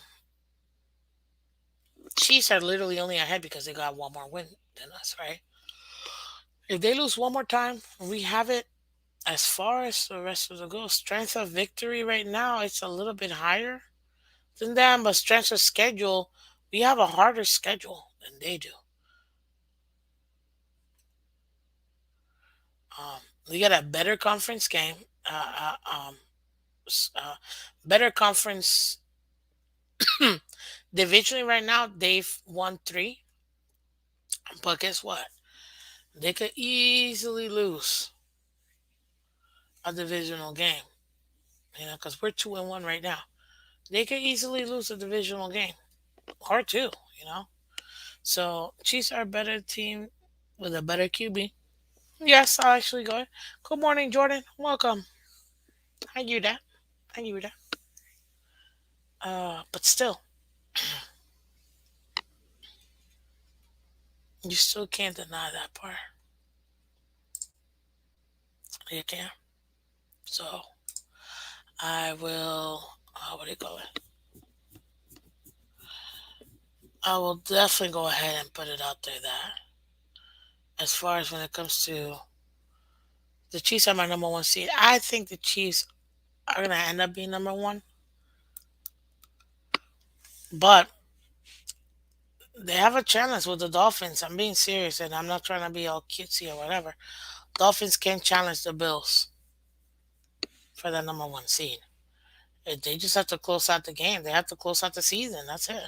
[SPEAKER 1] Chiefs are literally only ahead because they got one more win than us, right? If they lose one more time, we have it. As far as the rest of the go, strength of victory right now, it's a little bit higher than them, but strength of schedule, we have a harder schedule than they do. Um, we got a better conference game, uh, better conference divisionally right now. They've won three, but guess what? They could easily lose a divisional game. Because we're 2-1 right now. They could easily lose a divisional game or two. You know, so Chiefs are a better team with a better QB. Yes, I'll actually go. Good morning, Jordan. Welcome. How you that? How you that? But still, You still can't deny that part. You can't. So I will. What do you call it? I will definitely go ahead and put it out there that as far as when it comes to the Chiefs are my number one seed. I think the Chiefs are gonna end up being number one, but they have a challenge with the Dolphins. I'm being serious, and I'm not trying to be all cutesy or whatever. Dolphins can challenge the Bills for the number one seed. They just have to close out the game. They have to close out the season. That's it.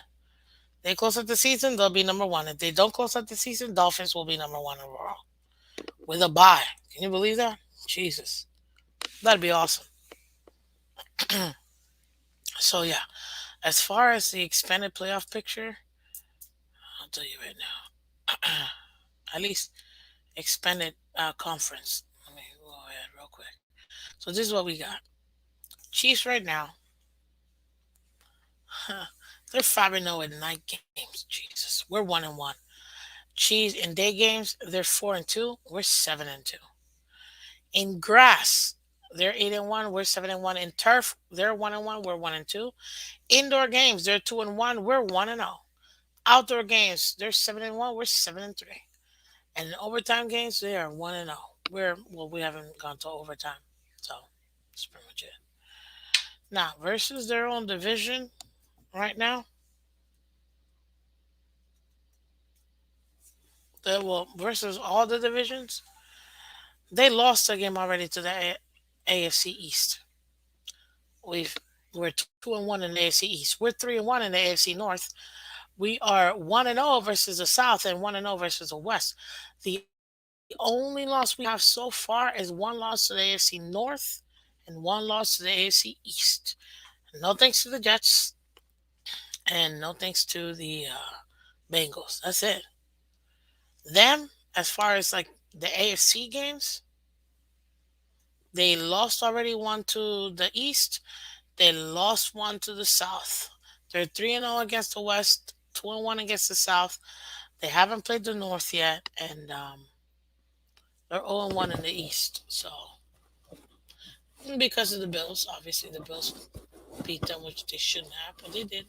[SPEAKER 1] They close out the season, they'll be number one. If they don't close out the season, Dolphins will be number one overall with a bye. Can you believe that? Jesus, that'd be awesome. So yeah, as far as the expanded playoff picture, I'll tell you right now. At least expanded conference. Let me go ahead real quick. So this is what we got. Chiefs right now, huh, they're 5-0 in night games. Jesus, we're 1-1. Chiefs in day games, they're 4-2. We're 7-2. In grass, they're 8-1. We're 7-1. In turf, they're 1-1. We're 1-2. Indoor games, they're 2-1. We're 1-0. Outdoor games, they're 7-1. We're 7-3. And in overtime games, they are 1-0. We haven't gone to overtime, so that's pretty much it. Now versus their own division right now, versus all the divisions, they lost a game already to the AFC East. We've we're 2-1 in the AFC East. We're 3-1 in the AFC North. We are 1-0 versus the South and 1-0 versus the West. The only loss we have so far is one loss to the AFC North and one loss to the AFC East. No thanks to the Jets and no thanks to the Bengals. That's it. Them, as far as like the AFC games, they lost already one to the East. They lost one to the South. They're 3-0 against the West, 2-1 against the South. They haven't played the North yet, and they're 0-1 in the East. So because of the Bills, obviously the Bills beat them, which they shouldn't have, but they did.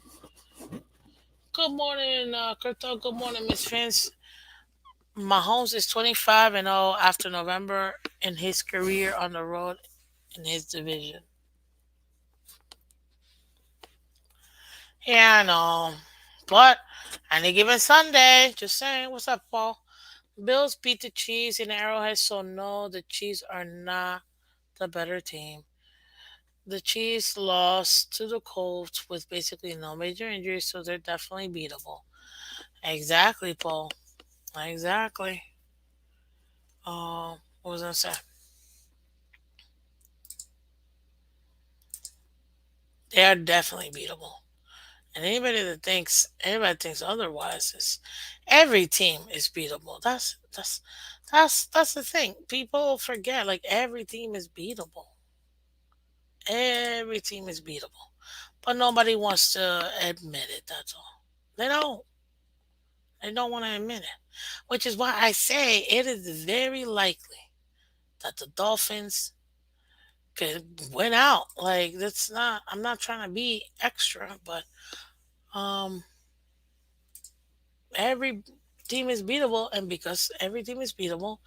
[SPEAKER 1] Good morning, Crypto. Good morning, Miss Phins. Mahomes is 25-0 after November in his career on the road in his division. Yeah, I know. But any given Sunday, just saying, what's up, Paul? Bills beat the Chiefs in Arrowhead, so no, the Chiefs are not the better team. The Chiefs lost to the Colts with basically no major injuries, so they're definitely beatable. Exactly, Paul. Exactly. What was I gonna say? They are definitely beatable. And anybody thinks otherwise is every team is beatable. That's the thing. People forget like every team is beatable. Every team is beatable. But nobody wants to admit it, that's all. They don't. They don't want to admit it. Which is why I say it is very likely that the Dolphins could win out. Like that's not I'm not trying to be extra, but um every team is beatable, and because every team is beatable,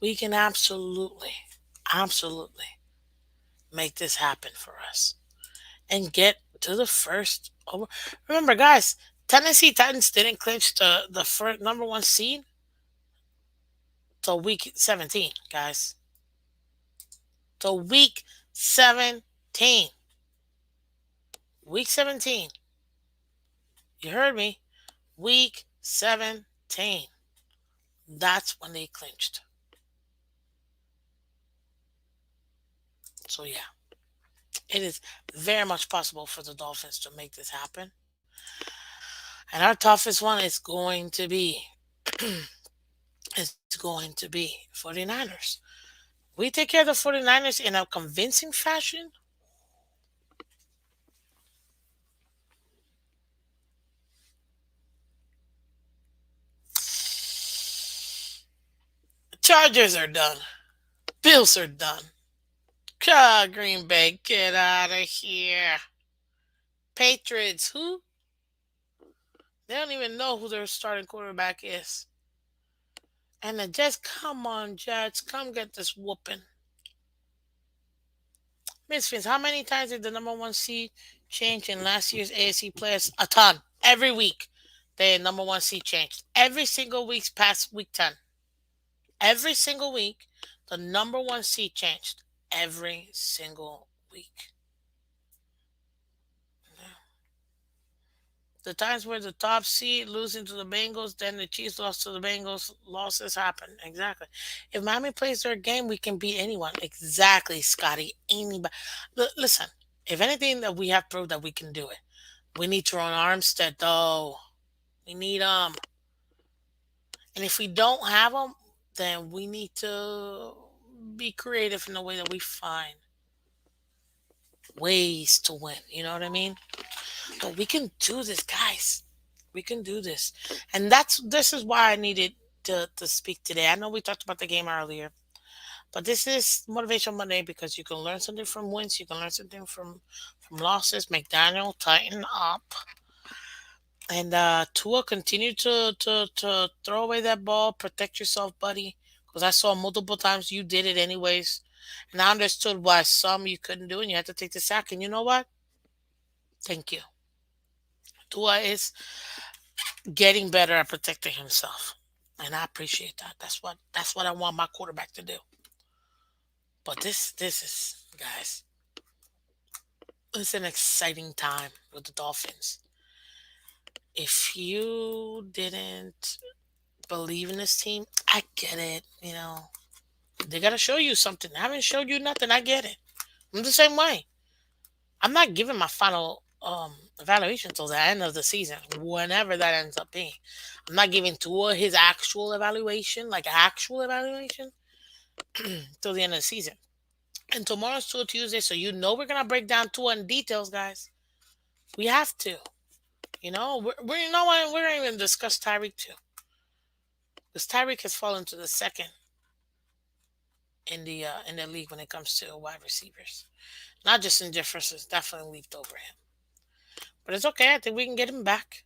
[SPEAKER 1] we can absolutely make this happen for us and get to the first over. Remember, guys, Tennessee Titans didn't clinch the first number one seed till week 17, guys. Till week 17. Week 17. You heard me. Week 17. That's when they clinched. So yeah, it is very much possible for the Dolphins to make this happen. And our toughest one is going to be is going to be 49ers. We take care of the 49ers in a convincing fashion. Chargers are done. Bills are done. God, Green Bay, get out of here. Patriots, who? They don't even know who their starting quarterback is. And the Jets, come on, Jets, come get this whooping. Miss Fins, how many times did the number one seed change in last year's AFC players? A ton. Every week, the number one seed changed. Every single week past week 10. Every single week, the number one seed changed. Every single week. The times where the top seed losing to the Bengals, then the Chiefs lost to the Bengals, losses happen. Exactly. If Miami plays their game, we can beat anyone. Exactly, Scotty. Anybody. Listen, if anything that we have proved that we can do it, we need Teron Armstead, though. We need them. And if we don't have them, then we need to be creative in the way that we find ways to win. You know what I mean? But we can do this, guys. We can do this. And this is why I needed to speak today. I know we talked about the game earlier, but this is Motivation Monday because you can learn something from wins, you can learn something from losses. McDaniel, tighten up. And Tua, continue to throw away that ball, protect yourself, buddy. Because I saw multiple times you did it anyways. And I understood why some you couldn't do and you had to take the sack. And you know what? Thank you. Tua is getting better at protecting himself. And I appreciate that. That's what I want my quarterback to do. But this is, guys, it's an exciting time with the Dolphins. If you didn't believe in this team, I get it. They gotta show you something. I haven't showed you nothing. I get it. I'm the same way. I'm not giving my final evaluation until the end of the season, whenever that ends up being. I'm not giving Tua his actual evaluation, like actual evaluation, till the end of the season. And tomorrow's Tua Tuesday, so we're gonna break down Tua in details, guys. We have to. We're you know what? We're gonna even discuss Tyreek too, because Tyreek has fallen to the second in the league when it comes to wide receivers. Not just in Jefferson's, definitely leaped over him. But it's okay. I think we can get him back.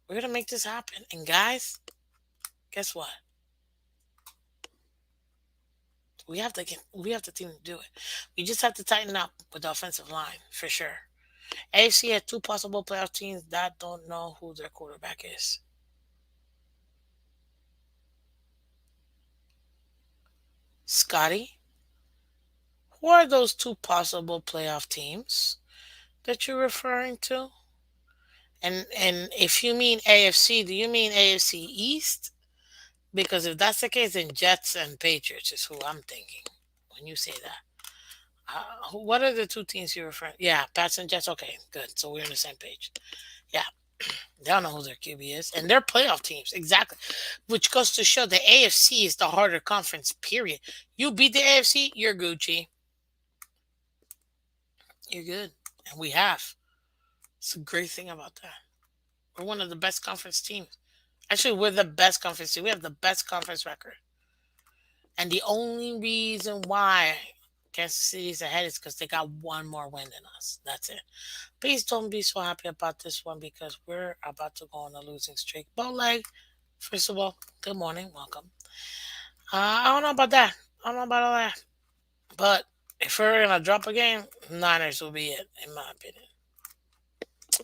[SPEAKER 1] We're gonna make this happen. And guys, guess what? We have the team to do it. We just have to tighten up with the offensive line for sure. AFC had two possible playoff teams that don't know who their quarterback is. Scotty, who are those two possible playoff teams that you're referring to? And if you mean AFC, do you mean AFC East? Because if that's the case, then Jets and Patriots is who I'm thinking when you say that. What are the two teams you're referring? Yeah, Pats and Jets. Okay, good. So we're on the same page. Yeah, they don't know who their QB is, and they're playoff teams exactly, which goes to show the AFC is the harder conference. Period. You beat the AFC, you're Gucci. You're good, and we have. It's a great thing about that. We're one of the best conference teams. Actually, we're the best conference team. We have the best conference record. And the only reason why Kansas City's ahead is because they got one more win than us. That's it. Please don't be so happy about this one because we're about to go on a losing streak. But like, first of all, good morning, welcome. I don't know about that. I don't know about all that. But if we're gonna drop a game, Niners will be it, in my opinion,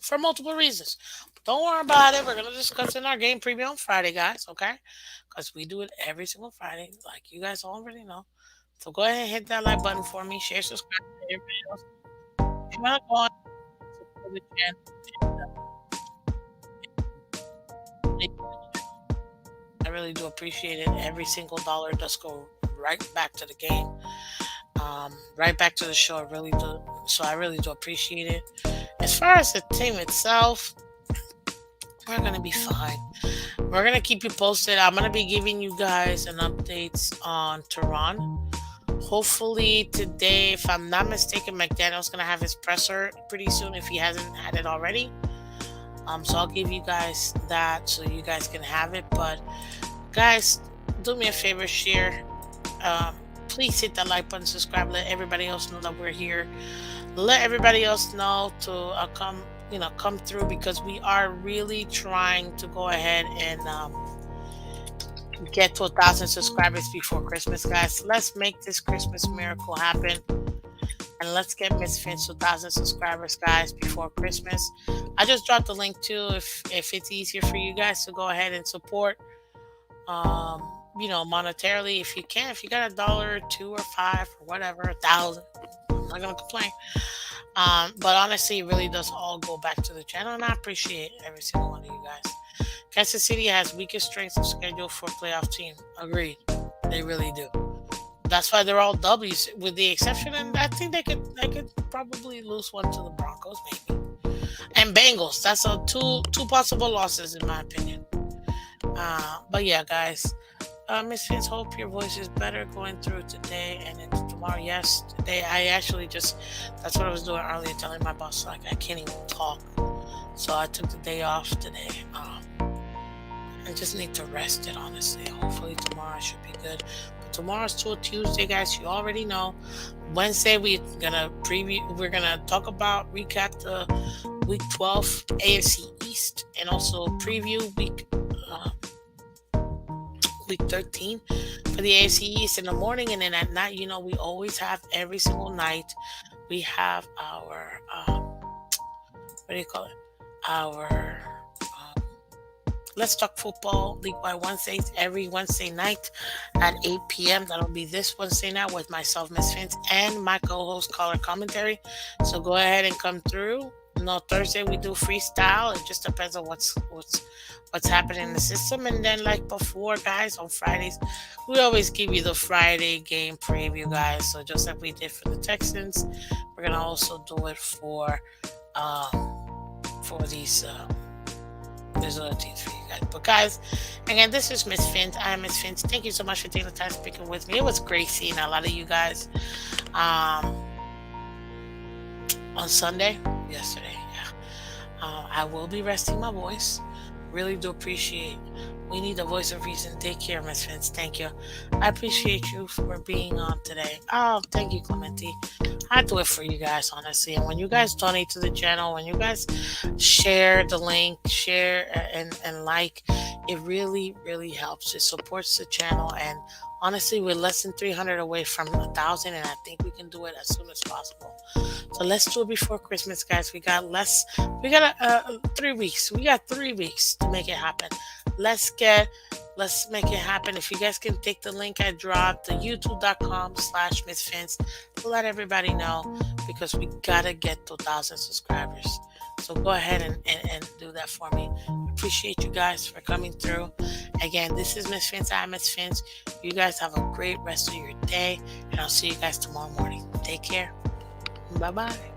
[SPEAKER 1] for multiple reasons. Don't worry about it. We're gonna discuss in our game preview on Friday, guys. Okay? Because we do it every single Friday, like you guys already know. So go ahead and hit that like button for me. Share, subscribe to everybody else. If you wanna go on support the channel, I really do appreciate it. Every single dollar does go right back to the game, right back to the show. I really do. So I really do appreciate it. As far as the team itself, we're gonna be fine. We're gonna keep you posted. I'm gonna be giving you guys an updates on Tehran. Hopefully today, if I'm not mistaken, McDaniel's gonna have his presser pretty soon if he hasn't had it already. So I'll give you guys that so you guys can have it. But guys, do me a favor, share. Please hit that like button, subscribe, let everybody else know that we're here. Let everybody else know to come through, because we are really trying to go ahead and get to 1,000 subscribers before Christmas, guys. Let's make this Christmas miracle happen, and let's get Miss Finch to 1,000 subscribers, guys, before Christmas. I just dropped the link too, if it's easier for you guys to go ahead and support, monetarily, if you can. If you got a dollar, or two, or five, or whatever, 1,000, I'm not gonna complain. But honestly, it really does all go back to the channel, and I appreciate every single one of you guys. Kansas City has weakest strength of schedule for playoff team. Agreed. They really do. That's why they're all W's, with the exception, and I think they could probably lose one to the Broncos, maybe, and Bengals. That's two possible losses in my opinion. But yeah, guys. Miss Fitz, hope your voice is better going through today and into tomorrow. Yes, today I actually that's what I was doing earlier, telling my boss, like, I can't even talk. So I took the day off today. I just need to rest it, honestly. Hopefully tomorrow I should be good. But tomorrow's till Tuesday, guys. You already know. Wednesday we're gonna recap the week 12 AFC East, and also preview week 13 for the AFC East in the morning. And then at night, we always have, every single night, we have our what do you call it? Our Let's Talk Football League by Wednesdays, every Wednesday night at 8 p.m. That'll be this Wednesday night with myself, Miss Phins, and my co-host, Caller Commentary. So go ahead and come through. Thursday we do freestyle. It just depends on what's happening in the system. And then, like before, guys, on Fridays, we always give you the Friday game preview, guys. So just like we did for the Texans, we're gonna also do it for these there's other teams for you guys. But guys, again, this is Miss Fins. I am Miss Fins. Thank you so much for taking the time speaking with me. It was great seeing a lot of you guys on Sunday, yesterday. Yeah. I will be resting my voice. Really do appreciate. We need a voice of reason. Take care, Miss Vince. Thank you. I appreciate you for being on today. Oh, thank you, Clementi. I do it for you guys, honestly. And when you guys donate to the channel, when you guys share the link, share and like, it really, really helps. It supports the channel. And honestly, we're less than 300 away from 1,000, and I think we can do it as soon as possible. So let's do it before Christmas, guys. We got 3 weeks. We got 3 weeks to make it happen. Let's make it happen. If you guys can take the link I dropped, the youtube.com/MissFins, to let everybody know, because we gotta get to 1,000 subscribers. So go ahead and do that for me. Appreciate you guys for coming through. Again, this is Miss Fins. I'm Miss Fins. You guys have a great rest of your day, and I'll see you guys tomorrow morning. Take care. Bye-bye.